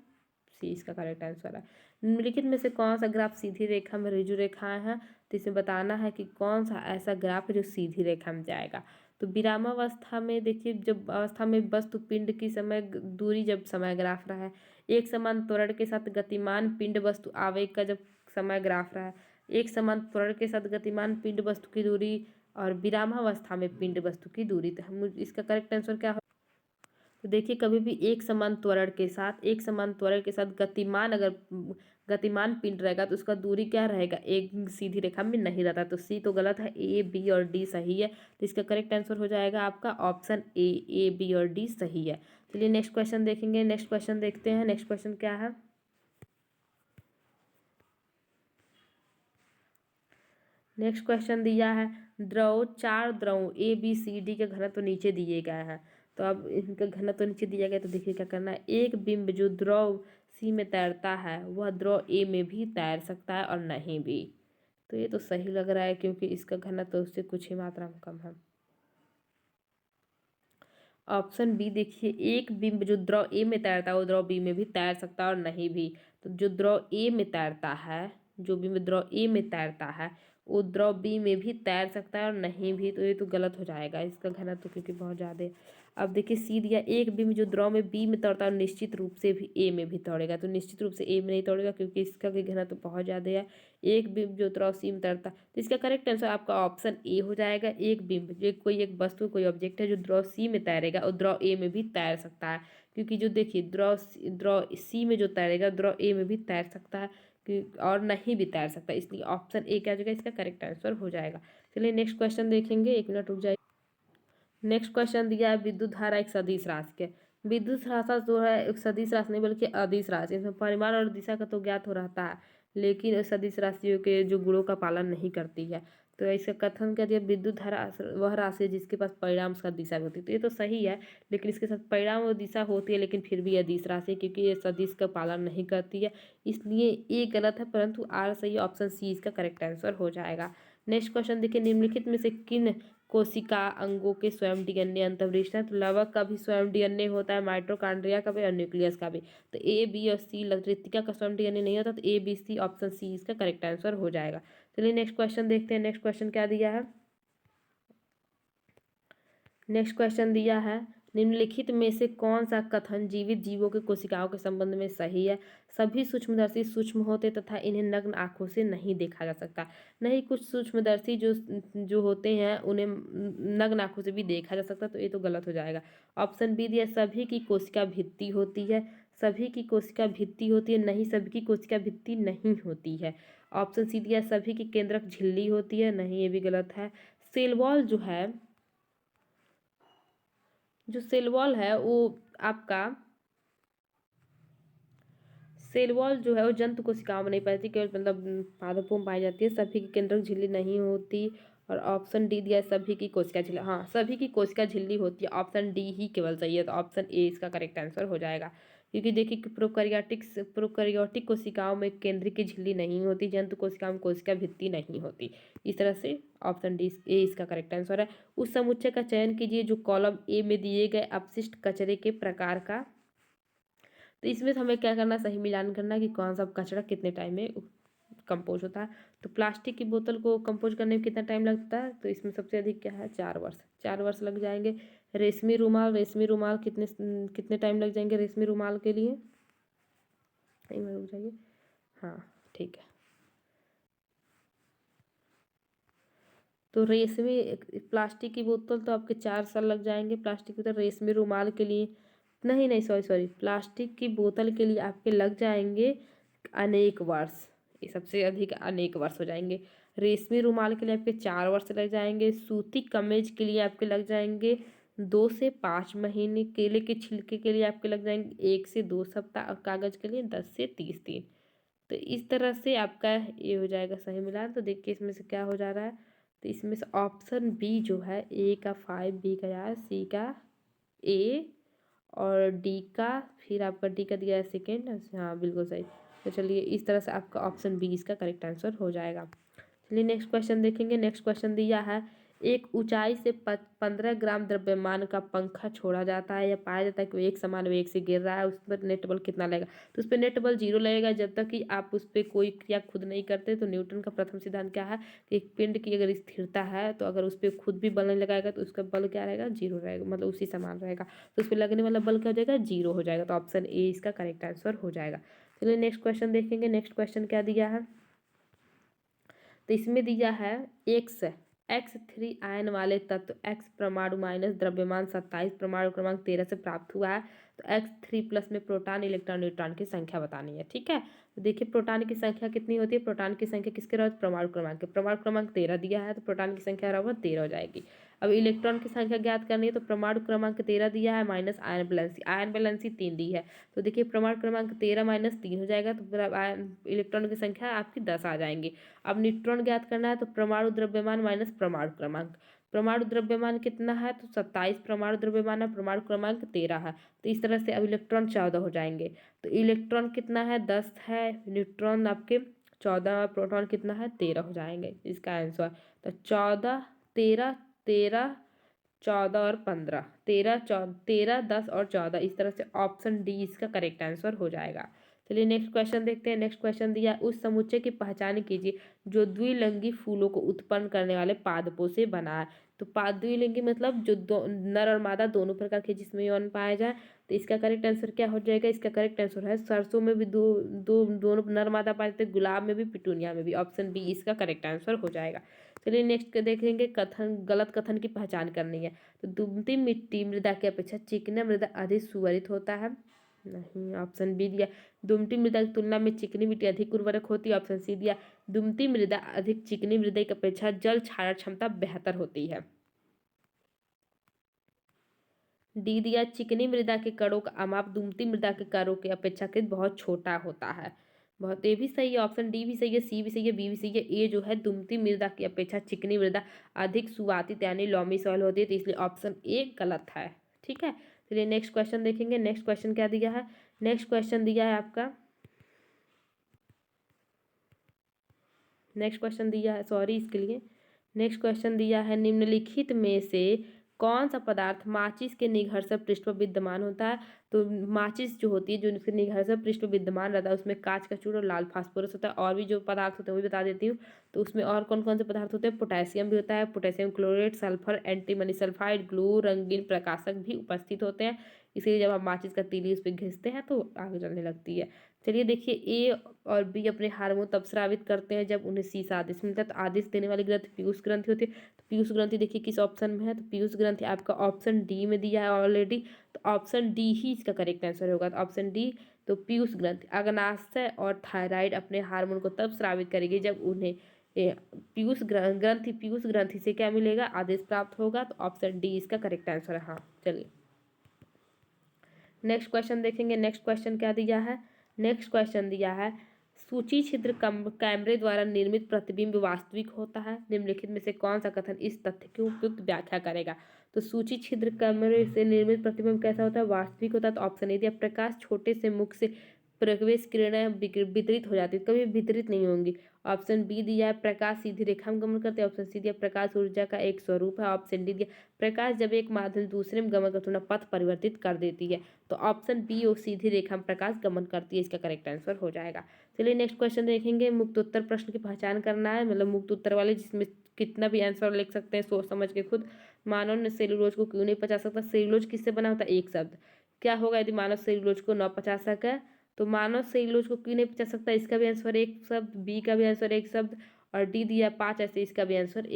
सी इसका करेक्ट आंसर है। निम्नलिखित में से कौन सा ग्राफ सीधी रेखा में ऋजु रेखाएं हैं। तो इसमें बताना है कि कौन सा ऐसा ग्राफ है जो सीधी रेखा में जाएगा। तो विरामावस्था में देखिए, जब अवस्था में वस्तु पिंड की समय दूरी, जब समय ग्राफ रहा है, एक समान त्वरण के साथ गतिमान पिंड वस्तु आवेग का जब समय ग्राफ रहा है, एक समान त्वरण के साथ गतिमान पिंड वस्तु की दूरी, और विरामावस्था में पिंड वस्तु की दूरी। तो हम इसका करेक्ट आंसर क्या हो, तो देखिए कभी भी एक समान त्वरण के साथ, एक समान त्वरण के साथ गतिमान, अगर गतिमान पिंड रहेगा तो उसका दूरी क्या रहेगा, एक सीधी रेखा में नहीं रहता। तो सी तो गलत है, ए बी और डी सही है। तो इसका करेक्ट आंसर हो जाएगा आपका ऑप्शन ए बी और डी सही है। चलिए नेक्स्ट क्वेश्चन देखेंगे। नेक्स्ट क्वेश्चन देखते हैं। नेक्स्ट क्वेश्चन क्या है, नेक्स्ट क्वेश्चन दिया है, द्रव, चार द्रव ए बी सी डी के घनत्व तो नीचे दिए गए हैं। तो अब इनका घनत्व तो नीचे दिया गया, तो देखिए क्या करना है, एक बिंब जो द्रव सी में तैरता है वह द्रव ए में भी तैर सकता है और नहीं भी। तो ये तो सही लग रहा है, क्योंकि इसका घनत्व तो उससे कुछ ही मात्रा में कम है। ऑप्शन बी देखिए, एक बिंब जो द्रव ए में तैरता है वो द्रव बी में भी तैर सकता है और नहीं भी। तो जो द्रव ए में तैरता है, जो बिंब द्रव ए में तैरता है वो द्रव बी में भी तैर सकता है और नहीं भी। तो ये तो गलत हो जाएगा, इसका घनत्व क्योंकि बहुत ज़्यादा है। अब देखिए सी दिया, एक बिंब जो द्रव में बी में तैरता है निश्चित रूप से भी ए में भी तैरेगा। तो निश्चित रूप से ए में नहीं तैरेगा, क्योंकि इसका भी घनत्व बहुत ज़्यादा है। एक बिंब जो द्रव सी में तैरता, तो इसका करेक्ट आंसर आपका ऑप्शन ए हो जाएगा। एक बिंब, जो कोई एक वस्तु, कोई ऑब्जेक्ट है जो द्रव सी में तैरेगा और द्रव ए में भी तैर सकता है। क्योंकि जो देखिए द्रव सी में जो तैरेगा द्रव ए में भी तैर सकता है और नहीं भी तैर सकता, इसलिए ऑप्शन ए क्या हो जाएगा, इसका करेक्ट आंसर हो जाएगा। चलिए नेक्स्ट क्वेश्चन देखेंगे, एक मिनट रुक जाइए। नेक्स्ट क्वेश्चन दिया है, विद्युत धारा एक सदिश राशि के। विद्युत राशि जो है एक सदिश राशि नहीं बल्कि अदिश राशि, इसमें परिमाण और दिशा का तो ज्ञात हो रहता है, लेकिन सदिश राशियों के जो गुणों का पालन नहीं करती है। तो इसका कथन क्या दिया, विद्युत धारा वह राशि है जिसके पास परिणाम उसका दिशा भी होती है। तो ये तो सही है, लेकिन इसके साथ परिणाम और दिशा होती है, लेकिन फिर भी अदिश राशि है, क्योंकि ये सदिश का पालन नहीं करती है, इसलिए ये गलत है। परंतु आर सही, ऑप्शन सी इसका करेक्ट आंसर हो जाएगा। नेक्स्ट क्वेश्चन देखिए, निम्नलिखित में से किन कोशिका अंगों के स्वयं डीएनए अंतर्वृष्ट है। तो लवक का भी स्वयं डीएनए होता है, माइटोकॉन्ड्रिया का भी और न्यूक्लियस का भी। तो ए बी और सी, लकृतिका का स्वयं डीएनए नहीं होता, तो A B C option C इसका करेक्ट आंसर हो जाएगा। चलिए नेक्स्ट क्वेश्चन देखते हैं। नेक्स्ट क्वेश्चन क्या दिया है, नेक्स्ट क्वेश्चन दिया है, निम्नलिखित में से कौन सा कथन जीवित जीवों के कोशिकाओं के संबंध में सही है। सभी सूक्ष्मदर्शी सूक्ष्म होते तथा इन्हें नग्न आंखों से नहीं देखा जा सकता। नहीं, कुछ सूक्ष्मदर्शी जो होते हैं उन्हें नग्न आंखों से भी देखा जा सकता। तो ये तो गलत हो जाएगा। ऑप्शन बी दिया, सभी की कोशिका भित्ति होती है। सभी की कोशिका भित्ति होती है, नहीं सभी की कोशिका भित्ति नहीं होती है। ऑप्शन सी दिया, सभी की केंद्रक झिल्ली होती है, नहीं ये भी गलत है। सेल वॉल जो है, जो सेल वॉल है वो आपका, सेल वॉल जो है वो जंतु कोशिकाओं में नहीं पाई, केवल मतलब पादपों में पाई जाती है। सभी की केंद्रक झिल्ली नहीं होती। और ऑप्शन डी दिया, सभी की कोशिका झिल्ली, हाँ सभी की कोशिका झिल्ली होती है, ऑप्शन डी ही केवल सही है। तो ऑप्शन ए इसका करेक्ट आंसर हो जाएगा, क्योंकि देखिए प्रोकैरियोटिक कोशिकाओं में केंद्रिक की झिल्ली नहीं होती, जंतु कोशिकाओं में कोशिका भित्ति नहीं होती। इस तरह से ऑप्शन डी ए इसका करेक्ट आंसर है। उस समुच्चय का चयन कीजिए जो कॉलम ए में दिए गए अपशिष्ट कचरे के प्रकार का। तो इसमें हमें क्या करना, सही मिलान करना कि कौन सा कचरा कितने टाइम में कंपोज होता है। तो प्लास्टिक की बोतल को कंपोज करने में कितना टाइम लगता है, तो इसमें सबसे अधिक क्या है, 4 वर्ष, 4 वर्ष लग जाएंगे। रेशमी रुमाल, रेशमी रुमाल कितने कितने टाइम लग जाएंगे रेशमी रुमाल के लिए, एक मिनट रुक जाइए, हाँ ठीक है। तो रेशमी प्लास्टिक की बोतल तो आपके 4 साल लग जाएंगे। प्लास्टिक की बोतल, रेशमी रुमाल के लिए नहीं नहीं, सॉरी सॉरी, प्लास्टिक की बोतल के लिए आपके लग जाएंगे अनेक वर्ष। ये सबसे अधिक अनेक वर्ष हो जाएंगे। रेशमी रुमाल के लिए आपके 4 वर्ष लग जाएंगे। सूती कमीज के लिए आपके लग जाएंगे 2 से 5 महीने। केले के छिलके के लिए आपके लग जाएंगे 1 से 2 सप्ताह। और कागज के लिए 10 से 30 दिन। तो इस तरह से आपका ये हो जाएगा सही मिलान। तो देखिए इसमें से क्या हो जा रहा है। तो इसमें से ऑप्शन बी जो है, ए का 5, बी का यार, सी का ए, और डी का, फिर आपका डी का दिया है सेकेंड। हाँ बिल्कुल सही। तो चलिए इस तरह से आपका ऑप्शन बी इसका करेक्ट आंसर हो जाएगा। चलिए नेक्स्ट क्वेश्चन देखेंगे। नेक्स्ट क्वेश्चन दिया है, एक ऊंचाई से 15 ग्राम द्रव्यमान का पंखा छोड़ा जाता है या पाया जाता है कि वो एक समान वेग से गिर रहा है, उस पर नेट बल कितना लगेगा। तो उस पर नेट बल 0 लगेगा जब तक कि आप उस पर कोई क्रिया खुद नहीं करते। तो न्यूटन का प्रथम सिद्धांत क्या है कि एक पिंड की अगर स्थिरता है तो अगर उस पर खुद भी बल नहीं लगाएगा तो उसका बल क्या रहेगा, 0 रहेगा, मतलब उसी समान रहेगा। तो उस पर लगने वाला बल क्या हो जाएगा, 0 हो जाएगा। तो ऑप्शन ए इसका करेक्ट आंसर हो जाएगा। चलिए नेक्स्ट क्वेश्चन देखेंगे। नेक्स्ट क्वेश्चन क्या दिया है। तो इसमें दिया है X3 आयन वाले तत्व X परमाणु माइनस द्रव्यमान 27 परमाणु क्रमांक 13 से प्राप्त हुआ है। तो X3+ में प्रोटॉन, इलेक्ट्रॉन, न्यूट्रॉन की संख्या बतानी है। ठीक है, तो देखिए प्रोटॉन की संख्या कितनी होती है। प्रोटॉन की संख्या किसके रहती है, परमाणु क्रमांक के। परमाणु क्रमांक 13 दिया है तो प्रोटॉन की संख्या बराबर 13 हो जाएगी। अब इलेक्ट्रॉन की संख्या ज्ञात करनी है तो परमाणु क्रमांक 13 दिया है minus ion valency. Ion valency 3 दी है। तो देखिए परमाणु क्रमांक 13 माइनस 3 हो जाएगा। तो इलेक्ट्रॉन की संख्या आपकी 10 आ जाएंगी। अब न्यूट्रॉन ज्ञात करना है तो परमाणु द्रव्यमान माइनस परमाणु क्रमांक। परमाणु द्रव्यमान कितना है, तो 27 परमाणु द्रव्यमान है, परमाणु क्रमांक 13 है। तो इस तरह से अब इलेक्ट्रॉन 14 हो जाएंगे। तो इलेक्ट्रॉन कितना है, 10 है, न्यूट्रॉन आपके 14, प्रोटॉन कितना है, 13 हो जाएंगे इसका आंसर। तो 14, 13, 13, 14 और 15, 13, 10 और 14, इस तरह से ऑप्शन डी इसका करेक्ट आंसर हो जाएगा। चलिए नेक्स्ट क्वेश्चन देखते हैं। नेक्स्ट क्वेश्चन दिया, उस समुच्चय की पहचान कीजिए जो द्विलिंगी फूलों को उत्पन्न करने वाले पादपों से बना है। तो द्विलिंगी मतलब जो नर और मादा दोनों प्रकार के जिसमें यौन पाया जाए। तो इसका करेक्ट आंसर क्या हो जाएगा, इसका करेक्ट आंसर है सरसों में भी दोनों नर मादा पाए जाते हैं, गुलाब में भी, पिटूनिया में भी। ऑप्शन बी इसका करेक्ट आंसर हो जाएगा। चलिए नेक्स्ट देखेंगे, कथन, गलत कथन की पहचान करनी है। तो दुमती मिट्टी मृदा की अपेक्षा चिकना मृदा अधिक सुवरित होता है। नहीं, ऑप्शन बी दिया, दुमती मृदा की तुलना में चिकनी मिट्टी अधिक उर्वरक होती है। ऑप्शन सी दिया, दुमती मृदा अधिक चिकनी मृदा की अपेक्षा जल क्षारण क्षमता बेहतर होती है। डी दिया, चिकनी मृदा के कणों का अमाप दुमती मृदा के कणों के अपेक्षाकृत बहुत छोटा होता है। बहुत, ये भी सही है, ऑप्शन डी भी सही है, सी भी सही है, बी भी सही है। ए जो है, दुमती मृदा की अपेक्षा चिकनी मृदा अधिक सुवातित यानी लॉमी सॉइल होती है। तो इसलिए ऑप्शन ए गलत है। ठीक है, चलिए नेक्स्ट क्वेश्चन देखेंगे। नेक्स्ट क्वेश्चन क्या दिया है। नेक्स्ट क्वेश्चन दिया है आपका, नेक्स्ट क्वेश्चन दिया है, सॉरी इसके लिए, नेक्स्ट क्वेश्चन दिया है, निम्नलिखित में से कौन सा पदार्थ माचिस के निघर्षक पृष्ठ पर विद्यमान होता है। तो माचिस जो होती है, जो उसके निघर्षक पृष्ठ पर विद्यमान रहता है, उसमें कांच का चूड़ और लाल फास्फोरस होता है। और भी जो पदार्थ होते हैं वो भी बता देती हूँ। तो उसमें और कौन कौन से पदार्थ होते हैं, पोटेशियम भी होता है, potassium chlorate, sulphur, antimony sulphide, glue, रंगीन प्रकाशक भी उपस्थित होते हैं। इसीलिए जब आप माचिस का तीली उस पर घिसते हैं तो आग जलने लगती है। चलिए देखिए, ए और बी अपने हार्मोन तब स्रावित करते हैं जब उन्हें सी से आदेश मिलता है। तो आदेश देने वाली ग्रंथि पीयूष ग्रंथि होती है। तो पीयूष ग्रंथि देखिए किस ऑप्शन में है, तो पीयूष ग्रंथि आपका ऑप्शन डी में दिया है ऑलरेडी। तो ऑप्शन डी ही इसका करेक्ट आंसर होगा। तो ऑप्शन डी, तो पीयूष ग्रंथि अग्नाशय और थायराइड अपने हार्मोन को तब स्रावित करेगी जब उन्हें पीयूष ग्रंथि से क्या मिलेगा, आदेश प्राप्त होगा। तो ऑप्शन डी इसका करेक्ट आंसर है। हाँ चलिए नेक्स्ट क्वेश्चन देखेंगे। नेक्स्ट क्वेश्चन क्या दिया है। नेक्स्ट क्वेश्चन दिया है, सूची छिद्र कैमरे द्वारा निर्मित प्रतिबिंब वास्तविक होता है। निम्नलिखित में से कौन सा कथन इस तथ्य की उपयुक्त व्याख्या करेगा। तो सूची छिद्र कैमरे से निर्मित प्रतिबिंब कैसा होता है, वास्तविक होता है। तो ऑप्शन ए दिया, प्रकाश छोटे से मुख से प्रवेश किरणें वितरित हो जाती है, कभी वितरित नहीं होंगी। ऑप्शन बी दिया है, प्रकाश सीधी रेखा में गमन करते हैं। ऑप्शन सी दिया, प्रकाश ऊर्जा का एक स्वरूप है। ऑप्शन डी दिया, प्रकाश जब एक माध्यम दूसरे में गमन करते पथ परिवर्तित कर देती है। तो ऑप्शन बी और सीधी रेखा में प्रकाश गमन करती है, इसका करेक्ट आंसर हो जाएगा। चलिए नेक्स्ट क्वेश्चन देखेंगे। मुक्त उत्तर प्रश्न की पहचान करना है, मतलब मुक्त उत्तर वाले जिसमें कितना भी आंसर लिख सकते हैं सोच समझ के खुद। मानव ने सेलुलोज को क्यों नहीं पचा सकता। सेलुलोज किससे बना होता है, एक शब्द। क्या होगा यदि मानव सेलुलोज को न पचा सके। तो मानव सेलुलोज को क्यों नहीं पचा सकता, इसका भी आंसर एक शब्द, बी का भी आंसर एक शब्द, और डी दिया 5, ऐसे इसका भी आंसर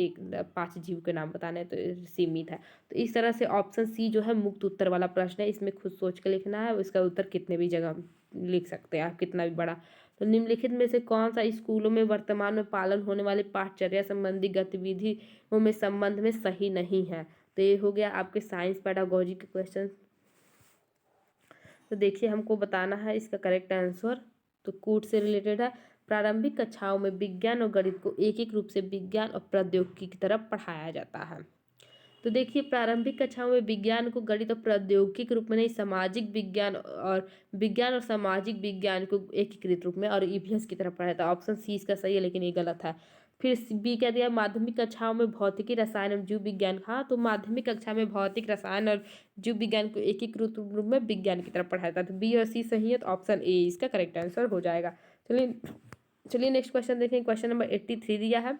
5 जीव के नाम बताने हैं, तो सीमित है। तो इस तरह से ऑप्शन सी जो है मुक्त उत्तर वाला प्रश्न है, इसमें खुद सोच के लिखना है, इसका उत्तर कितने भी जगह लिख सकते हैं आप, कितना भी बड़ा। तो निम्नलिखित में से कौन सा स्कूलों में वर्तमान में पालन होने वाले पाठचर्या संबंधी गतिविधियों में संबंध में सही नहीं है। तो ये हो गया आपके साइंस पेडागोजी के क्वेश्चन। तो देखिए हमको बताना है इसका करेक्ट आंसर। तो कूट से रिलेटेड है। प्रारंभिक कक्षाओं में विज्ञान और गणित को एक एक रूप से विज्ञान और प्रौद्योगिकी की तरफ पढ़ाया जाता है। तो देखिए प्रारंभिक कक्षाओं में विज्ञान को गणित और प्रौद्योगिकी के रूप में नहीं, सामाजिक विज्ञान और सामाजिक विज्ञान को एकीकृत रूप में और ईवीएस की तरफ पढ़ाया था। ऑप्शन सी इसका सही है, लेकिन ये गलत है। फिर बी कह दिया माध्यमिक कक्षाओं में भौतिकी रसायन एवं जीव विज्ञान। हाँ, तो माध्यमिक कक्षा में भौतिक रसायन और जीव विज्ञान को एकीकृत रूप में विज्ञान की तरफ पढ़ाया था। तो बी और सी सही है, तो ऑप्शन ए इसका करेक्ट आंसर हो जाएगा। चलिए नेक्स्ट क्वेश्चन देखें। क्वेश्चन नंबर 83 दिया है।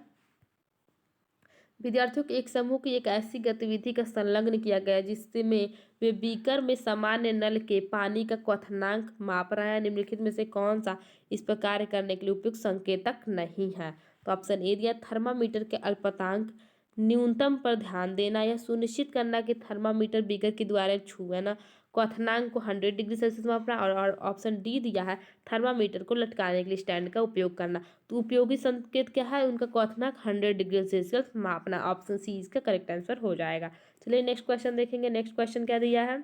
विद्यार्थियों के एक समूह की एक ऐसी गतिविधि का संलग्न किया गया जिसमें वे बीकर में सामान्य नल के पानी का क्वथनांक माप रहे हैं। निम्नलिखित में से कौन सा इस पर कार्य करने के लिए उपयुक्त संकेतक नहीं है। तो ऑप्शन ए दिया थर्मामीटर के अल्पतांक न्यूनतम पर ध्यान देना, या सुनिश्चित करना कि थर्मामीटर बीकर के द्वारा छुए ना, क्वथनांक को 100 डिग्री सेल्सियस मापना, और ऑप्शन डी दिया है थर्मामीटर को लटकाने के लिए स्टैंड का उपयोग करना। तो उपयोगी संकेत क्या है, उनका क्वथनांक 100 डिग्री सेल्सियस मापना। ऑप्शन सी इसका करेक्ट आंसर हो जाएगा। चलिए नेक्स्ट क्वेश्चन देखेंगे। नेक्स्ट क्वेश्चन क्या दिया है।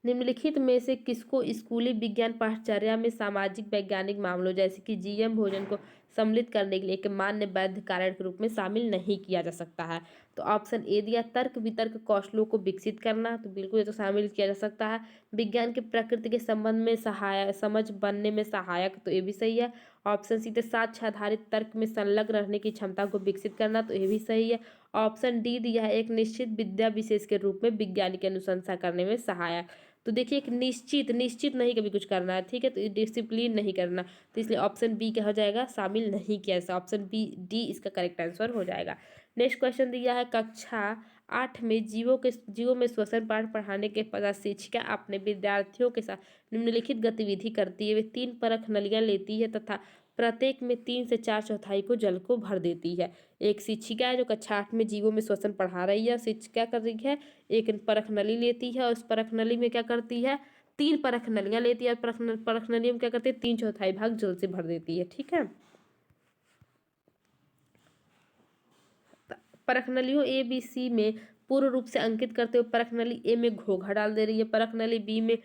निम्नलिखित में से किसको स्कूली विज्ञान पाठचर्या में सामाजिक वैज्ञानिक मामलों जैसे कि जीएम भोजन को सम्मिलित करने के लिए एक मान्य वैध कारण के रूप में शामिल नहीं किया जा सकता है। तो ऑप्शन ए दिया तर्क वितर्क कौशलों को विकसित करना, तो बिल्कुल ये तो शामिल किया जा सकता है। विज्ञान के प्रकृति के संबंध में सहायक समझ बनने में सहायक, तो ये भी सही है। ऑप्शन सी साक्ष्य आधारित तर्क में संलग्न रहने की क्षमता को विकसित करना, तो ये भी सही है। ऑप्शन डी दिया है एक निश्चित विद्या विशेष के रूप में विज्ञान की अनुशंसा करने में सहायक। तो देखिए एक निश्चित नहीं कभी कुछ करना है, ठीक है, तो डिसिप्लिन नहीं करना, तो इसलिए ऑप्शन बी क्या हो जाएगा, शामिल नहीं किया ऐसा। ऑप्शन बी डी इसका करेक्ट आंसर हो जाएगा। नेक्स्ट क्वेश्चन दिया है कक्षा 8 में जीवों में श्वसन पाठ पढ़ाने के पश्चात शिक्षिका अपने विद्यार्थियों के साथ निम्नलिखित गतिविधि करती है। वे 3 परख नलियाँ लेती है तथा प्रत्येक में 3 से 4 चौथाई को जल को भर देती है। एक शिक्षिका है जो कक्षा 8 में जीवों में श्वसन पढ़ा रही है। शिक्षिका कर रही है, एक परख नली लेती है और उस परख नली में क्या करती है, 3 परख नलियाँ लेती है और परख नली में क्या करती है, 3 चौथाई भाग जल से भर देती है, ठीक है। परख नलियों ए बी सी में पूर्ण रूप से अंकित करते हुए परख नली ए में घोघा डाल दे रही है, परख नली बी में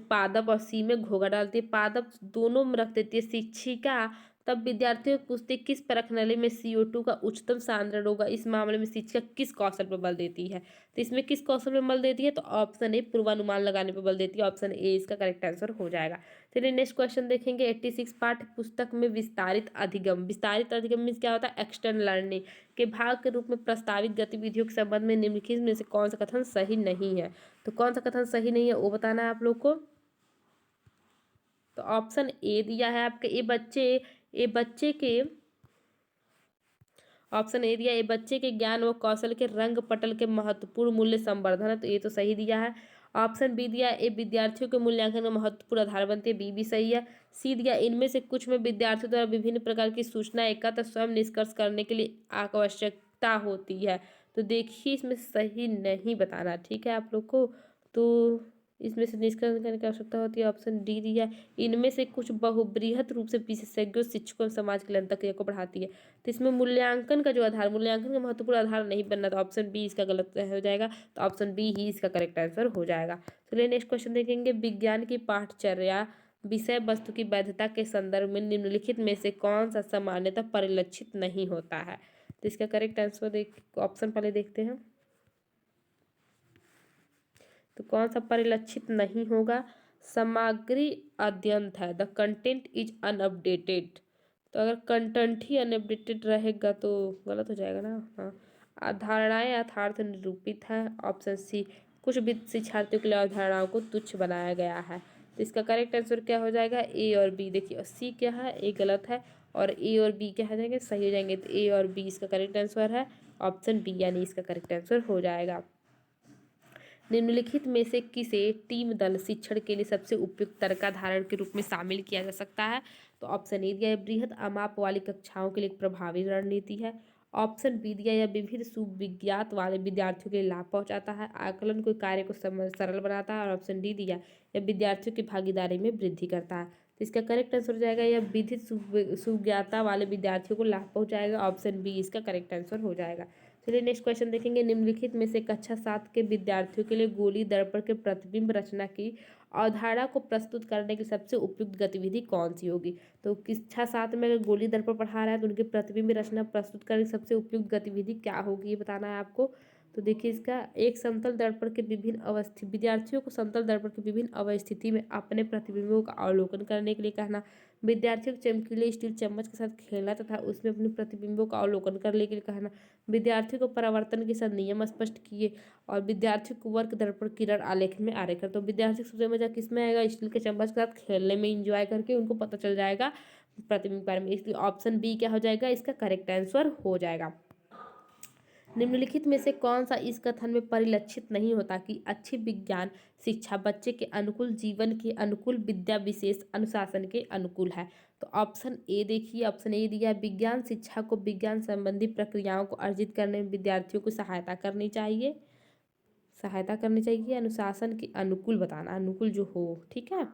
पादप और सी में घोघा डालती है, पादप दोनों में रख देती है शिक्षिका। तब विद्यार्थियों को पूछते किस परख नली में CO2 का उच्चतम सांद्रण होगा। इस मामले में शिक्षिका किस कौशल पर बल देती है। तो इसमें किस कौशल पर बल देती है, तो ऑप्शन ए पूर्वानुमान लगाने पर बल देती है। ऑप्शन ए इसका करेक्ट आंसर हो जाएगा। चलिए नेक्स्ट क्वेश्चन देखेंगे। 86 पाठ्य पुस्तक में विस्तारित अधिगम मीन्स क्या होता है, एक्सटर्नल लर्निंग के भाग के रूप में प्रस्तावित गतिविधियों के संबंध में निम्नलिखित में से कौन सा कथन सही नहीं है। तो कौन सा कथन सही नहीं है वो बताना है आप लोग को। तो ऑप्शन ए दिया है आपके ऑप्शन ए दिया, ये बच्चे के ज्ञान व कौशल के रंग पटल के महत्वपूर्ण मूल्य संवर्धन है, तो ये तो सही दिया है। ऑप्शन बी दिया ये विद्यार्थियों के मूल्यांकन का महत्वपूर्ण आधार बनती है, बी भी सही है। सी दिया इनमें से कुछ में विद्यार्थियों द्वारा विभिन्न प्रकार की सूचना एकत्र स्वयं निष्कर्ष करने के लिए आवश्यकता होती है। तो देखिए इसमें सही नहीं बताना, ठीक है आप लोग को। तो इसमें से निष्कर्ष करने की आवश्यकता होती है, ऑप्शन डी दिया इनमें से कुछ बहुबृहत रूप से विशेषज्ञों शिक्षकों समाज के अंतक्रिया को बढ़ाती है। तो इसमें मूल्यांकन का महत्वपूर्ण आधार नहीं बनना, तो ऑप्शन बी इसका गलत हो जाएगा। तो ऑप्शन बी ही इसका करेक्ट आंसर हो जाएगा। चलिए नेक्स्ट क्वेश्चन देखेंगे। विज्ञान की पाठचर्या विषय वस्तु की वैधता के संदर्भ में निम्नलिखित में से कौन सा सामान्यतः परिलक्षित नहीं होता है। तो इसका करेक्ट आंसर ऑप्शन पहले देखते हैं। तो कौन सा परिलक्षित नहीं होगा, सामग्री अद्यतन है, द कंटेंट इज अनअपडेटेड। तो अगर कंटेंट ही अनअपडेटेड रहेगा तो गलत हो जाएगा ना। हाँ, अवधारणाएं यथार्थ निरूपित है, ऑप्शन सी कुछ भी शिक्षार्थियों के लिए अवधारणाओं को तुच्छ बनाया गया है। तो इसका करेक्ट आंसर क्या हो जाएगा, ए और बी। देखिए सी क्या है, ए गलत है, और ए और बी क्या हो जाएंगे, सही हो जाएंगे। तो ए और बी इसका करेक्ट आंसर है, ऑप्शन बी यानी इसका करेक्ट आंसर हो जाएगा। निम्नलिखित में से किसे टीम दल शिक्षण के लिए सबसे उपयुक्त तरीका धारण के रूप में शामिल किया जा सकता है? तो ऑप्शन ए दिया है बृहद अमाप वाली कक्षाओं के लिए एक प्रभावी रणनीति है। ऑप्शन बी दिया है विविध सुविज्ञात वाले विद्यार्थियों के लिए लाभ पहुंचाता है, आकलन कोई कार्य को सरल बनाता है। और ऑप्शन डी दिया यह विद्यार्थियों की भागीदारी में वृद्धि करता है। तो इसका करेक्ट आंसर हो जाएगा यह विविध सुज्ञाता वाले विद्यार्थियों को लाभ पहुंचाएगा। ऑप्शन बी इसका करेक्ट आंसर हो जाएगा। चलिए नेक्स्ट क्वेश्चन देखेंगे। निम्नलिखित में से कक्षा 7 के विद्यार्थियों के लिए गोली दर्पण के प्रतिबिंब रचना की अवधारणा को प्रस्तुत करने की सबसे उपयुक्त गतिविधि कौन सी होगी? तो कक्षा 7 में अगर गोली दर्पण पढ़ा रहा है तो उनके प्रतिबिंब रचना प्रस्तुत करने की सबसे उपयुक्त गतिविधि क्या होगी, ये बताना है आपको। तो देखिए इसका एक समतल दर्पण के विभिन्न अवस्थित विद्यार्थियों को समतल दर्पण के विभिन्न अवस्थिति में अपने प्रतिबिंबों का अवलोकन करने के लिए कहना, विद्यार्थियों को चमकीले स्टील चम्मच के साथ खेलना तथा उसमें अपने प्रतिबिंबों का अवलोकन करने के लिए कहना, विद्यार्थियों को परावर्तन के साथ नियम स्पष्ट किए और विद्यार्थियों को वर्क दर्पण किरण आलेख में आरेखन। तो विद्यार्थी को सबसे मजा किस में आएगा? स्टील के चम्मच के साथ खेलने में, इंजॉय करके उनको पता चल जाएगा प्रतिबिंब के बारे में। इसलिए ऑप्शन बी क्या हो जाएगा? इसका करेक्ट आंसर हो जाएगा। निम्नलिखित में से कौन सा इस कथन में परिलक्षित नहीं होता कि अच्छी विज्ञान शिक्षा बच्चे के अनुकूल जीवन के अनुकूल विद्या विशेष अनुशासन के अनुकूल है? तो ऑप्शन ए देखिए, ऑप्शन ए दिया है विज्ञान शिक्षा को विज्ञान संबंधी प्रक्रियाओं को अर्जित करने में विद्यार्थियों को सहायता करनी चाहिए, अनुशासन के अनुकूल बताना, अनुकूल जो हो, ठीक है।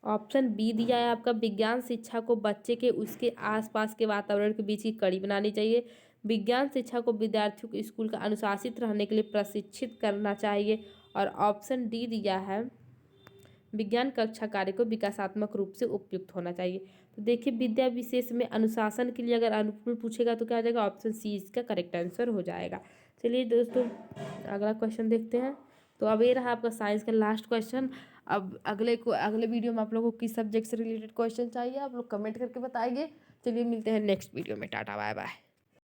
ऑप्शन बी दिया है आपका विज्ञान शिक्षा को बच्चे के उसके आसपास के वातावरण के बीच की कड़ी बनानी चाहिए, विज्ञान शिक्षा को विद्यार्थियों को स्कूल का अनुशासित रहने के लिए प्रशिक्षित करना चाहिए। और ऑप्शन डी दिया है विज्ञान कक्षा कार्य को विकासात्मक रूप से उपयुक्त होना चाहिए। तो देखिए विद्या विशेष में अनुशासन के लिए अगर अनुकूल पूछेगा तो क्या हो जाएगा? ऑप्शन सी इसका करेक्ट आंसर हो जाएगा। चलिए दोस्तों अगला क्वेश्चन देखते हैं। तो अब ये रहा आपका साइंस का लास्ट क्वेश्चन। अब अगले वीडियो में आप लोगों को किस सब्जेक्ट से रिलेटेड क्वेश्चन चाहिए आप लोग कमेंट करके बताइए। चलिए मिलते हैं नेक्स्ट वीडियो में। Tata bye bye.